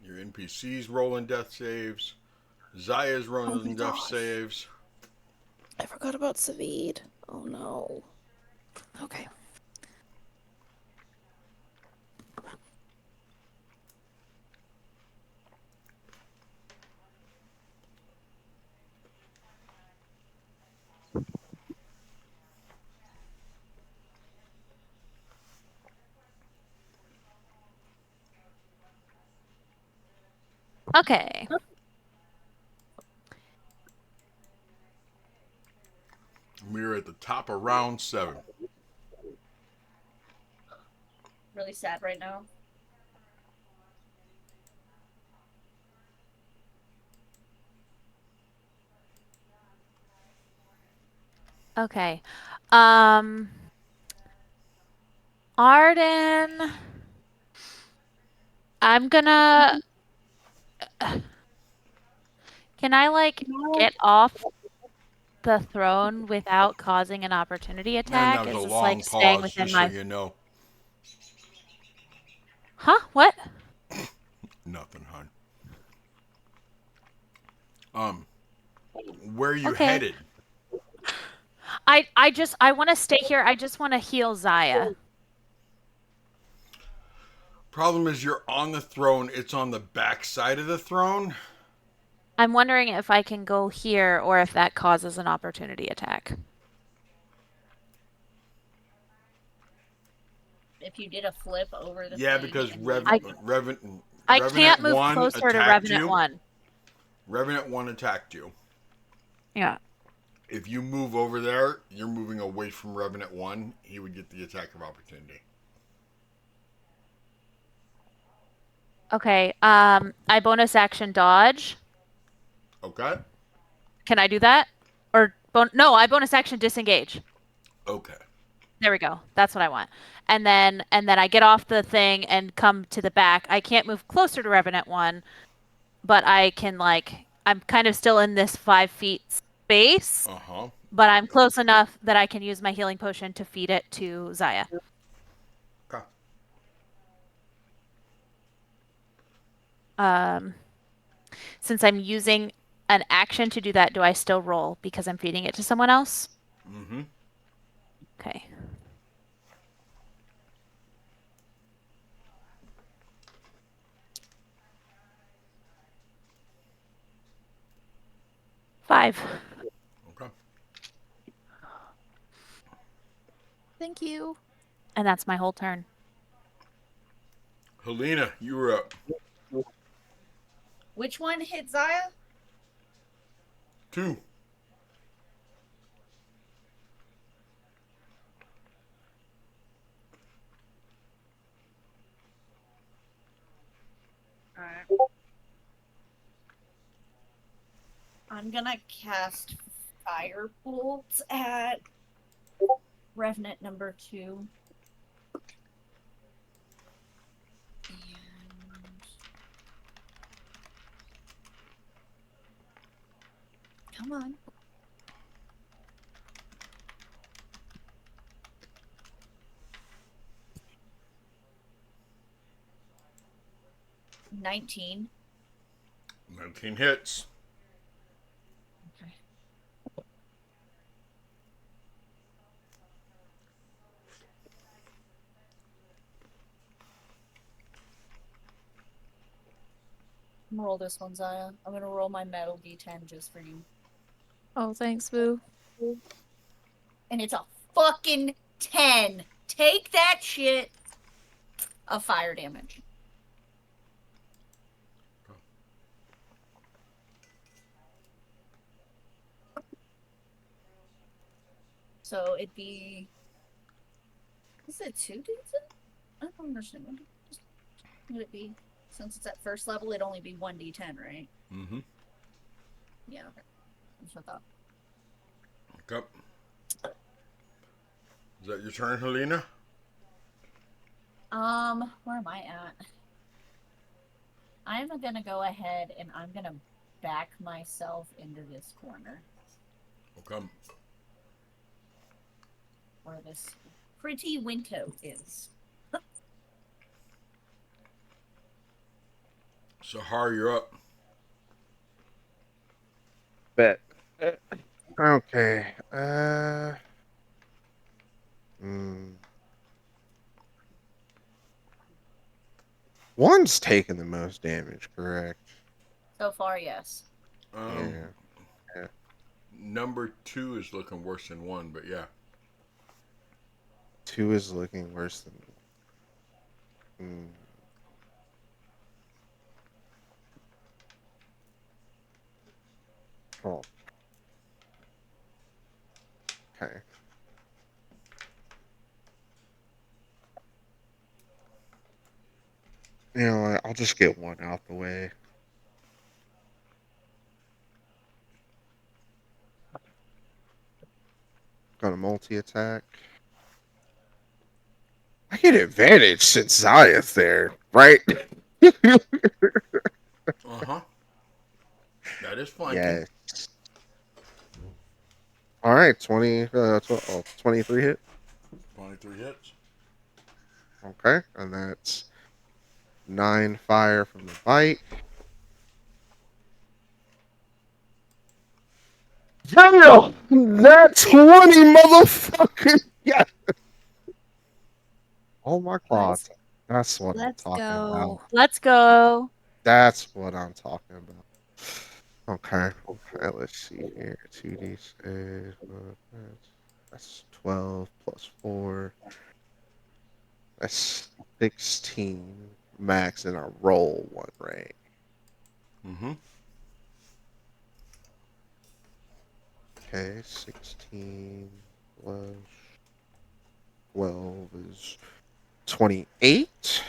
Your NPC's rolling death saves. Zaya's rolling death gosh. saves. I forgot about Savid. Oh no. Okay. Okay. We're at the top of round 7. Really sad right now. Okay. Arden. I'm gonna. Can I like get off the throne without causing an opportunity Man, that attack? was Is a this like long staying pause, within just so my? you know. Huh? What? Nothing, hon. Where are you Okay. headed? I want to stay here. I just want to heal Zaya. Problem is, you're on the throne. It's on the back side of the throne. I'm wondering if I can go here or if that causes an opportunity attack. If you did a flip over the Yeah, thing because and Revenant I can't move 1 closer to attacked Revenant you. 1. Revenant 1 attacked you. Yeah. If you move over there, you're moving away from Revenant 1. He would get the attack of opportunity. Okay. I bonus action dodge. Okay? Can I do that? Or no, I bonus action disengage. Okay. There we go. That's what I want. And then I get off the thing and come to the back. I can't move closer to Revenant 1, but I can I'm kind of still in this 5 feet space, Uh-huh. but I'm close enough that I can use my healing potion to feed it to Zaya. Okay. Since I'm using an action to do that, do I still roll because I'm feeding it to someone else? Mm-hmm. Okay. Five. Okay. Thank you. And that's my whole turn. Helena, you were up. which one hit Zaya? 2. Alright. I'm gonna cast Firebolt at Revenant number 2. Come on. $19. 19 hits. Okay. I'm gonna roll this one, Zaya. I'm gonna roll my metal D10 just for you. Oh, thanks, Boo. And it's a fucking 10. Take that shit of fire damage. So it'd be. Is it 2d10? I don't understand. What would it be? Since it's at first level, it'd only be 1d10, right? Mm-hmm. Yeah, okay. That's what I thought. Okay. Is that your turn, Helena? Where am I at? I'm gonna go ahead and I'm gonna back myself into this corner Okay. where this pretty window is. Sahar, you're up. Bet. Okay. One's taking the most damage, correct? So far, yes. Yeah. Number 2 is looking worse than 1, but yeah. 2 is looking worse than. Oh. Okay. You know what? I'll just get one out the way. Got a multi-attack. I get advantage since Zaya's there, right? Uh-huh. That is flanking. Yes. All right, 23 hit. 23 hits. Okay, and that's 9 fire from the bite. Daniel, that's 20, motherfucker. Yeah. Oh my god. That's what I'm Let's talking go. about. Let's go. That's what I'm talking about. Okay, let's see here. 2d6. That's 12 plus 4. That's 16 max, and I roll 1 rank. Mm-hmm. Okay, 16 plus 12 is 28.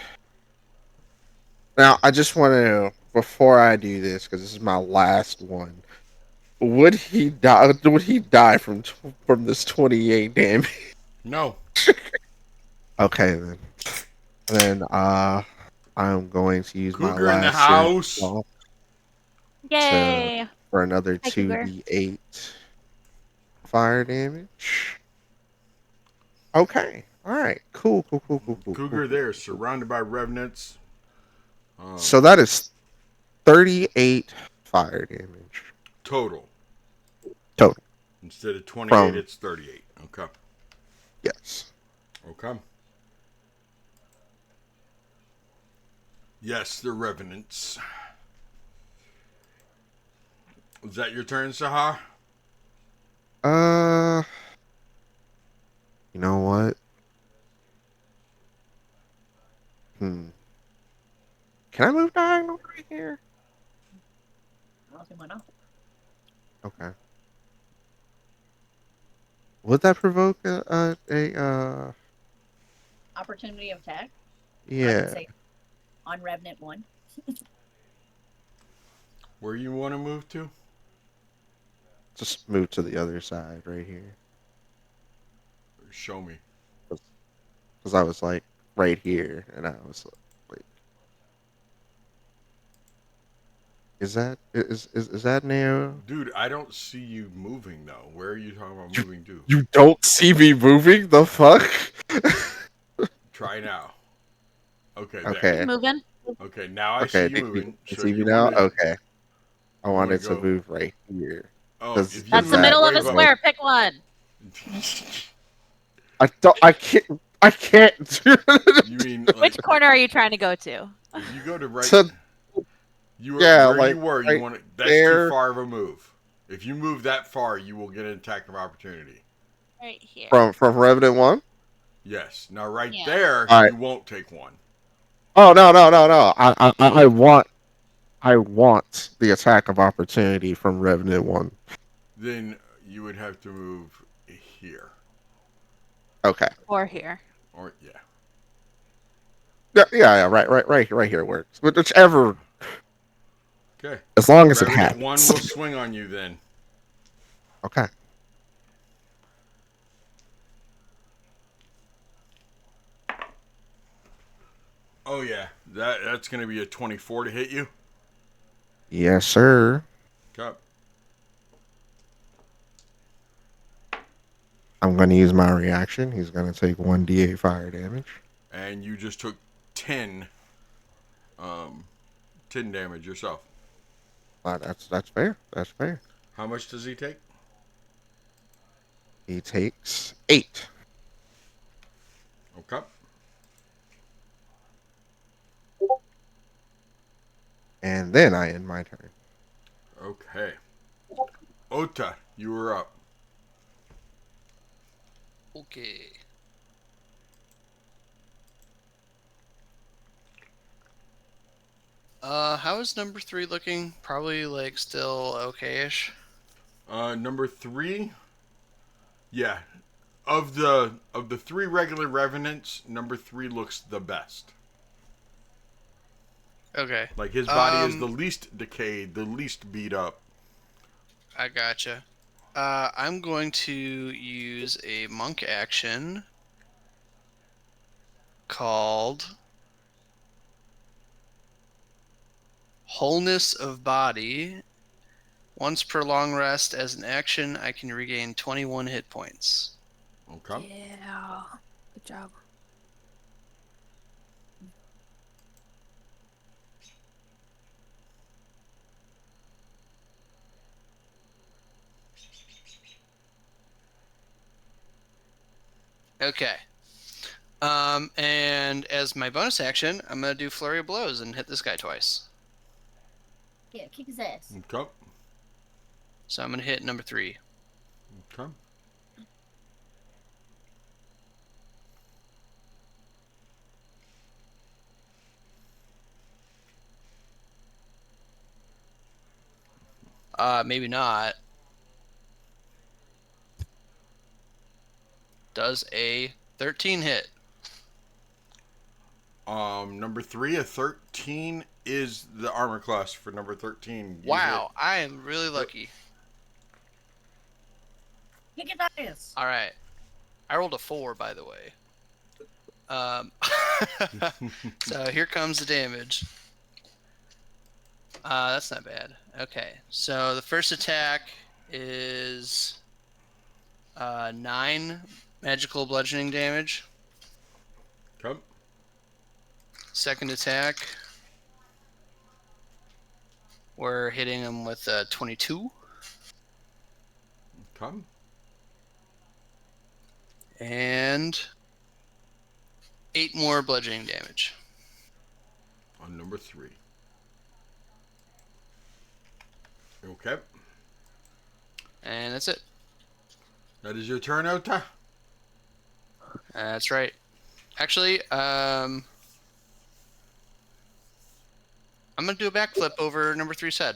Now, I just want to know, before I do this, because this is my last one, would he die? Would he die from this 28 damage? No. Okay, then. Then I'm going to use my Cougar in the last series house. Yay. for another Hi, Cougar. 2d8 fire damage. Okay. All right. Cool. Cougar there, surrounded by revenants. So that is 38 fire damage Total. total. Instead of 28, From it's 38. Okay. yes. Okay. Yes, the revenants. Is that your turn, Sahar? You know what? Can I move diagonal right here? I don't see why not. Okay. Would that provoke a Opportunity of attack. I would yeah? say on Revenant 1. Where you want to move to? Just move to the other side right here. Show me. Because I was like right here, and I was like, is that Neo? Dude, I don't see you moving, though. Where are you talking about moving to? You don't see me moving? The fuck? Try now. Okay, there. Okay. Moving. Okay, now I see Okay. you You moving. So see me you now? want to... Okay. I You wanna wanted to go- move right here. Oh, Does- if you does That's the move that middle of way a above- square. Pick one. I don't. I can't. You mean like Which corner are you trying to go to? if you go to right? So, You were yeah, where like, you were. You right want to? That's there. too far of a move. If you move that far, you will get an attack of opportunity. Right here. From Revenant 1? Yes. Now right Yeah. there, All right. you won't take one. Oh no. I want the attack of opportunity from Revenant 1. Then you would have to move here. Okay. Or here. Or yeah. Yeah. Right here works. Whichever, Okay. as long as it Revenant 1 happens. will swing on you then. Okay. Oh yeah. That's gonna be a 24 to hit you. Yes, sir. Okay. I'm going to use my reaction. He's going to take 1d8 fire damage. And you just took 10 10 damage yourself. That's fair. That's fair. How much does he take? He takes 8. Okay. And then I end my turn. Okay. Ota, you were up. Okay. How is number 3 looking? Probably like still okay-ish. Number 3. Yeah. Of the 3 regular revenants, number 3 looks the best. Okay. Like his body is the least decayed, the least beat up. I gotcha. I'm going to use a monk action called Wholeness of Body. Once per long rest, as an action, I can regain 21 hit points. Okay. Yeah. Good job. Okay. And as my bonus action, I'm gonna do Flurry of Blows and hit this guy twice. Yeah, kick his ass. Okay. So I'm gonna hit number 3. Okay. Maybe not. Does a 13 hit? Number 3, a 13 is the armor class for number 13. You Wow, I am really lucky. Kick his ass. All right, I rolled a 4, by the way. So here comes the damage. That's not bad. Okay, so the first attack is 9 magical bludgeoning damage. Okay. Second attack, we're hitting him with 22. Okay. And 8 more bludgeoning damage. On number 3. Okay. And that's it. That is your turn, Ota. That's right. Actually, I'm gonna do a backflip over number 3's head.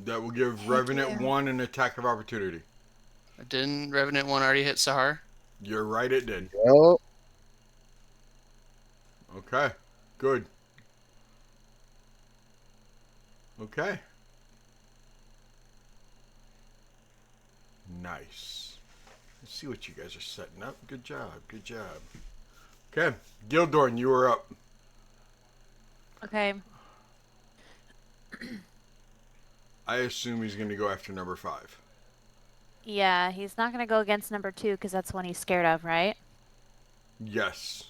That will give Heck Revenant yeah. 1 an attack of opportunity. Didn't Revenant 1 already hit Sahar? You're right, it did. Well, Okay. Good. Okay. Nice. Let's see what you guys are setting up. Good job. Good job. Okay. Gildorn, you are up. Okay. I assume he's going to go after number 5. Yeah, he's not going to go against number 2 because that's one he's scared of, right? Yes.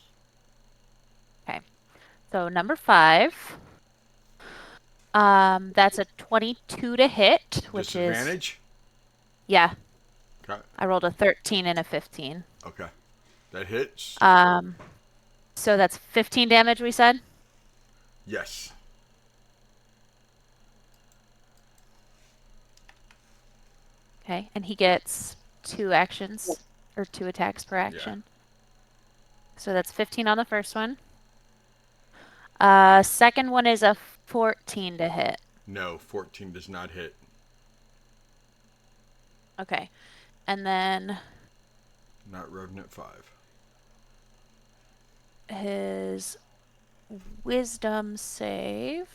So number 5. That's a 22 to hit, which is Disadvantage? yeah. Okay. I rolled a 13 and a 15. Okay. That hits? So that's 15 damage, we said? Yes. Okay, and he gets 2 actions, or 2 attacks per action. So that's 15 on the first one. Second one is a 14 to hit. No, 14 does not hit. Okay. And then Not Revenant 5. His wisdom save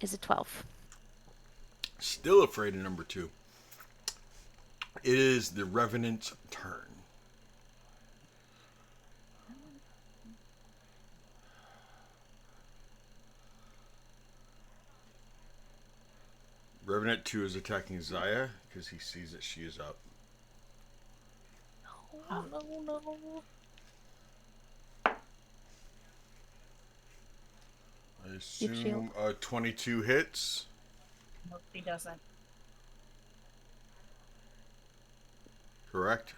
is a 12. Still afraid of number 2. It is the Revenant's turn. Revenant 2 is attacking Zaya because he sees that she is up. Oh, no. I assume 22 hits. No, he doesn't. Correct?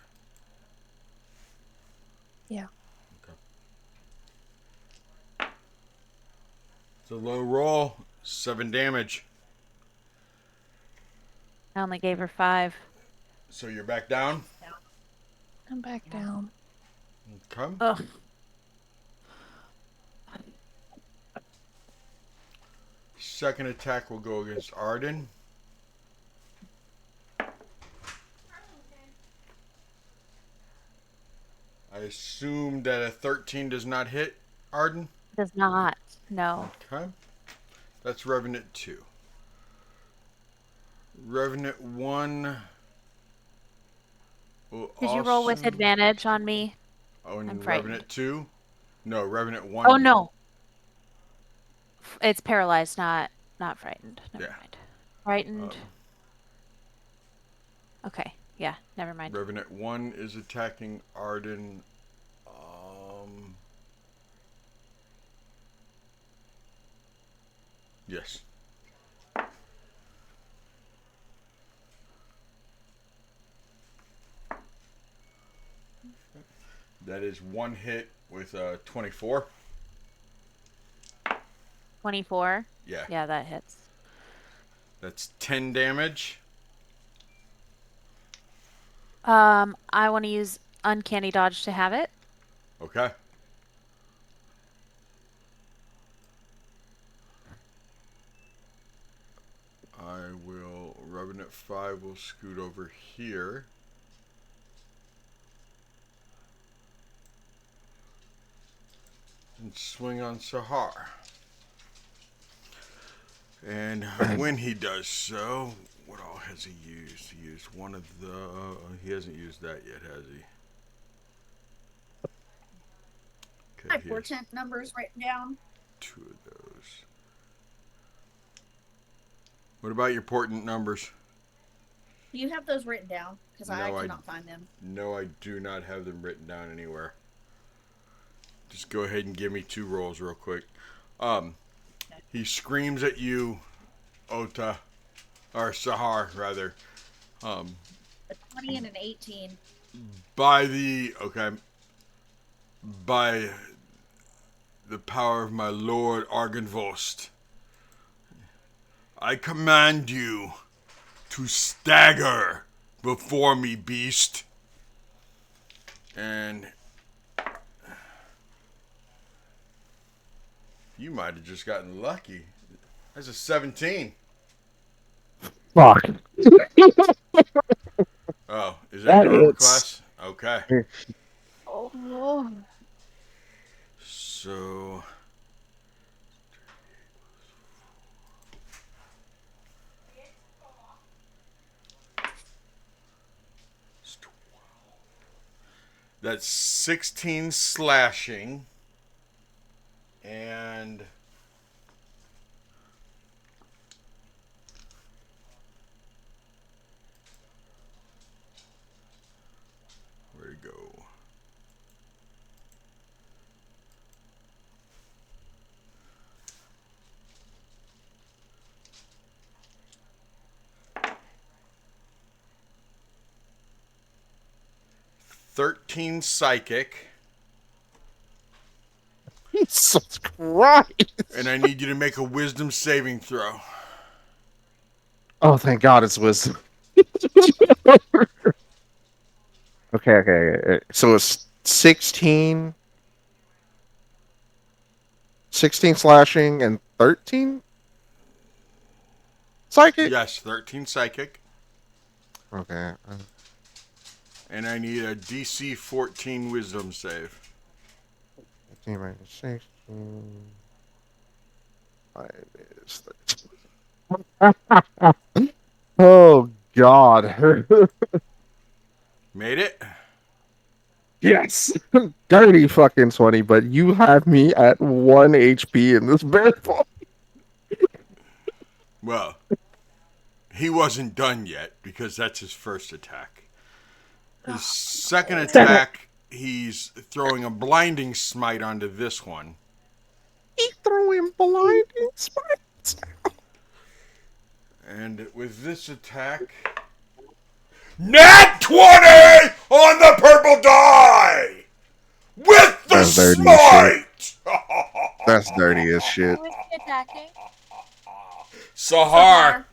Yeah. Okay. It's a low roll. 7 damage. I only gave her 5. So you're back down? I'm back down. Okay. Ugh. Second attack will go against Arden. I assume that a 13 does not hit Arden. Does not. No. Okay. That's Revenant 2. Revenant 1. Did you roll with advantage on me? Oh, and I'm frightened. Revenant 2? No, Revenant 1. Oh, no. It's paralyzed, not frightened. Never mind. Frightened. Okay. Yeah, never mind. Revenant 1 is attacking Arden. Yes. That is one hit with 24. 24? Yeah. Yeah, that hits. That's 10 damage. I want to use Uncanny Dodge to have it. Okay. I will. Revenant 5 will scoot over here. And swing on Sahar. And when he does so, what all has he used? He used one of the. He hasn't used that yet, has he? My Okay, he has portent numbers written down. 2 of those. What about your portent numbers? Do you have those written down? Because I No, I- cannot find them. No, I do not have them written down anywhere. Just go ahead and give me 2 rolls real quick. He screams at you, Ota, or Sahar rather. A 20 and an 18. By the power of my lord Argenvost, I command you to stagger before me, beast. And you might have just gotten lucky. That's a 17. Fuck. Oh, is That that your armor hits. class? Okay. Oh. So that's 16 slashing and where'd it go? "13 psychic, Jesus Christ! and I need you to make a wisdom saving throw." Oh, thank God it's wisdom. Okay. So it's 16 slashing and 13 psychic? Yes, 13 psychic. Okay. And I need a DC 14 Wisdom save. 15 minus 16. 5 is 13. Oh, God. Made it? Yes. Dirty fucking 20, but you have me at 1 HP in this bear fall. Well, he wasn't done yet because that's his first attack. His second attack, he's throwing a blinding smite onto this one. He throwing blinding spikes. And with this attack, Nat 20 on the purple die! With the That's dirty as smite! That's dirty as shit. Who is he attacking? Sahar.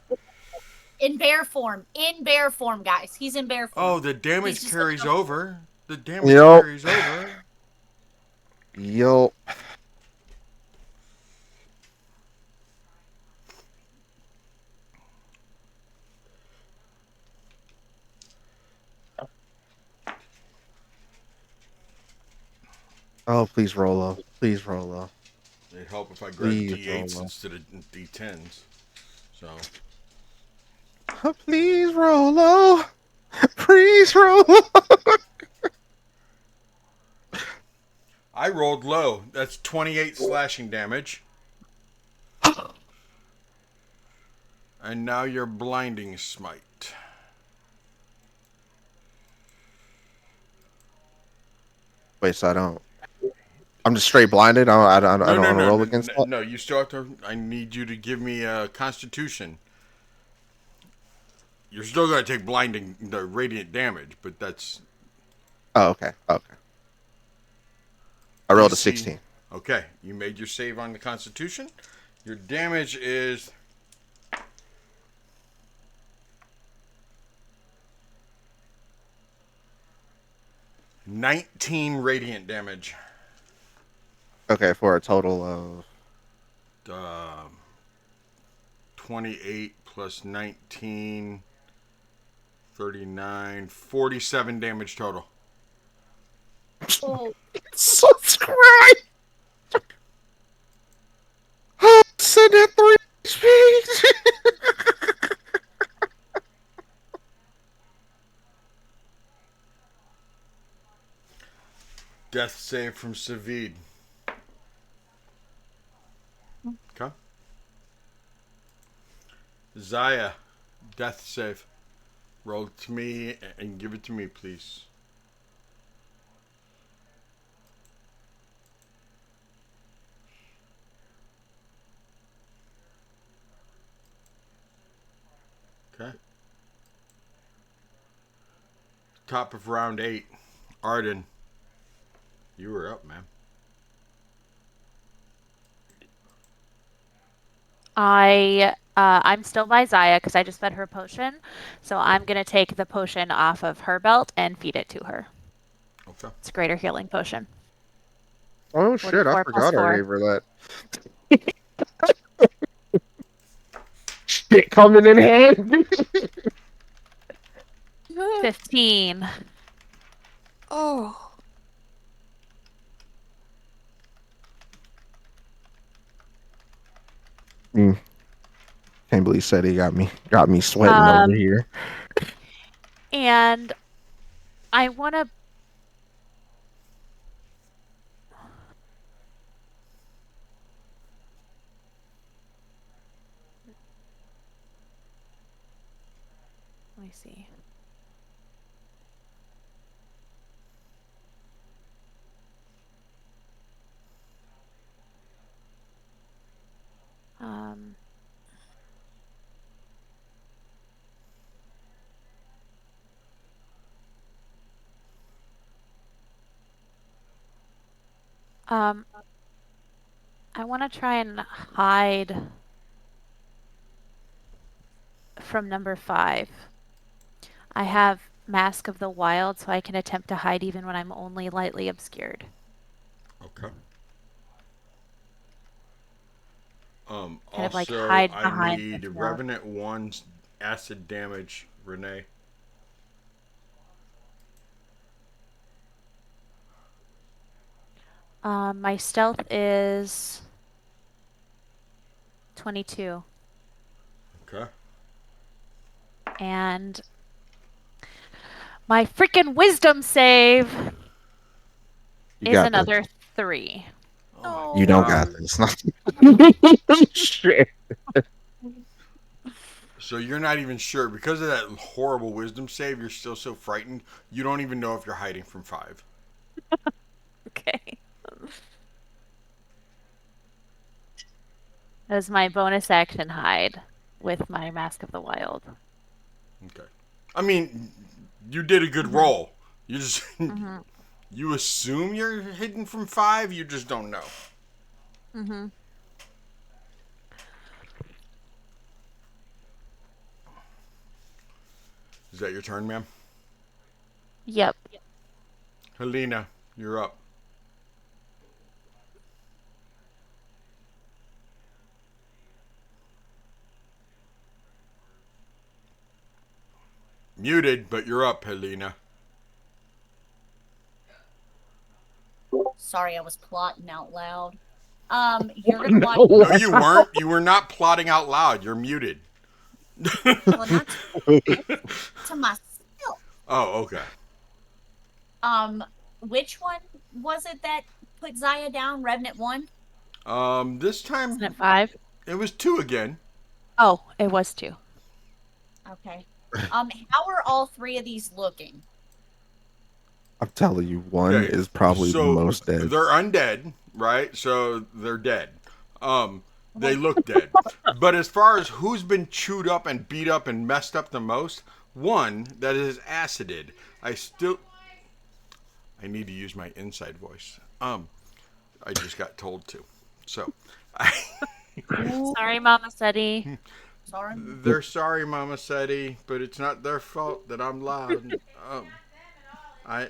In bear form. In bear form, guys. He's in bear form. Oh, the damage He's just carries gonna- over. The damage Yup. carries over. Yo. Oh, please roll low. Please roll low. It'd help if I grabbed Please D8s roll. instead of D10s. So, Please roll low. Please roll low. I rolled low. That's 28 slashing damage. And now your blinding smite. Wait, so I don't. I'm just straight blinded. I don't roll against that. No, you still have to. I need you to give me a Constitution. You're still gonna take blinding, the radiant damage, but that's Oh, okay. Okay. I rolled a DC. 16. Okay. You made your save on the Constitution. Your damage is 19 radiant damage. Okay, for a total of 28 plus 19, 39, 47 damage total. Oh, subscribe. Send that 3 speeds. Death save from Savid. Okay. Zaya, death save. Roll it to me and give it to me, please. Okay. Top of round 8. Arden, you were up, man. I'm still by Zaya because I just fed her potion, so I'm gonna take the potion off of her belt and feed it to her. Okay. It's a greater healing potion. Oh shit! I 44 plus forgot I 4. gave her that. Shit coming in handy. 15. Oh. Can't believe said he got me sweating over here. And I want to. Let me see. I want to try and hide from number 5. I have Mask of the Wild, so I can attempt to hide even when I'm only lightly obscured. Okay. Kind Also, of like hide I behind need the smoke. Revenant 1's acid damage, Renee. My stealth is 22. Okay. And my freaking wisdom save You is got another this. 3. Oh You my don't God. got this. Shit. So you're not even sure because of that horrible wisdom save. You're still so frightened. You don't even know if you're hiding from 5. Okay. That was my bonus action hide with my Mask of the Wild. Okay. I mean, you did a good Mhm. roll. You just Mm-hmm. you assume you're hidden from 5. You just don't know. Mm-hmm. Is that your turn, ma'am? Yep. Helena, you're up. Muted, but you're up, Helena. Sorry, I was plotting out loud. You're gonna watch. No, you weren't. You were not plotting out loud. You're muted. Well, not to myself. Oh, okay. Which one was it that put Zaya down? Revenant 1? This Isn't it time 5? it was 2 again. Oh, it was 2. Okay. How are all 3 of these looking? I'm telling you, one Okay, is probably the so most dead. they're undead, right? So they're dead. They Like, look dead. But as far as who's been chewed up and beat up and messed up the most, one that is acided. I need to use my inside voice. I just got told to. So, Sorry, Mama Seti. sorry. they're sorry, Mama Seti, but it's not their fault that I'm loud. I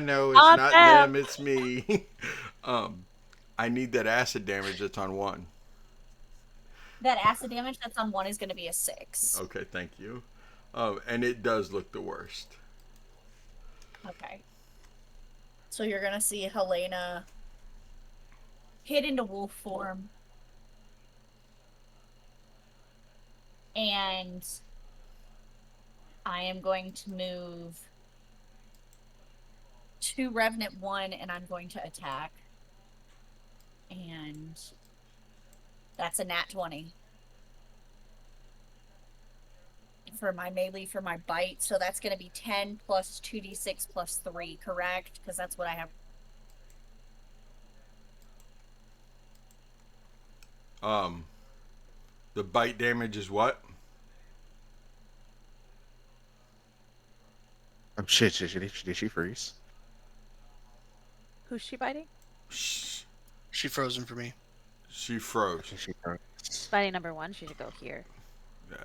know it's On not them. them, it's me. I need that acid damage that's on 1. That acid damage that's on 1 is going to be a 6. Okay, thank you. And it does look the worst. Okay. So you're going to see Helena hit into wolf form. And I am going to move to Revenant 1 and I'm going to attack. And that's a nat 20. For my melee, for my bite. So that's going to be 10 plus 2d6 plus 3, correct? Because that's what I have. The bite damage is what? Shit, did she freeze? Who's she biting? Shh, She frozen for me. she I froze. think she froze. Biting number 1. She should go here. Yeah.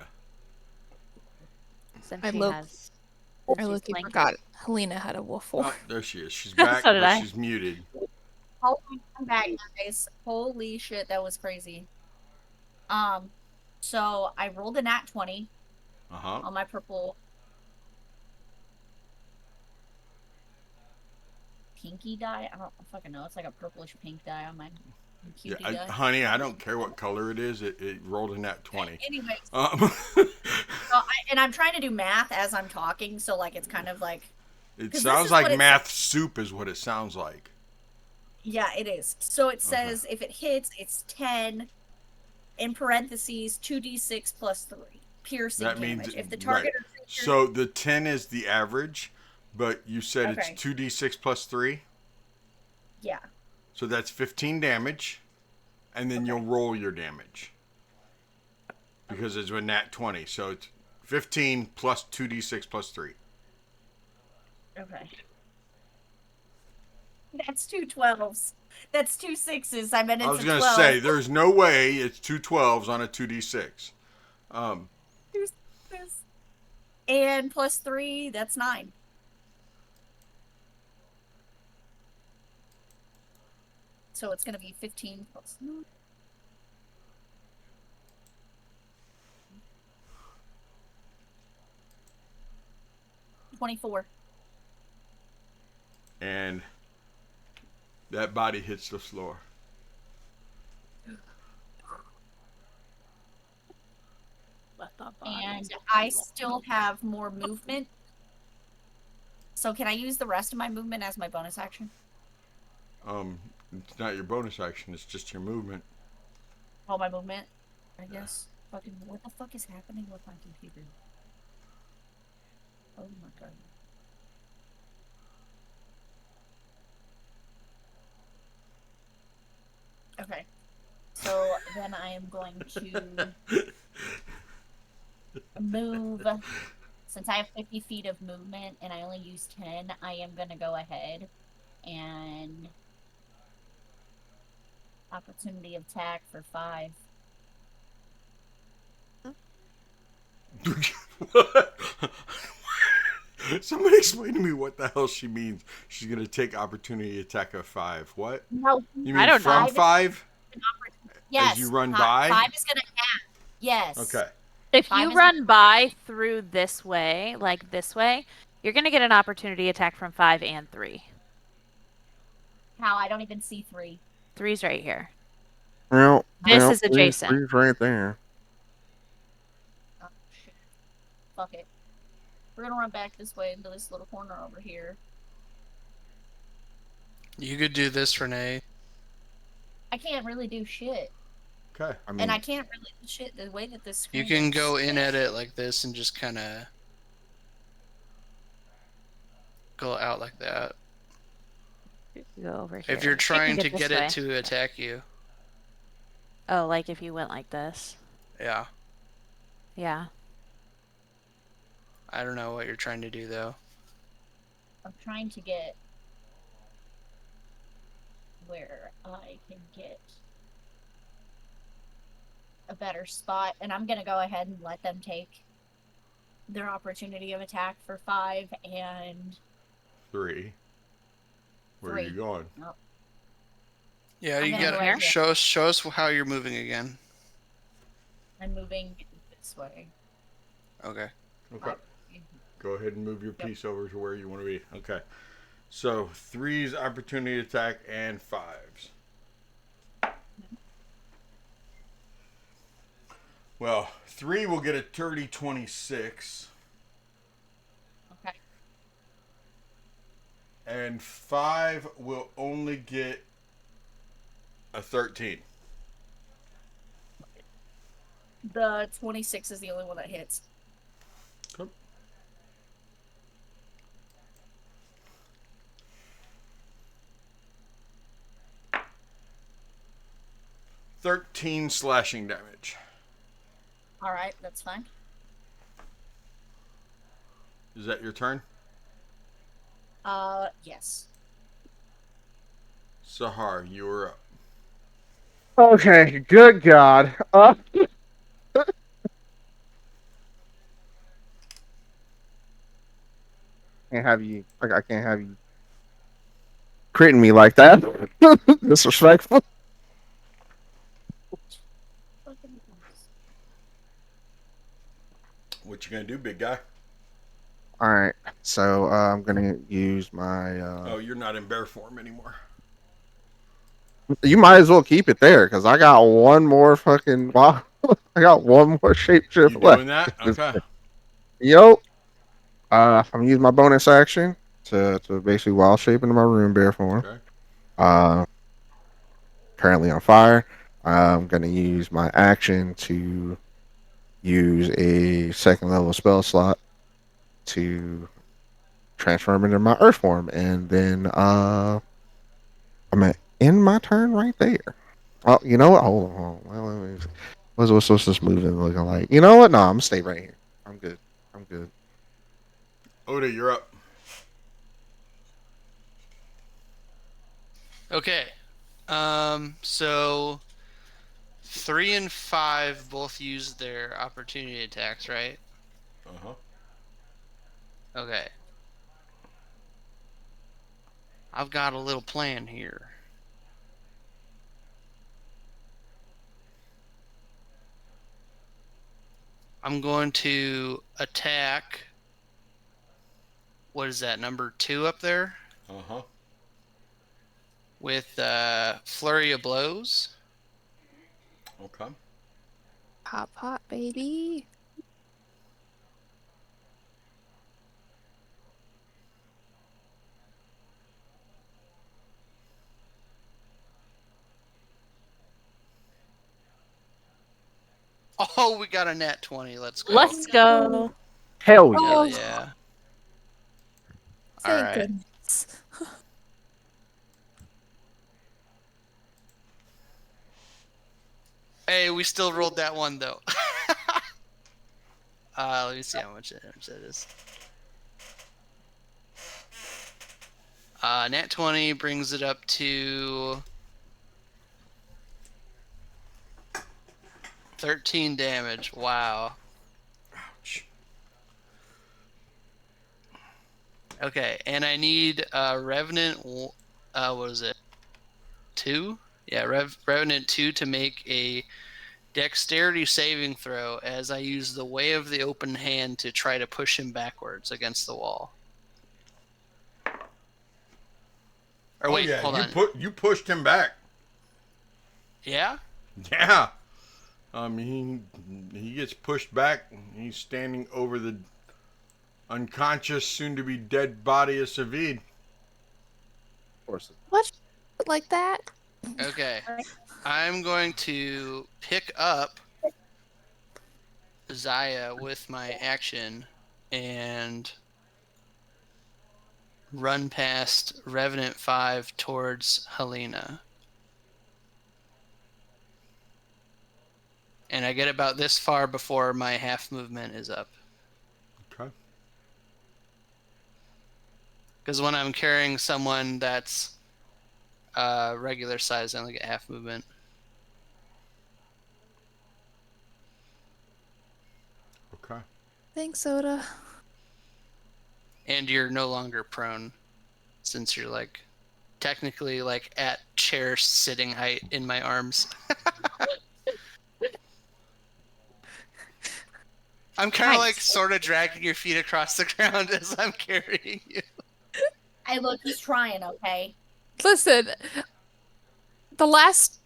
Since I she look- has. I she's look, you flanking. forgot. Helena had a wolf form. Oh, there she is. She's back, So did but I. she's muted. Oh, I'm back, guys. Holy shit, that was crazy. So I rolled a nat 20 Uh-huh. on my purple pinky die. I don't fucking know. It's like a purplish pink die on my Yeah, cutie die. honey, I don't care what color it is. It rolled in that 20. Anyways, Um, and I'm trying to do math as I'm talking, so like it's kind of like it 'cause this sounds is like what it math soup is what it sounds like. yeah, it is. So it says if it hits, it's 10 in parentheses 2d6 plus 3 piercing That means damage. If the right. target or creature So the 10 is the average, but you said Okay. it's 2d6 plus 3. yeah. So that's 15 damage, and then you'll roll your damage. Because it's a nat 20, so it's 15 plus 2d6 plus 3. Okay. That's 2 12s. That's 2 6s. I meant it's I was a going to 12. say, there's no way it's 2 12s on a 2d6. 2 6s. And plus 3, that's 9. So it's going to be 15 plus 9. $24. And That body hits the floor. And I still have more movement. So can I use the rest of my movement as my bonus action? It's not your bonus action. It's just your movement. All my movement, I guess. Fucking, what the fuck is happening with my computer? Oh my god. Okay. So then I am going to move. Since I have 50 feet of movement and I only use 10, I am going to go ahead and opportunity attack for 5. What? Somebody explain to me what the hell she means. She's gonna take opportunity attack of 5. What? No, You I mean don't from know. 5? yes. As you run by? 5 is going to add. Yes. Okay. If 5 you is run by through this way, like this way, you're gonna get an opportunity attack from 5 and 3. How? I don't even see 3. 3's right here. Well, This well, is adjacent. three's right there. Oh, shit. Fuck it. We're going to run back this way into this little corner over here. You could do this, Renee. I can't really do shit. Okay. I mean, And I can't really do shit the way that this screen You can is. go in at it like this and just kind of go out like that. Go over here. If you're You can trying to this get way. it to attack you. Oh, like if you went like this. Yeah. Yeah. I don't know what you're trying to do, though. I'm trying to get where I can get a better spot, and I'm gonna go ahead and let them take their opportunity of attack for 5 and 3. Where are 3. you going? Nope. Yeah, I'm you gonna got go right here. show us how you're moving again. I'm moving this way. Okay. Okay. Go ahead and move your piece over to where you want to be. Okay. So 3's opportunity attack and 5's. Well, 3 will get a 30-26. Okay. And 5 will only get a 13. The 26 is the only one that hits. Okay. "13 slashing damage." Alright, that's fine. Is that your turn? Yes. Sahar, you are up. okay, good God. Can't have you. I can't have you critting me like that. Disrespectful. What you gonna do, big guy? All right, so I'm gonna use my. Oh, you're not in bear form anymore. You might as well keep it there because I got one more fucking. Wow, I got one more shapeshift You left. doing that? Okay. Yo, I'm gonna use my bonus action to basically wild shape into my rune bear form. Okay. Currently on fire. I'm gonna use my action to use a 2nd level spell slot to transform into my earth form, and then I'm gonna end my turn right there. Oh, you know what? Hold on. Well, what's this movement looking like? You know what? No, I'm gonna stay right here. I'm good. I'm good. Oda, you're up. Okay. So 3 and 5 both use their opportunity attacks, right? Uh-huh. Okay. I've got a little plan here. I'm going to attack. What is that, number 2 up there? Uh-huh. with Flurry of Blows. Okay. Hot, baby. Oh, we got a nat 20. Let's go. Let's go. Hell yeah. Hell Oh. yeah. All Thank right. goodness. Hey, we still rolled that one though. Let me see how much that is. Nat 20 brings it up to 13 damage. Wow. Ouch. Okay, and I need Revenant. What is it? 2? Yeah, Revenant 2 to make a dexterity saving throw as I use the Way of the Open Hand to try to push him backwards against the wall. Or wait, hold on. You pushed him back. Yeah? Yeah. He gets pushed back. He's standing over the unconscious, soon-to-be dead body of Savid. Of course. What? Like that? Okay. I'm going to pick up Zaya with my action and run past Revenant 5 towards Helena. And I get about this far before my half movement is up. Okay. Because when I'm carrying someone that's regular size, I only get half movement. Okay. Thanks, Soda. And you're no longer prone, since you're like technically like at chair sitting height in my arms. I'm kind of like sort of dragging your feet across the ground as I'm carrying you. Hey, look, he's trying, okay? Listen, the last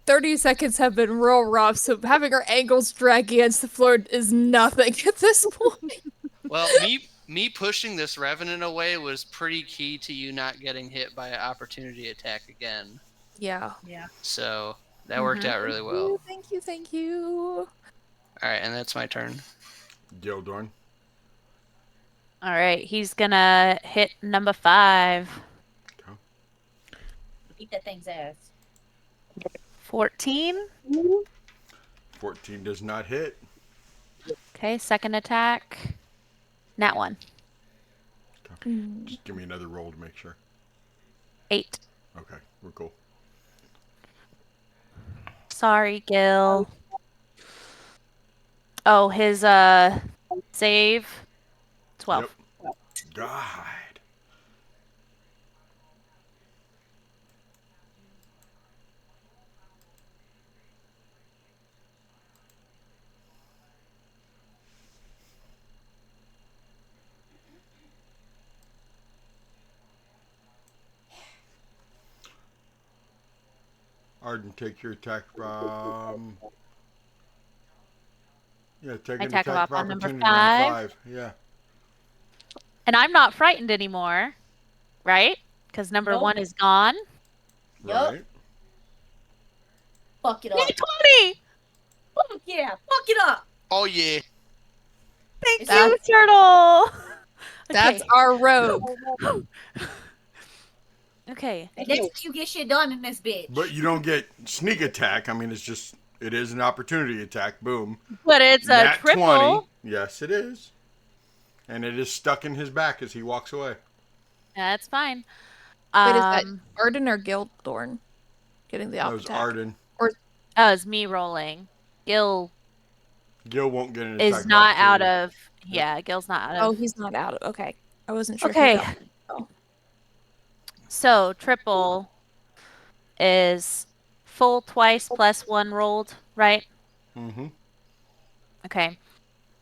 30 seconds have been real rough, so having our ankles drag against the floor is nothing at this point. Well, me pushing this Revenant away was pretty key to you not getting hit by an opportunity attack again. Yeah. Yeah. So that worked out really well. Thank you. Alright, and that's my turn. Gildorn. All right, he's gonna hit number 5. Beat that thing's ass. 14. 14 does not hit. Okay, second attack. Nat 1. Just give me another roll to make sure. 8. Okay, we're cool. Sorry, Gil. Oh, his save 12. Yep. God. Arden, take your attack from. Yeah, take an attack of on number opportunity on 5. Yeah. And I'm not frightened anymore, right? Because number Nope. 1 is gone. Yup. Right. Fuck it up. Nat 20! Fuck yeah. Fuck it up. Oh yeah. Thank Is you, that- Turtle! That's Okay. our rogue. Okay. And that's what you get shit done in this bitch. But you don't get sneak attack. I mean, it is an opportunity attack. Boom. But it's a Nat triple. 20. Yes, it is. And it is stuck in his back as he walks away. That's fine. Wait, is that Arden or Gildorn getting the That op was attack? Arden. Oh, it's me rolling. Gil Gil won't get an attack. is not out opportunity. of. Yeah, Gil's not out of. Oh, he's not out. Okay. I wasn't sure. Okay. If he got... Oh. So triple is full twice plus 1 rolled, right? Mm-hmm. Okay.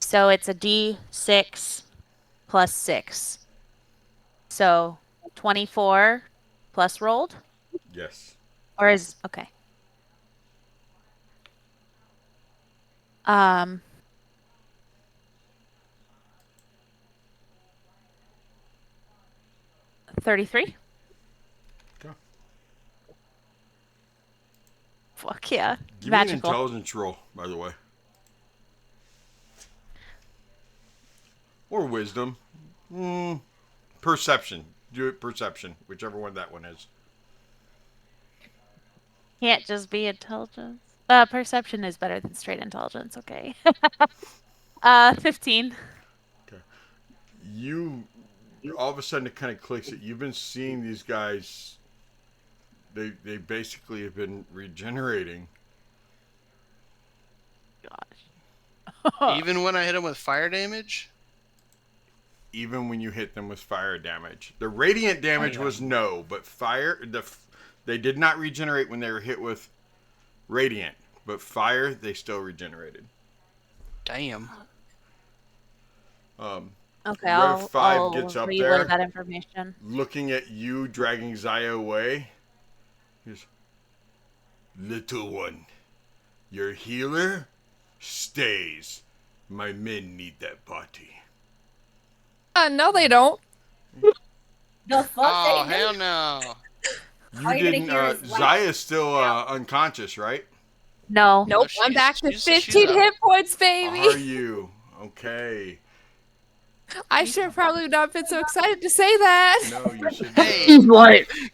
So it's a D6 plus 6. So 24 plus rolled. Yes. Or is okay. 33. Okay. Fuck yeah. Give me an Magical. intelligence roll, by the way. Or wisdom. Perception. Do it perception, whichever one that one is. Can't just be intelligence. Perception is better than straight intelligence, okay. 15. Okay. You, all of a sudden it kind of clicks that you've been seeing these guys, they basically have been regenerating. Gosh. Even when I hit him with fire damage? Even when you hit them with fire damage. The radiant damage was no, but fire, they did not regenerate when they were hit with radiant, but fire, they still regenerated. Damn. Okay, Rev 5 I'll gets up relay there, that information. looking at you, dragging Zaya away. He's, little one, your healer stays. My men need that body. No, they don't. The fuck? Oh, they hell no. You All you're gonna didn't. hear is Zaya's still unconscious, right? No. Nope, No, I'm back to she's 15 up. hit points, baby. Are you okay? I should have probably not been so excited to say that. No, you should. Hey.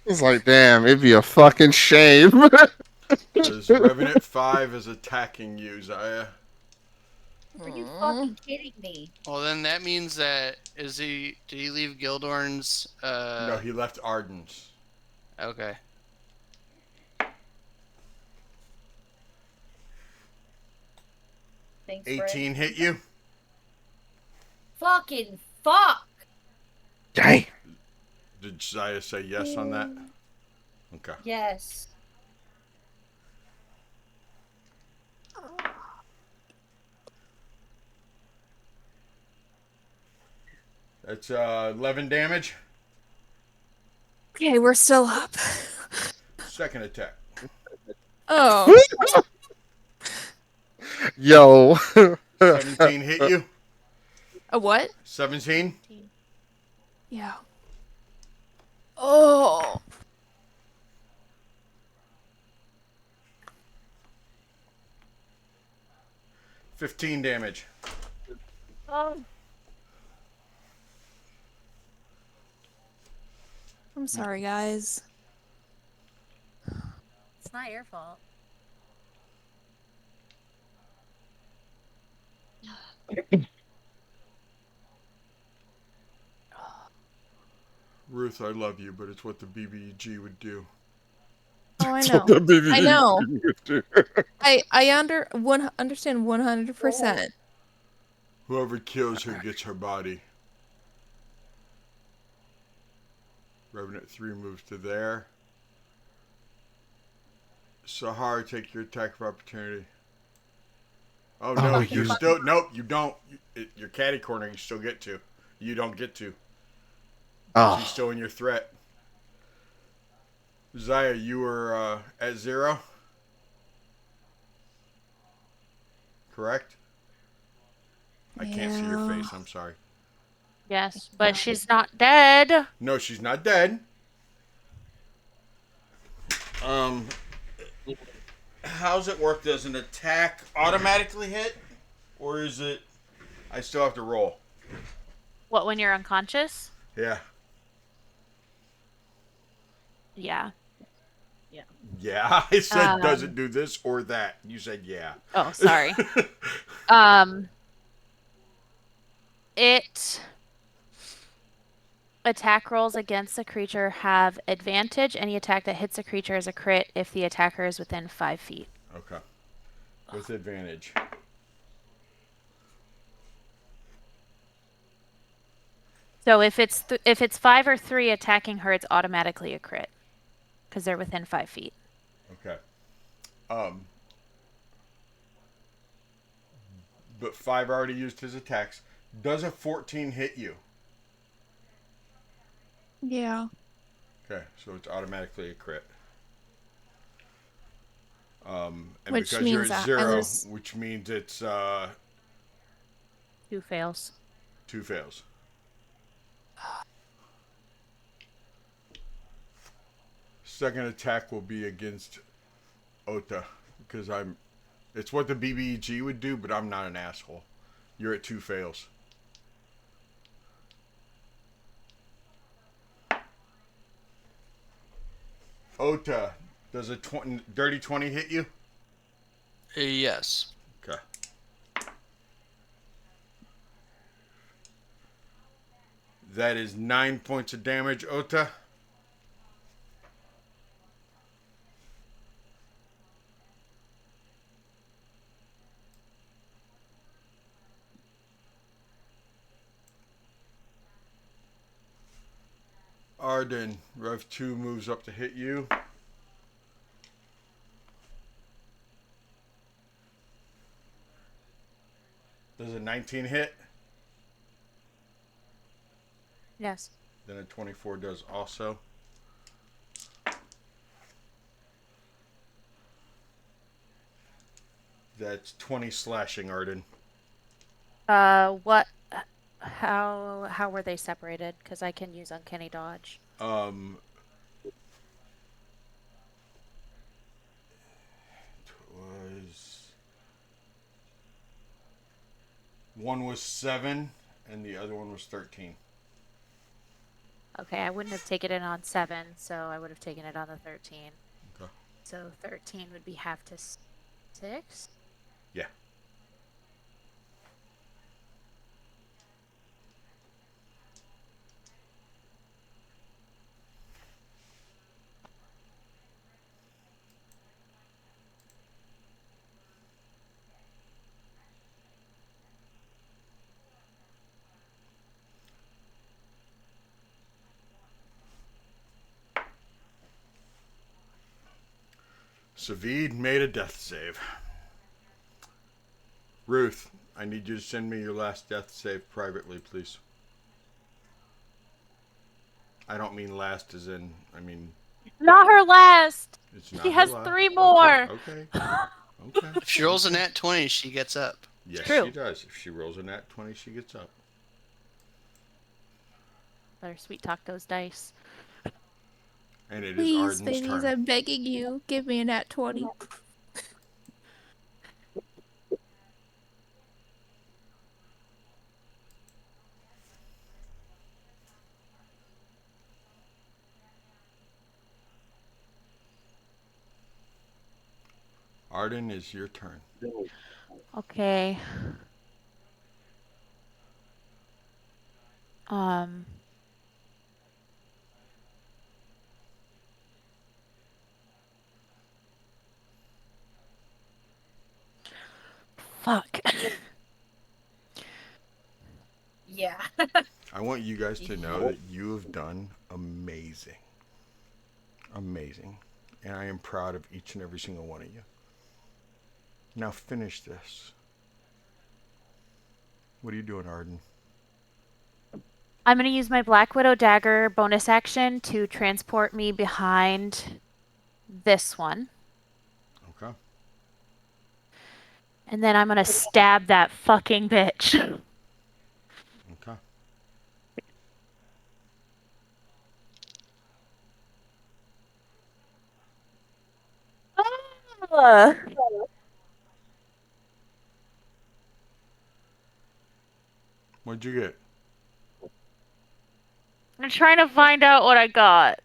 He's like, damn, it'd be a fucking shame. Because Revenant 5 is attacking you, Zaya. Are you fucking kidding me? Well, then that means that did he leave Gildorn's? No, he left Arden's. Okay. Thanks, 18 hit you. Fucking fuck. Dang. Did Zaya say yes on that? Okay. Yes. That's 11 damage. Okay, we're still up. Second attack. Oh. Yo. 17 hit you. A what? 17. Yeah. Oh. $15 damage. I'm sorry, guys. It's not your fault. Ruth, I love you, but it's what the BBG would do. Oh, I know. I know. I understand 100%. Whoever kills her gets her body. Revenant 3 moves to there. Sahar, take your attack of opportunity. Oh no, you- you're still nope. You don't. Your catty corner, you still get to. You don't get to. Oh. She's still in your threat. Zaya, you were at 0. Correct. I can't see your Yeah. face. I'm sorry. Yes, but she's not dead. No, she's not dead. How's it work? Does an attack automatically hit, or is it? I still have to roll. What, when you're unconscious? Yeah. Yeah. Yeah. I said, does it do this or that? You said, yeah. Oh, sorry. It attack rolls against a creature have advantage. Any attack that hits a creature is a crit if the attacker is within 5 feet. Okay. With advantage. So if it's 5 or 3 attacking her, it's automatically a crit because they're within 5 feet. Okay. But 5 already used his attacks. Does a 14 hit you? Yeah. Okay, so it's automatically a crit. And Which because you're means at that I 0, lose. which means it's 2 fails. 2 fails. Second attack will be against Ota because it's what the BBEG would do, but I'm not an asshole. You're at 2 fails. Ota, does a dirty 20 hit you? Yes. Okay. That is 9 points of damage, Ota. Arden, Rev 2 moves up to hit you. Does a 19 hit? Yes. Then a 24 does also. That's 20 slashing, Arden. What? How were they separated? Because I can use uncanny dodge. One was 7 and the other one was 13. Okay, I wouldn't have taken it on 7, so I would have taken it on the 13. Okay. So 13 would be half to 6. Yeah. Savid made a death save. Ruth, I need you to send me your last death save privately, please. I don't mean last as in, I mean... Not her last! It's not She her has last. 3 more! Okay. Okay. If she rolls a nat 20, she gets up. Yes, True. she does. If she rolls a nat 20, she gets up. Better sweet talk those dice. And it is Please, Arden's babies, turn. I'm begging you, give me a nat 20. Arden, is your turn. Okay. Fuck. Yeah. I want you guys to know that you have done amazing. Amazing. And I am proud of each and every single one of you. Now finish this. What are you doing, Arden? I'm going to use my Black Widow dagger bonus action to transport me behind this one. Okay. And then I'm going to stab that fucking bitch. Okay. What'd you get? I'm trying to find out what I got.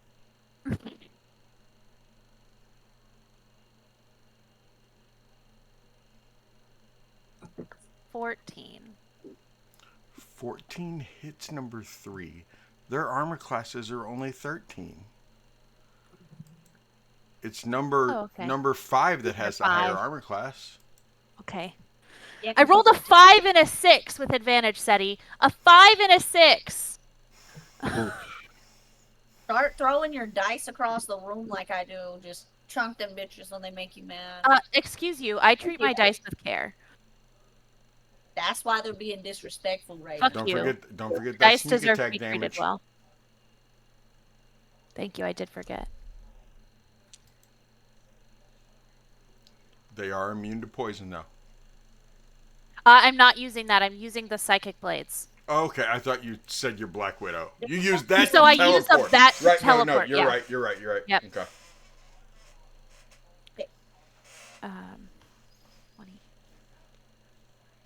14. 14 hits number 3. Their armor classes are only 13. It's number 5 that has the higher armor class. Okay. Yeah, I rolled a 5 and a 6 with advantage, Seti. A 5 and a 6. Start throwing your dice across the room like I do. Just chunk them bitches when they make you mad. Excuse you. I treat my dice with care. That's why they're being disrespectful right Fuck now. you. Don't forget that Dice sneak deserve to attack be treated damage. well. Thank you. I did forget. They are immune to poison, though. I'm not using that. I'm using the psychic blades. Okay, I thought you said your Black Widow. You used that So to I used teleport. that to right, teleport, you're yeah. right, you're right. Yep. Okay. 20,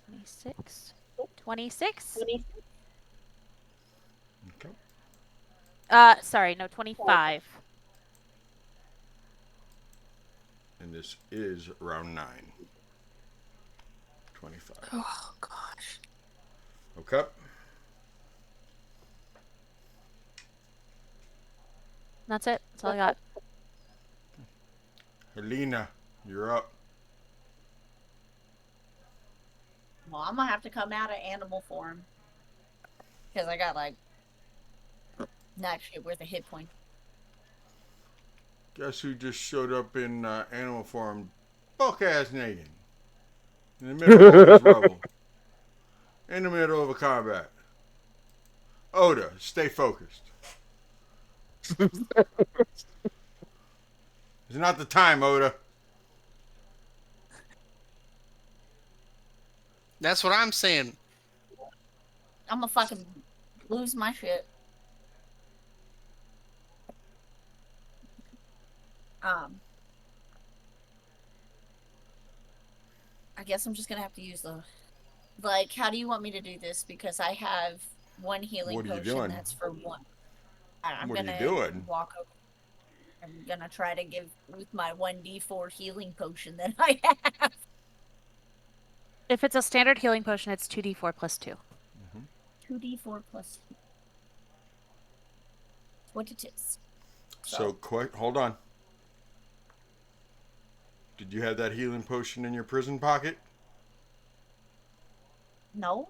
26, 26. Okay. Sorry, no, 25. And this is round 9. 25. Oh gosh. Okay. That's it. That's all I got. Helena, you're up. Well, I'm gonna have to come out of animal form because I got like not shit worth a hit point. Guess who just showed up in animal form, buck ass naked, in the middle of all this rubble, in the middle of a combat. Oda, stay focused. It's not the time, Oda. That's what I'm saying. I'm gonna fucking lose my shit. I guess I'm just gonna have to use the. Like, how do you want me to do this? Because I have one healing What are you potion doing? that's for one. I'm What are you gonna doing? walk over. I'm gonna try to give Ruth my 1d4 healing potion that I have. If it's a standard healing potion, it's 2d4 plus 2. 2d4 plus 2. That's what it is. So, hold on. Did you have that healing potion in your prison pocket? No.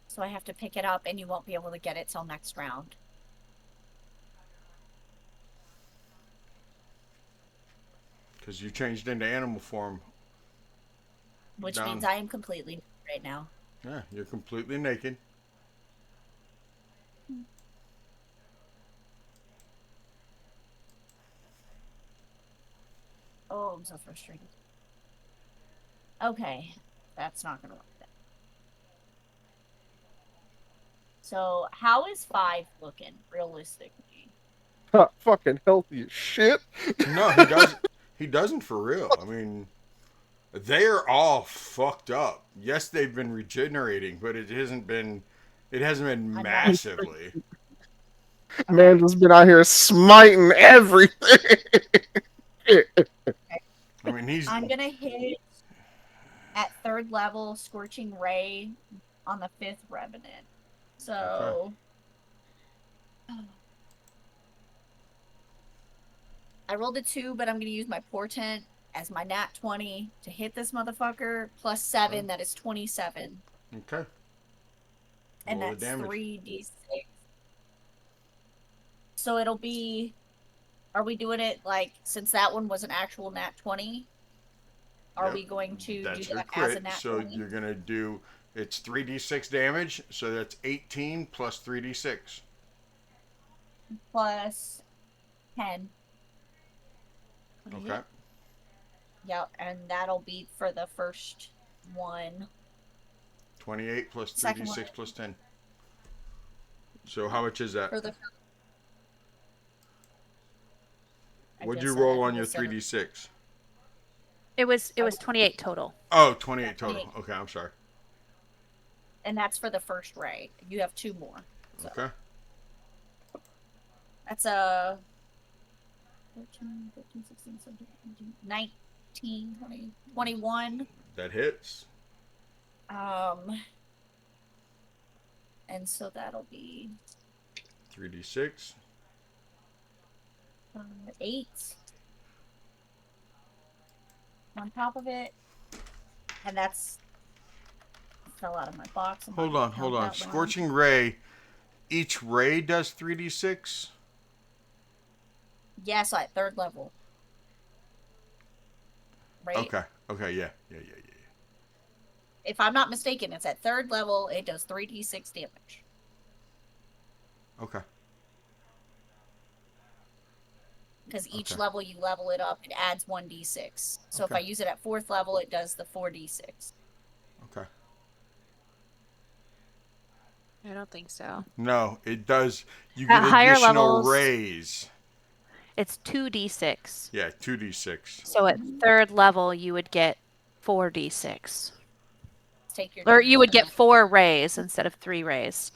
So I have to pick it up, and you won't be able to get it till next round. Because you changed into animal form. Which Down. means I am completely naked right now. Yeah, you're completely naked. Oh, I'm so frustrated. Okay, that's not gonna work then. So, how is 5 looking, realistically? Fucking healthy as shit. No, he doesn't. He doesn't for real. I mean, they're all fucked up. Yes, they've been regenerating, but it hasn't been. It hasn't been I know. massively. Man just been out here smiting everything. I mean, he's. I'm gonna hit at 3rd level Scorching Ray on the 5th Revenant. So I rolled a 2, but I'm gonna use my Portent as my nat 20 to hit this motherfucker. Plus 7, Okay. that is 27. Okay. And Roll the that's damage. 3d6. So it'll be. Are we doing it like since that one was an actual nat 20? Are Yep. we going to That's do your that as a crit. nat So 20? you're gonna do. It's 3d6 damage. So that's 18 plus 3d6. Plus 10. Okay. Yep, and that'll be for the first one. 28 plus Second 3d6 one. plus 10. So how much is that? For the. I What'd just you said roll I on your just said it. 3d6? It was 28 total. Oh, 28 total. 28. Okay, I'm sorry. And that's for the first ray. You have 2 more. So Okay. that's a 13, 15, 16, 17, 18, 19, 20, 21. That hits. And so that'll be 3d6. 8 on top of it. And that's fell out of my box. I'm Hold not on, gonna hold count on. that one. Scorching Ray. Each ray does 3d6? Yeah, so at 3rd level. Right? Okay. Okay, yeah. If I'm not mistaken, it's at 3rd level. It does 3d6 damage. Okay. because each Okay. level you level it up, it adds 1d6. So if Okay. I use it at 4th level, it does the 4d6. Okay. I don't think so. No, it does. You At get higher additional levels, raise. it's 2d6. Yeah, 2d6. So at 3rd level, you would get 4d6. Take your Or damage you would from get that. 4 rays instead of 3 rays.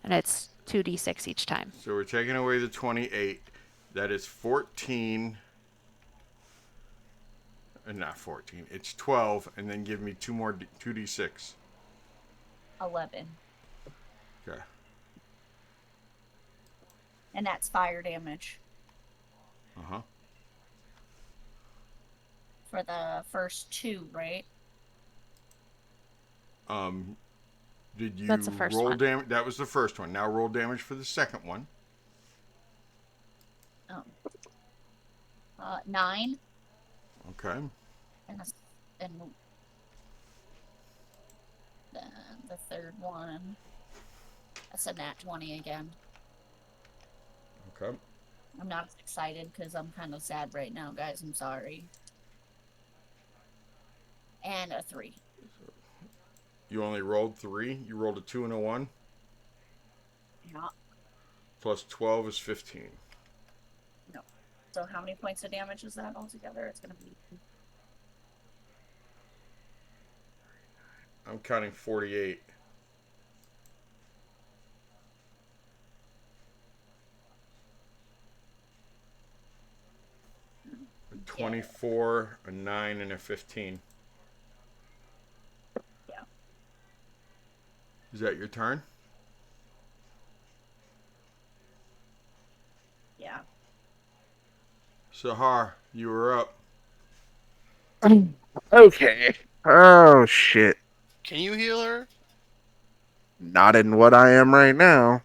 And it's 2d6 each time. So we're taking away the 28. That is 14. Not 14. It's 12, and then give me 2d6. 11. Okay. And that's fire damage Uh huh. for the first 2, right? Did you That's the first roll one. damage? That was the first one. Now roll damage for the second one. Oh. 9. Okay. And then the third one. That's a nat 20 again. Okay. I'm not as excited because I'm kind of sad right now, guys. I'm sorry. And a 3. You only rolled 3. You rolled a 2 and a 1. Yeah. Plus 12 is 15. No. So how many points of damage is that altogether? It's going to be... I'm counting 48. A 24, a 9, and a 15. Yeah. Is that your turn? Yeah. Sahar, you were up. Okay. Oh shit. Can you heal her? Not in what I am right now.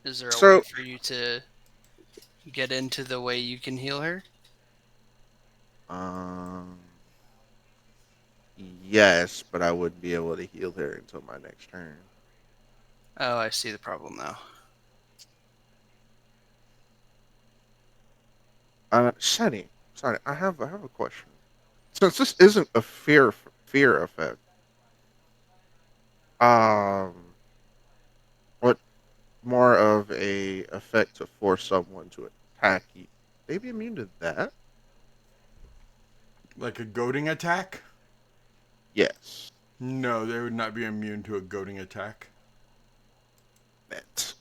Is there a So- way for you to get into the way you can heal her? Um. Yes, but I wouldn't be able to heal her until my next turn. Oh, I see the problem now. Sunny, I have a question. Since this isn't a fear effect, um, what more of a effect to force someone to attack you? They be immune to that? Like a goading attack? Yes. No, they would not be immune to a goading attack. That.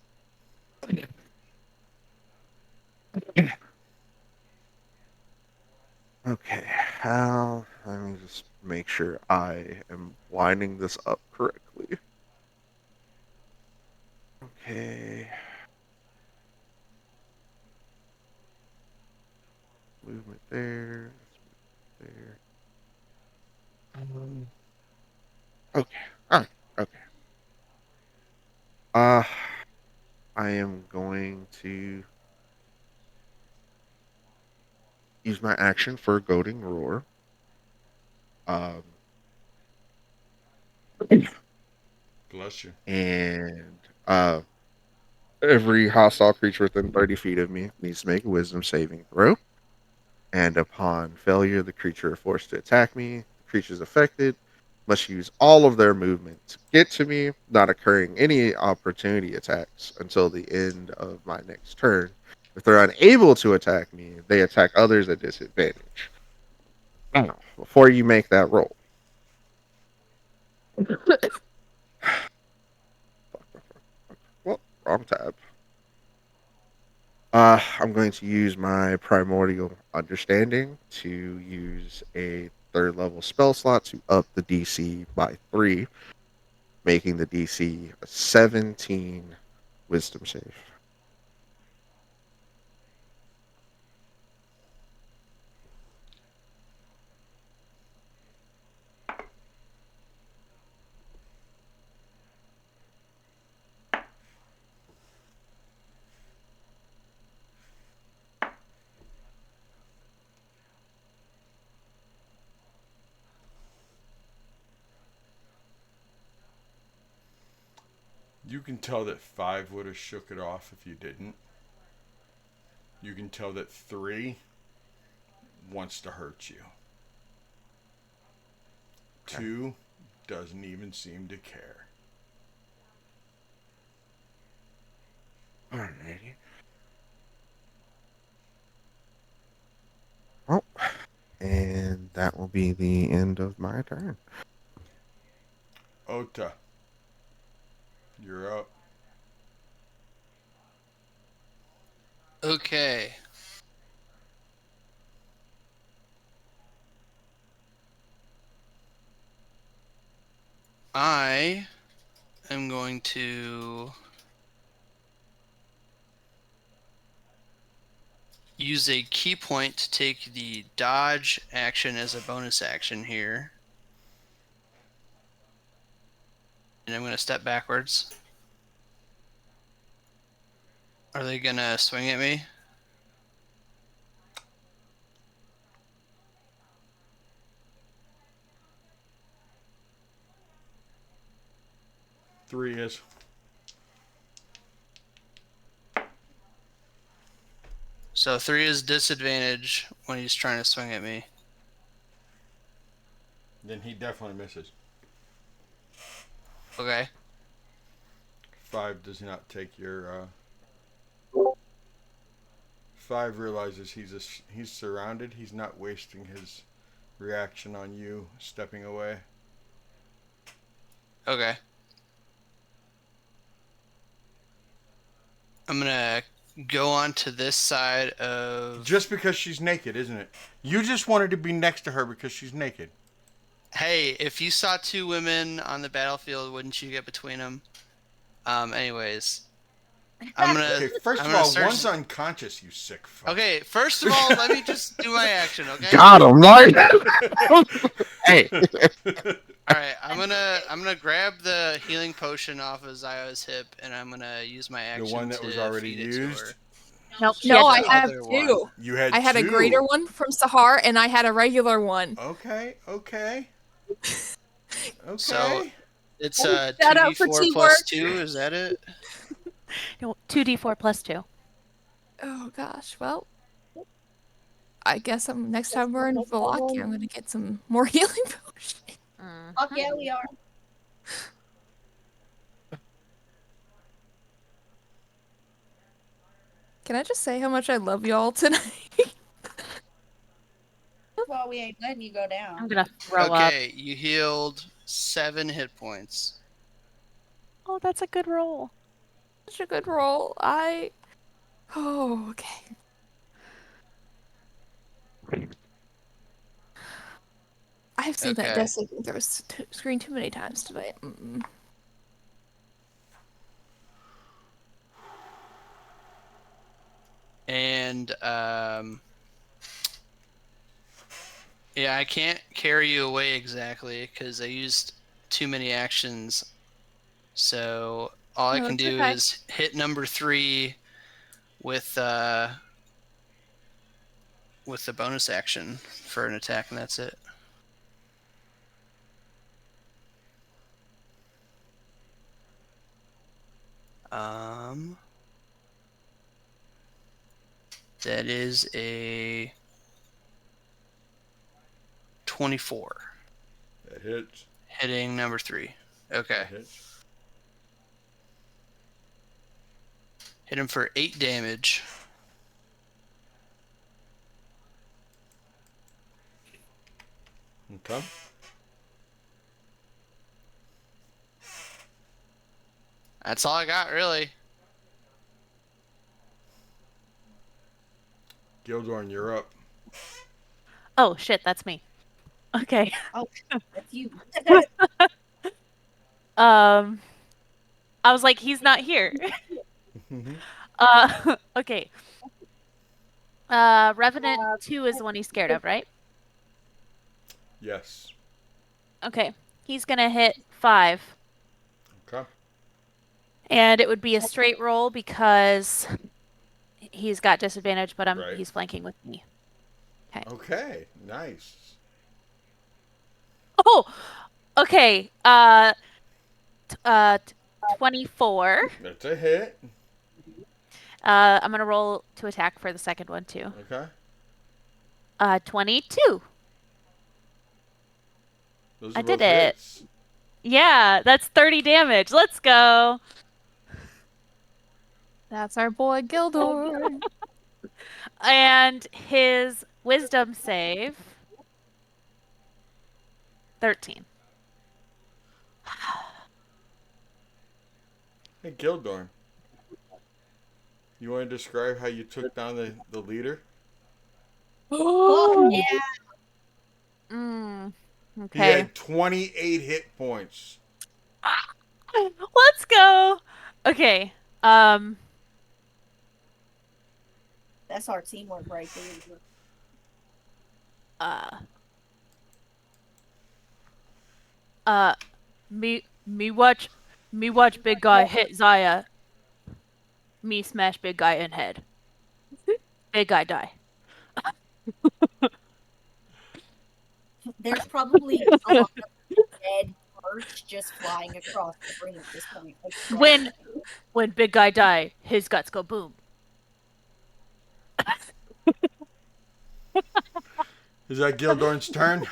Okay, how? Let me just make sure I am lining this up correctly. Okay. Movement there. There. Okay. Alright. Okay. Uh, I am going to use my action for Goading Roar. Um, Bless you. and every hostile creature within 30 feet of me needs to make a wisdom saving throw. And upon failure, the creature is forced to attack me. The creatures affected must use all of their movement to get to me, not occurring any opportunity attacks until the end of my next turn. If they're unable to attack me, they attack others at disadvantage. Now, before you make that roll, well, wrong tab. I'm going to use my primordial understanding to use a 3rd level spell slot to up the DC by 3, making the DC a 17 wisdom save. You can tell that 5 would have shook it off if you didn't. You can tell that 3 wants to hurt you. 2 doesn't even seem to care. Alrighty. Oh, and that will be the end of my turn. Ota, you're up. Okay. I am going to use a key point to take the dodge action as a bonus action here. And I'm going to step backwards. Are they going to swing at me? Three is. So 3 is disadvantage when he's trying to swing at me. Then he definitely misses. Okay. 5 does not take your. 5 realizes he's surrounded. He's not wasting his reaction on you stepping away. Okay. I'm gonna go on to this side of... Just because she's naked, isn't it? You just wanted to be next to her because she's naked. Hey, if you saw 2 women on the battlefield, wouldn't you get between them? Anyways. I'm gonna... Okay, first I'm of gonna all, search... one's unconscious, you sick fuck. Okay, first of all, let me just do my action, okay? Got him, right? Hey. Alright, I'm gonna grab the healing potion off of Zio's hip, and I'm gonna use my action The one that to was already feed it to used? her. Nope. she No, had I to- have other 2. one. You had I had 2. a greater one from Sahar, and I had a regular one. Okay. So, it's Shout out for 2d4 plus 2, is that it? No, 2d4 plus 2. Oh gosh, well, I guess next time we're in Wallachia, I'm gonna get some more healing potions. Fuck yeah, we are. Can I just say how much I love y'all tonight? Well, we ain't letting you go I'm down. gonna throw up. Okay, you healed 7 hit points. Oh, that's a good roll. Such a good roll. Oh, okay. I've seen that Okay. death saving throw screen too many times today. And, yeah, I can't carry you away exactly, because I used too many actions. So, all I No, can it's do okay. is hit number 3 with the bonus action for an attack, and that's it. That is a 24. That hits. Hitting number 3. Okay. That hits. Hit him for 8 damage. Okay. That's all I got, really. Gildorn, you're up. Oh shit, that's me. Okay. Oh, that's you. I was like, he's not here. Okay. Revenant 2 is the one he's scared of, right? Yes. Okay. He's gonna hit 5. Okay. And it would be a straight roll because he's got disadvantage, but Right. he's flanking with me. Okay. Nice. Oh! Okay. 24. That's a hit. I'm gonna roll to attack for the second one too. Okay. 22. Those are I did both it. hits. Yeah, that's 30 damage. Let's go. That's our boy Gildor. And his wisdom save 13. Hey, Gildorn. You want to describe how you took down the leader? Fuck yeah. Mm, He okay. had 28 hit points. Let's go. Okay. That's our teamwork right there. Me watch big guy hit Zaya. Me smash big guy in head. Big guy die. There's probably a lot of dead birch just flying across the room at this point. Like, When big guy die, his guts go boom. Is that Gildorn's turn?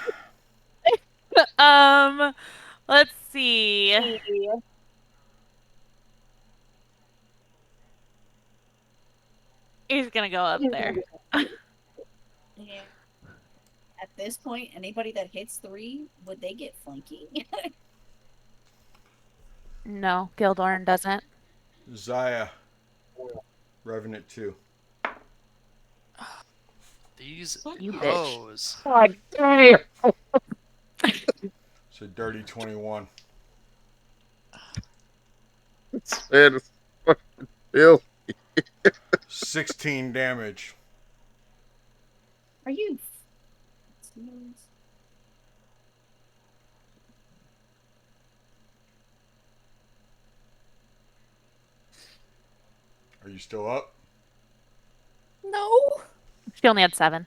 Let's see. He's gonna go up there. yeah. At this point, anybody that hits 3, would they get flanking? No, Gildorn doesn't. Zaya. Revenant 2. These You bitch. hoes. God damn. So dirty 21. Man, it's fucking ill. 16 damage. Are you? Are you still up? No. She only had 7.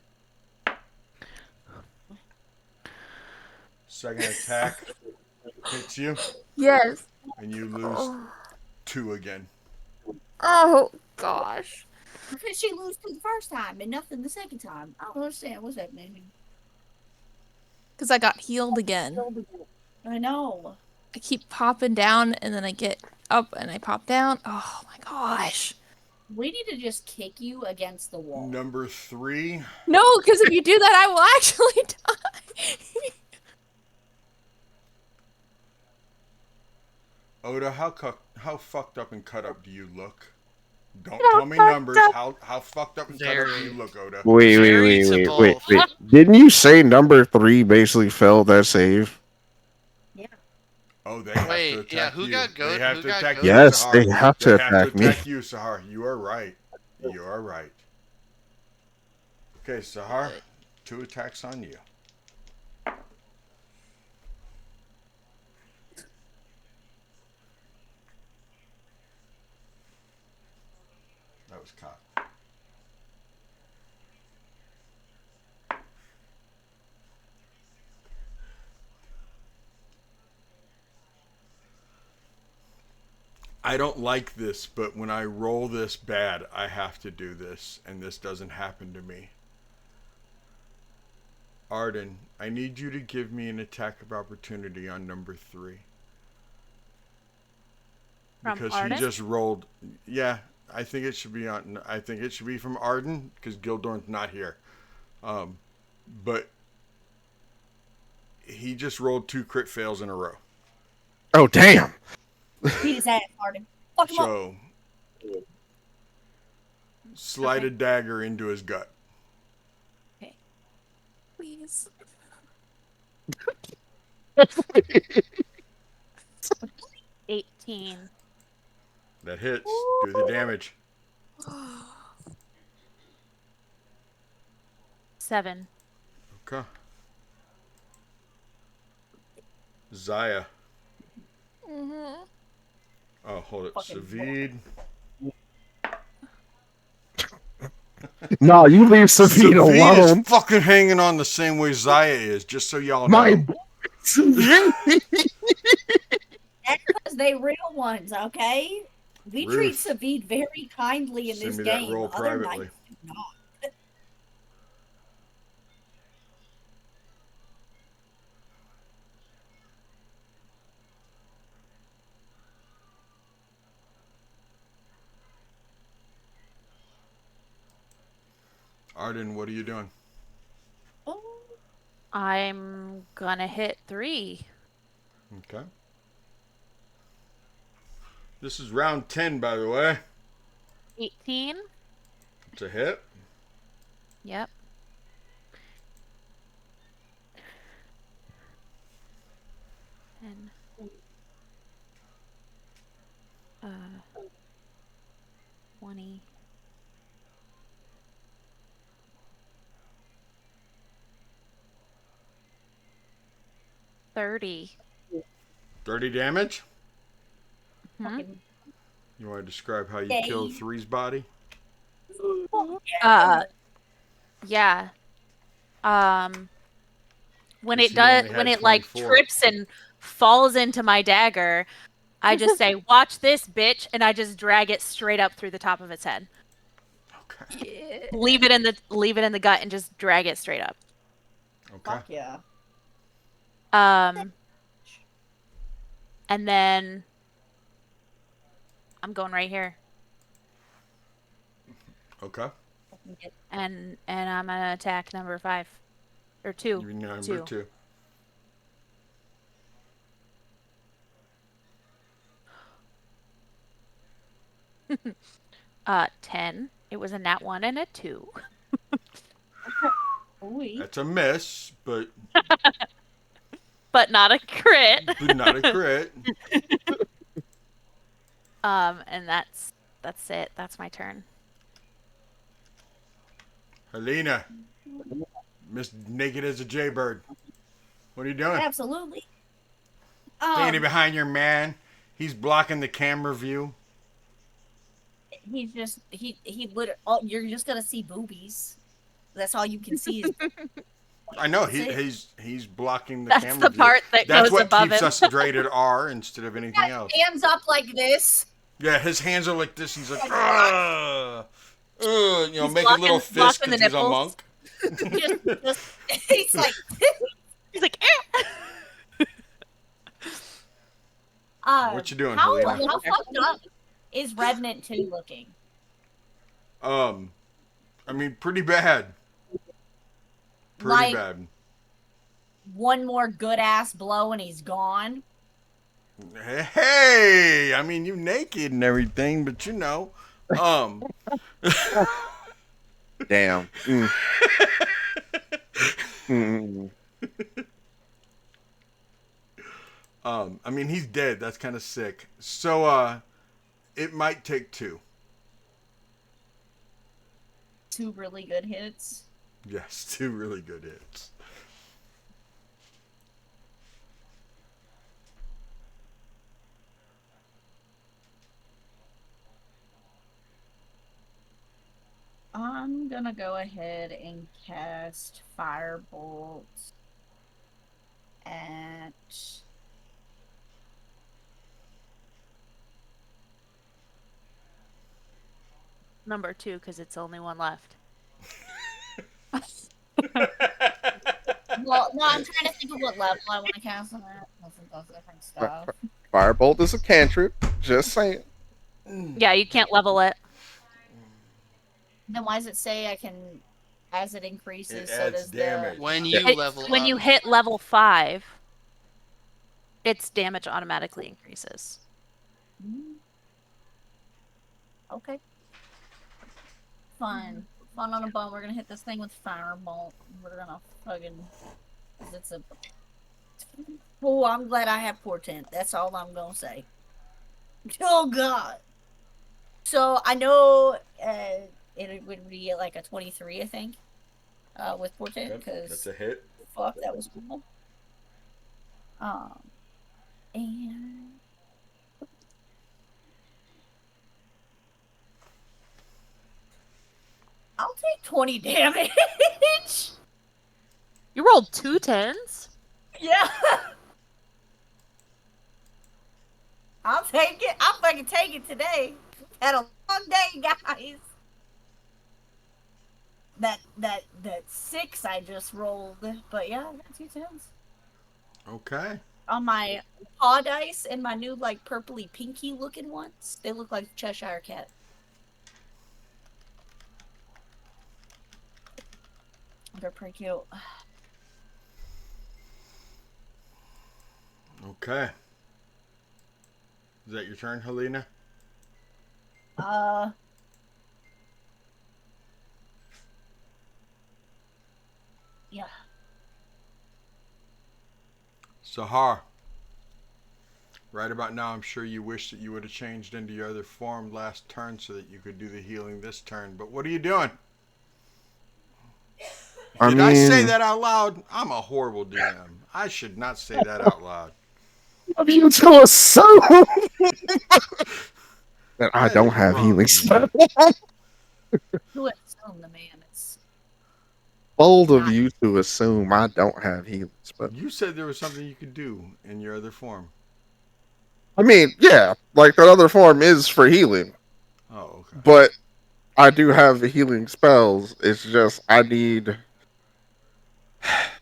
Second attack hits you, Yes. and you lose 2 again. Oh gosh. Because she lose to the first time and nothing the second time. I don't understand. What's that mean? Because I got healed again. I know. I keep popping down and then I get up and I pop down. Oh my gosh. We need to just kick you against the wall. Number 3. No, because if you do that, I will actually die. Oda, how fucked up and cut up do you look? Don't tell me numbers. How fucked up and cut up do you look, Oda? Very to both. Didn't you say number 3 basically failed that save? Yeah. Oh, they have Wait, to attack yeah, who you. got goat? They have Who to got attack goat? you, Yes, Sahar. they have to attack me. You, Sahar. You are right. You are right. Okay, Sahar, 2 attacks on you. That was cocked. I don't like this, but when I roll this bad, I have to do this, and this doesn't happen to me. Arden, I need you to give me an attack of opportunity on number 3. From Because Arden? he just rolled. Yeah, I think it should be on. I think it should be from Arden because Gildorn's not here. But he just rolled 2 crit fails in a row. Oh, damn. Beat his ass, Arden. Fuck him up. So slide a dagger into his gut. Please. 18. That hits. Do the damage. 7. Okay. Zaya. Mm-hmm. Oh, hold it. Fucking Savid. No, you leave Savid Savid alone. is fucking hanging on the same way Zaya is, just so y'all know. My That's because they real ones, okay? We treat Ruth, Savid very kindly in send this me that game. roll Other privately. knights do not. Arden, what are you doing? I'm gonna hit 3. Okay. This is round 10, by the way. 18. It's a hit. Yep. And 20. 30. 30 damage. Hmm? Fucking You want to describe how you Yay. killed 3's body? Yeah. When 'Cause it he only does, had when it like 24. trips and falls into my dagger, I just say, "Watch this, bitch," and I just drag it straight up through the top of its head. Okay. Leave it in the gut and just drag it straight up. Okay. fuck yeah. And then I'm going right here, Okay. and I'm gonna attack number 5 or 2. You number 2. 10. It was a nat 1 and a 2. That's a miss, but But not a crit. not a crit. And that's it. That's my turn. Helena, Miss Naked as a Jaybird. What are you doing? Absolutely. Standing behind your man. He's blocking the camera view. He's just he you're just gonna see boobies. That's all you can see. Is I know That's it. he's blocking the That's camera the view. part that That's goes what above keeps him. us rated R instead of anything else. Hands up like this. Yeah, his hands are like this. He's like, you know, He's making little fists blocking the because he's a nipples. monk. Just he's like He's like, eh. What you doing, how Helena? how fucked up is Revenant 2 looking? I mean, pretty bad. Pretty Like- bad. One more good ass blow and he's gone. Hey, I mean, you naked and everything, but you know, Damn. Mm. I mean, he's dead. That's kind of sick. So, it might take 2. 2 really good hits. Yes, 2 really good hits. I'm gonna go ahead and cast Firebolt at Number 2, because it's only one left. well, no, I'm trying to think of what level I want to cast on that. That's different stuff. Firebolt is a cantrip. Just saying. Yeah, you can't level it. Then why does it say I can, as it increases, It so adds does damage. When you It's- level when up, you hit level 5, its damage automatically increases. Okay. Fun on a bone. We're gonna hit this thing with Firebolt. We're gonna fucking, cause it's a. Oh, I'm glad I have Portent. That's all I'm gonna say. Oh God. So I know it would be like a 23, I think, with Portent, That's because a hit. fuck, that was cool. And I'll take 20 damage. You rolled 2 10s? Yeah. I'll take it. I'll fucking take it today. Had a long day, guys. That 6 I just rolled, but yeah, I got 2 tens. Okay. On my paw dice and my new like purpley pinky looking ones, they look like Cheshire Cat. They're pretty cute. Okay. Is that your turn, Helena? Yeah. Sahar. Right about now, I'm sure you wish that you would have changed into your other form last turn so that you could do the healing this turn. But what are you doing? Did I say that out loud? I'm a horrible DM. I should not say that out loud. Of you to assume that I That don't is have wrong healing of you. spells. Who assumed the man? It's Bold of not. you to assume I don't have healing spells. You said there was something you could do in your other form. I mean, yeah, like that other form is for healing, Oh, okay. but I do have the healing spells. It's just I need.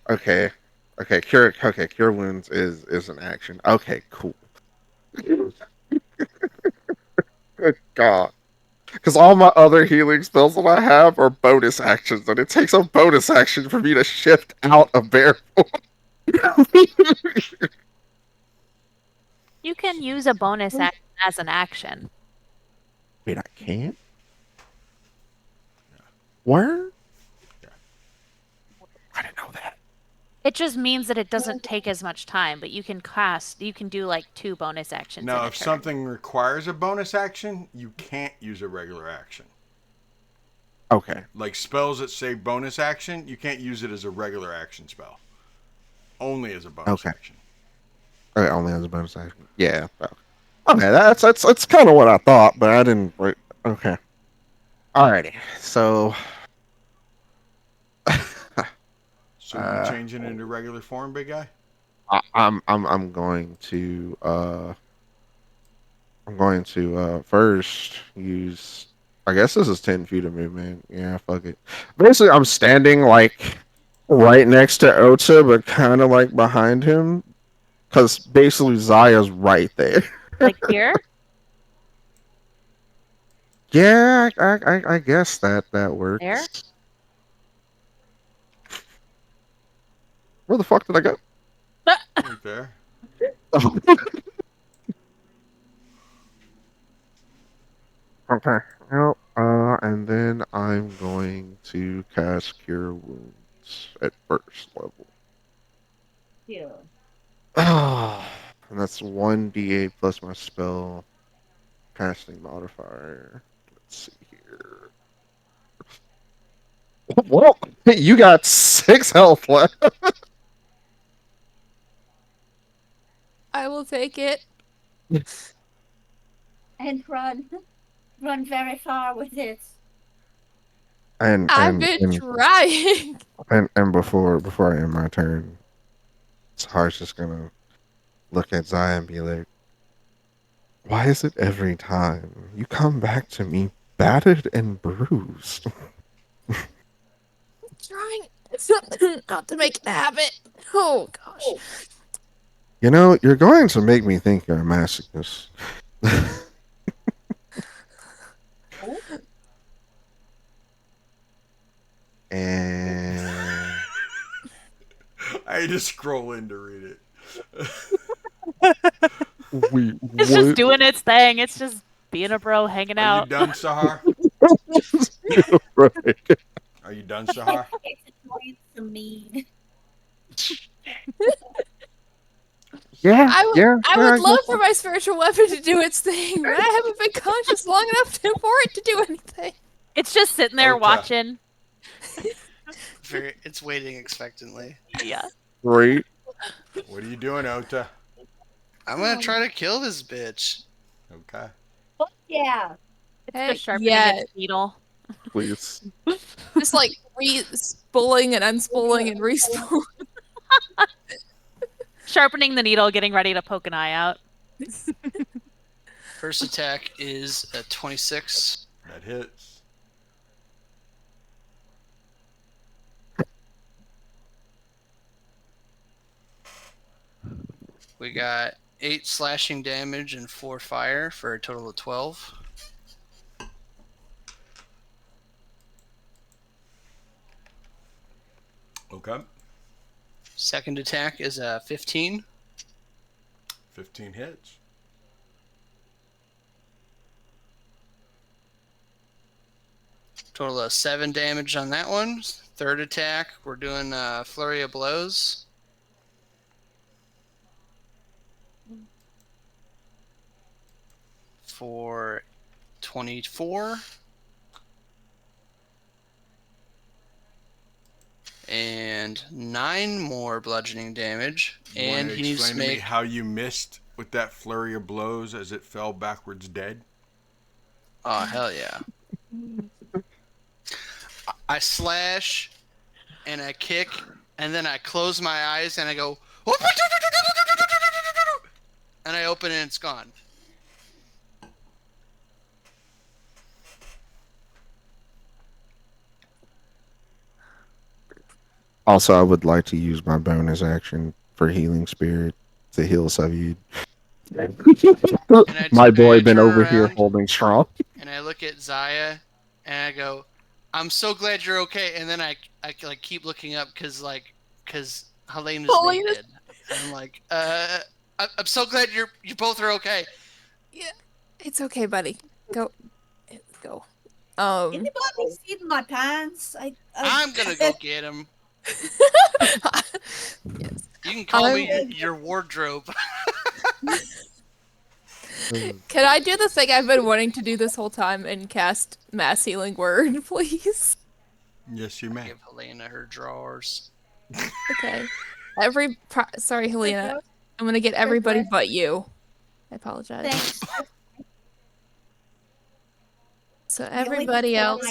Okay, cure wounds is an action. Okay, cool. Good God. Because all my other healing spells that I have are bonus actions, and it takes a bonus action for me to shift out of bear form. You can use a bonus action as an action. Wait, I can't? Where? Yeah. I didn't know that. It just means that it doesn't take as much time, but you can do like 2 bonus actions. Now, in a if turn. something requires a bonus action, you can't use a regular action. Okay. Like spells that say bonus action, you can't use it as a regular action spell. Only as a bonus action. Okay, only as a bonus action. Yeah. Okay, that's kind of what I thought, but I didn't. Okay. Alrighty. So. So you changing into regular form, big guy? I'm going to first use. I guess this is 10 feet of movement. Yeah, fuck it. Basically, I'm standing like right next to Ota, but kind of like behind him, because basically Zaya's right there. Like here? Yeah, I guess that works. There? Where the fuck did I go? Right there. Okay. Well, and then I'm going to cast Cure Wounds at first level. Yeah. And that's 1d8 plus my spell casting modifier. Let's see here. Well, you got 6 health left. I will take it. And run. Run very far with it. And I've been trying. and before I end my turn, Sahar's just gonna look at Zaya and be like, "Why is it every time you come back to me battered and bruised?" Trying not to make it a habit. Oh gosh. You know, you're going to make me think you're a masochist. And I had to scroll in to read it. It's just doing its thing. It's just being a bro, hanging Are you out. done, Sahar? Right. Are you done, Sahar? It's annoying to me. Yeah, I would love for my spiritual weapon to do its thing, but I haven't been conscious long enough for it to do anything. It's just sitting there Ota. watching. It's waiting expectantly. Yeah. Great. What are you doing, Ota? I'm gonna try to kill this bitch. Okay. Fuck yeah. It's Heck just sharpening yeah. its needle. Please. Just like spooling and unspooling and respooling. Sharpening the needle, getting ready to poke an eye out. First attack is a 26. That hits. We got 8 slashing damage and 4 fire for a total of 12. Okay. Second attack is a 15. 15 hits. Total of 7 damage on that one. Third attack, we're doing flurry of blows. For 24. And 9 more bludgeoning damage. And Wanna he needs to explain to me make... how you missed with that flurry of blows as it fell backwards dead? Oh, hell yeah. I slash, and I kick, and then I close my eyes, and I go... And I open it, and it's gone. Also, I would like to use my bonus action for Healing Spirit to heal Savid. My boy been over here holding strong. And I look at Zaya, and I go, "I'm so glad you're okay." And then I like keep looking up because Helena's naked. And I'm like, I'm so glad you both are okay. Yeah, it's okay, buddy. Go. Anybody seen my pants? I'm gonna go get him. Yes. You can call me your wardrobe. Can I do the thing I've been wanting to do this whole time and cast Mass Healing Word, please? Yes, you may. Give Helena her drawers. Okay. Sorry, Helena. I'm gonna get everybody but you. I apologize. Thanks. So everybody else.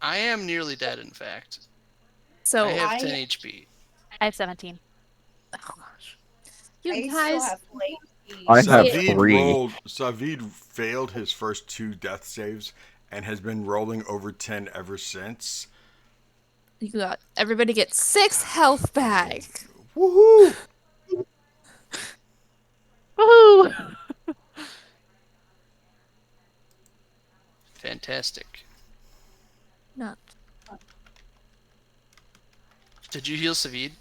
I am nearly dead, in fact. So I have 10 HP. I have 17. Oh gosh. You guys. I have 3. Savid failed his first 2 death saves and has been rolling over 10 ever since. You got everybody gets 6 health back. Woohoo! Woohoo! Fantastic. Not. Did you heal Savid?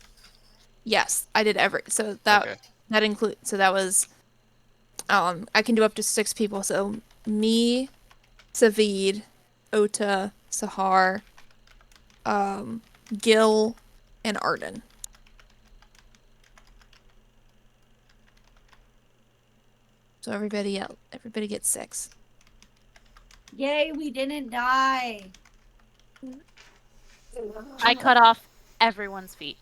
Yes, I did so that includes that was I can do up to 6 people. So me, Savid, Ota, Sahar, Gil, and Arden. So everybody gets 6. Yay, we didn't die. I cut off everyone's feet.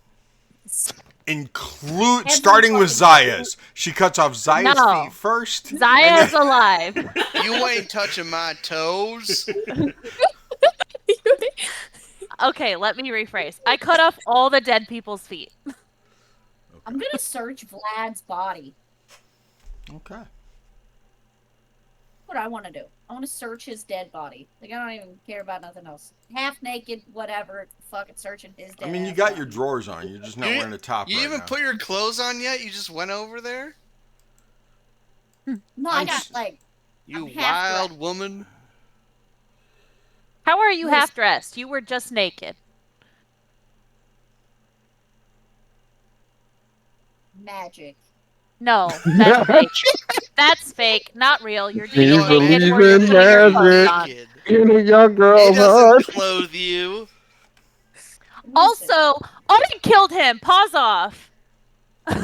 Starting with Zaya's. She cuts off Zaya's No. feet first. Zaya's alive. You ain't touching my toes. Okay, let me rephrase. I cut off all the dead people's feet. I'm gonna search Vlad's body. Okay. What I want to do. I want to search his dead body. Like, I don't even care about nothing else. Half naked, whatever. Fucking searching his dead. I mean, you got your drawers on. You're just not wearing a top You right even now. put your clothes on yet? You just went over there? No, I got like. You I'm half wild dressed. woman. How are you Listen. half dressed? You were just naked. Magic. No, that's fake. That's fake, not real. You're Do you naked believe or you're in putting your clothes magic? on. Naked. In a young It girl's doesn't heart. clothe you. Listen, Also, Arden killed him. Pause off. first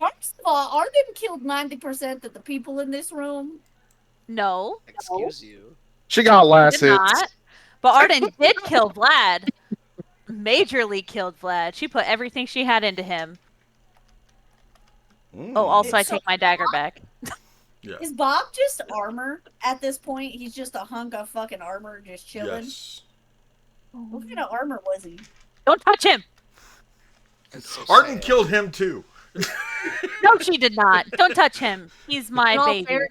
of all, Arden killed 90% of the people in this room. No, Excuse you. She got last did hits. not. But Arden did kill Vlad. Majorly killed Vlad. She put everything she had into him. Oh, also I So- take my dagger back. Yeah. Is Bob just armor at this point? He's just a hunk of fucking armor just chilling. Yes. What kind of armor was he? Don't touch him. That's so Arden sad. killed him too. No, she did not. Don't touch him. He's my In all baby. fairness,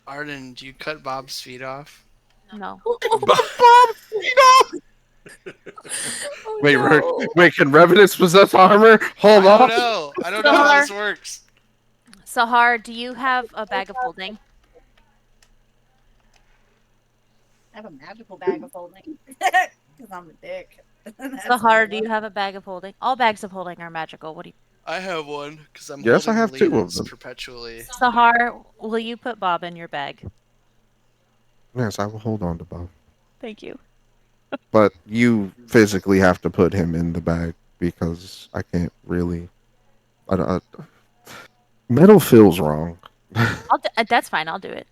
Arden, do you cut Bob's feet off? No. Oh, Wait, no. wait, can revenants possess armor? Hold I on. don't know. I don't know how Sahar. this works. Sahar, do you have a bag of holding? I have a magical bag of holding. Because I'm a dick. That's what Sahar, it do you was. have a bag of holding? All bags of holding are magical. What do you? I have one because I'm Yes, I holding have two of Helena's them. perpetually. Sahar, will you put Bob in your bag? Yes, I will hold on to Bob. Thank you. But you physically have to put him in the bag because I can't really. Metal feels wrong. That's fine. I'll do it.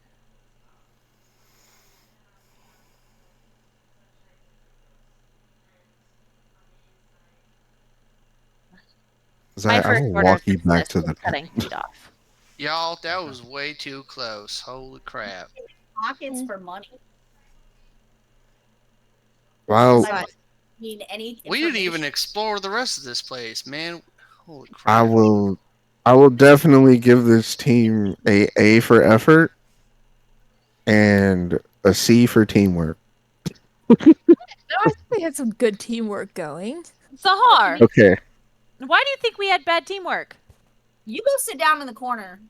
My I first will order of walk you back business to is the cutting feet off. Y'all, that was way too close. Holy crap. Pockets for money. Well, I mean, any. We didn't even information- explore the rest of this place, man. Holy I crap. will definitely give this team A for effort and a C for teamwork. No, I think we had some good teamwork going. Sahar, Okay. why do you think we had bad teamwork? You go sit down in the corner.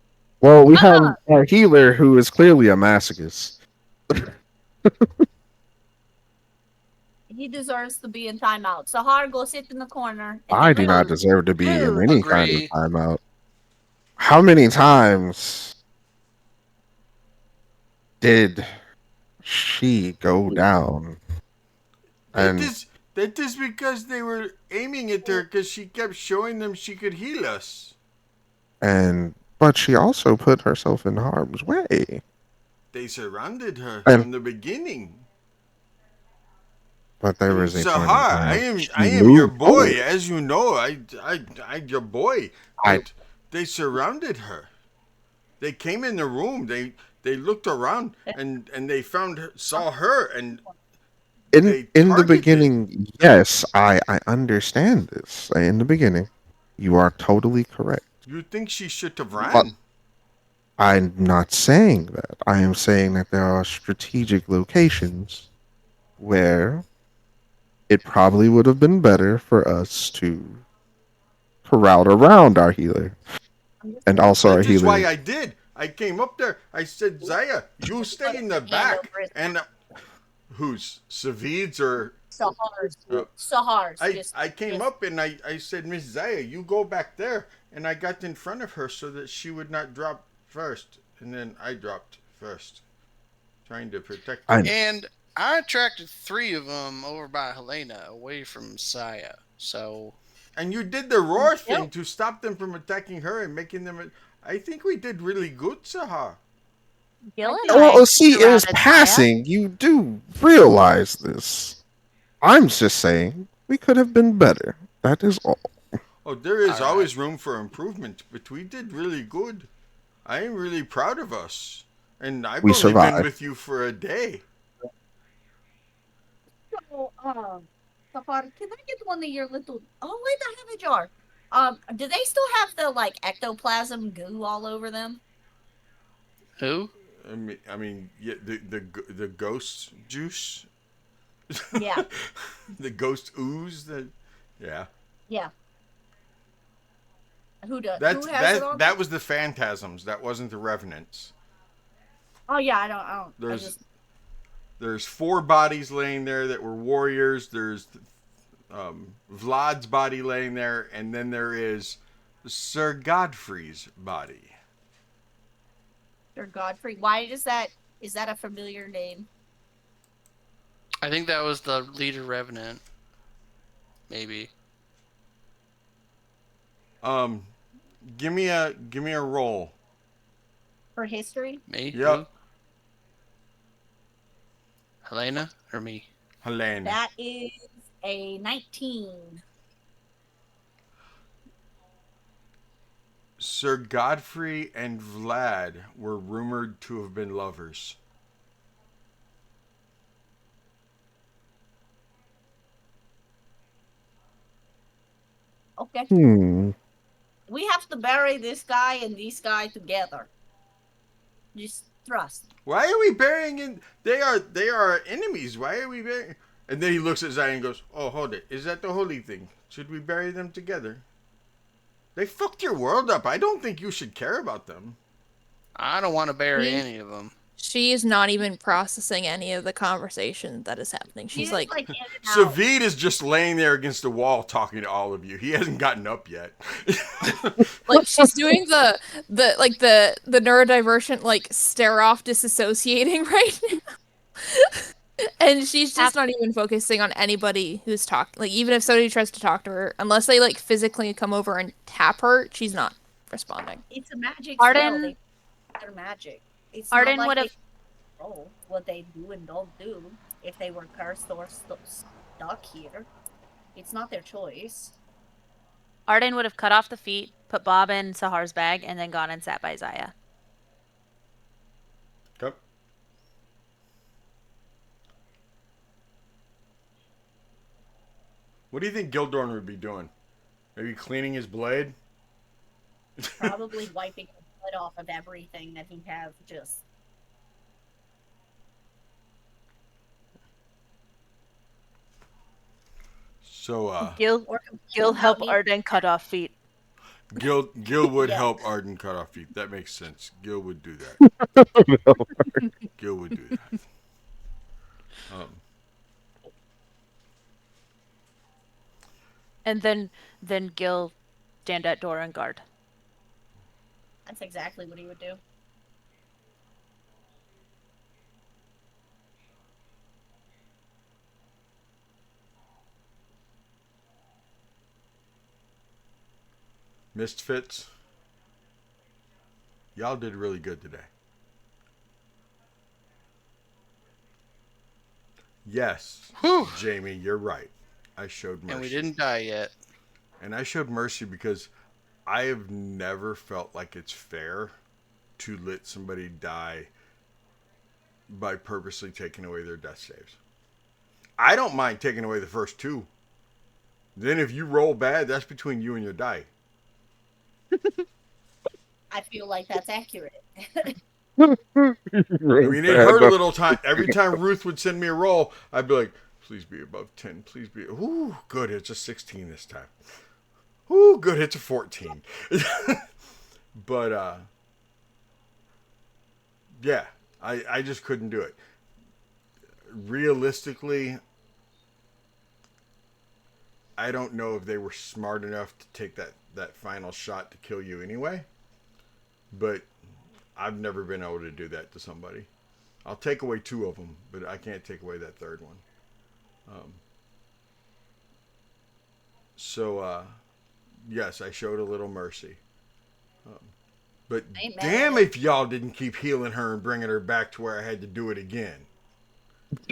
Well, we have our healer who is clearly a masochist. He deserves to be in timeout. Sahar, go sit in the corner. And I then do not Rude. deserve to be in Rude. any kind of Agree. timeout. How many times did she go down? And That is because they were aiming at her because she kept showing them she could heal us. but she also put herself in harm's way. They surrounded her And- from the beginning. But there was a point in Sahar, time she I am your moved boy, forward. as you know. I your boy. I- But they surrounded her. They came in the room. They looked around and they saw her and they In the targeted. beginning, yes, I understand this. In the beginning, you are totally correct. You think she should have But- ran? I'm not saying that. I am saying that there are strategic locations where it probably would have been better for us to route around our healer. And also our That is why healer. I did. I came up there. I said, Zaya, you stay in the back. And who's Savid's or Sahar's. Oh. Sahar's. I came up and I said, Miss Zaya, you go back there. And I got in front of her so that she would not drop first. And then I dropped first, trying to protect her. And I attracted 3 of them over by Helena, away from Saya. So, And you did the roar thing to stop them from attacking her and making them. I think we did really good, Sahar. Gil and Well, I see, it was surrounded passing. You do realize this. I'm just saying we could have been better. That is all. Oh, there is All right. always room for improvement, but we did really good. I am really proud of us. And I've We only survived. been with you for a day. So, Sahar, can I get one of your little? Oh wait, I have a jar. Do they still have the like ectoplasm goo all over them? who? I mean, yeah, the ghost juice. Yeah. The ghost ooze. Yeah. Yeah. Who does? That's Who has it on? that was the phantasms. That wasn't the revenants. Oh yeah, I don't. There's 4 bodies laying there that were warriors. There's Vlad's body laying there, and then there is Sir Godfrey's body. Sir Godfrey. Why is that? Is that a familiar name? I think that was the leader Revenant. Maybe. Give me a roll. For history? Me? Yep. Who? Helena or me? Helene. That is a 19. Sir Godfrey and Vlad were rumored to have been lovers. Okay. We have to bury this guy and this guy together. Just trust. Why are we burying in? They are enemies. Why are we burying? And then he looks at Zion and goes, "Oh, hold it. Is that the holy thing? Should we bury them together? They fucked your world up. I don't think you should care about them." I don't want to bury any of them. She is not even processing any of the conversation that is happening. She's like in and out. Savid is just laying there against the wall talking to all of you. He hasn't gotten up yet. like she's doing the neurodivergent like stare off disassociating right now. And she's just not even focusing on anybody who's talking. Like even if somebody tries to talk to her, unless they like physically come over and tap her, she's not responding. It's a magic Arden, spell. They're magic. It's Arden not like would have. control what they do and don't do if they were cursed or stuck here. It's not their choice. Arden would have cut off the feet, put Bob in Sahar's bag, and then gone and sat by Zaya. Yep. What do you think Gildorn would be doing? Maybe cleaning his blade? Probably wiping the blood off of everything that he has just. So, Gil help Arden cut off feet. Gil would Yeah. help Arden cut off feet. That makes sense. Gil would do that. Gil would do that. And then Gil stand at door and guard. That's exactly what he would do. MistFits, y'all did really good today. Yes, Whew. Jamie, you're right. I showed mercy. And we didn't die yet. And I showed mercy because I have never felt like it's fair to let somebody die by purposely taking away their death saves. I don't mind taking away the first two. Then if you roll bad, that's between you and your die. I feel like that's accurate. I mean, it hurt a little time. Every time Ruth would send me a roll, I'd be like, please be above 10. Please be. Ooh, good. It's a 16 this time. Ooh, good. It's a 14. But, yeah, I just couldn't do it. Realistically, I don't know if they were smart enough to take that final shot to kill you anyway. But I've never been able to do that to somebody. I'll take away two of them, but I can't take away that third one. Yes, I showed a little mercy. But Amen. damn if y'all didn't keep healing her and bringing her back to where I had to do it again.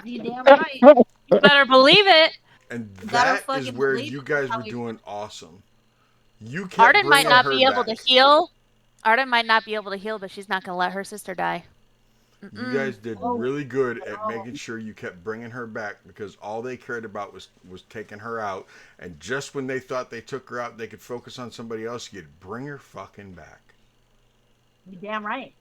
You damn right. You better believe it. And You better that is fucking where believe you it. guys How were we- doing awesome. You kept Arden might bringing not her be able back. to heal. Arden might not be able to heal, but she's not going to let her sister die. You guys did Oh, really good at no. making sure you kept bringing her back because all they cared about was taking her out. And just when they thought they took her out, they could focus on somebody else. You'd bring her fucking back. You damn right.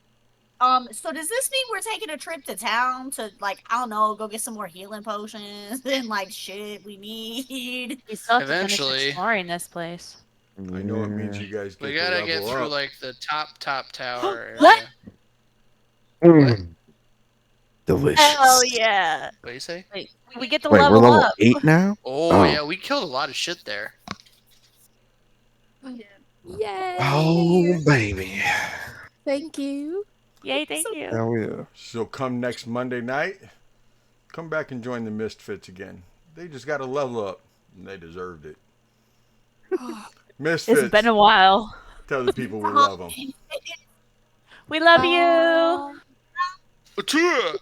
So does this mean we're taking a trip to town to, like, I don't know, go get some more healing potions and, like, shit we need? We still have to Eventually. finish exploring this place. I know it means you guys get We to gotta level get through up. like the top tower What? area. Delicious. Hell yeah. What do you say? We get to Wait, level we're level up. 8 now? Oh, yeah, we killed a lot of shit there. Yay! Oh, baby. Thank you. Yay, thank you. Hell yeah. So come next Monday night, come back and join the MistFits again. They just got to level up, and they deserved it. MistFits, It's been a while. tell the people we love them. We love you. Atua!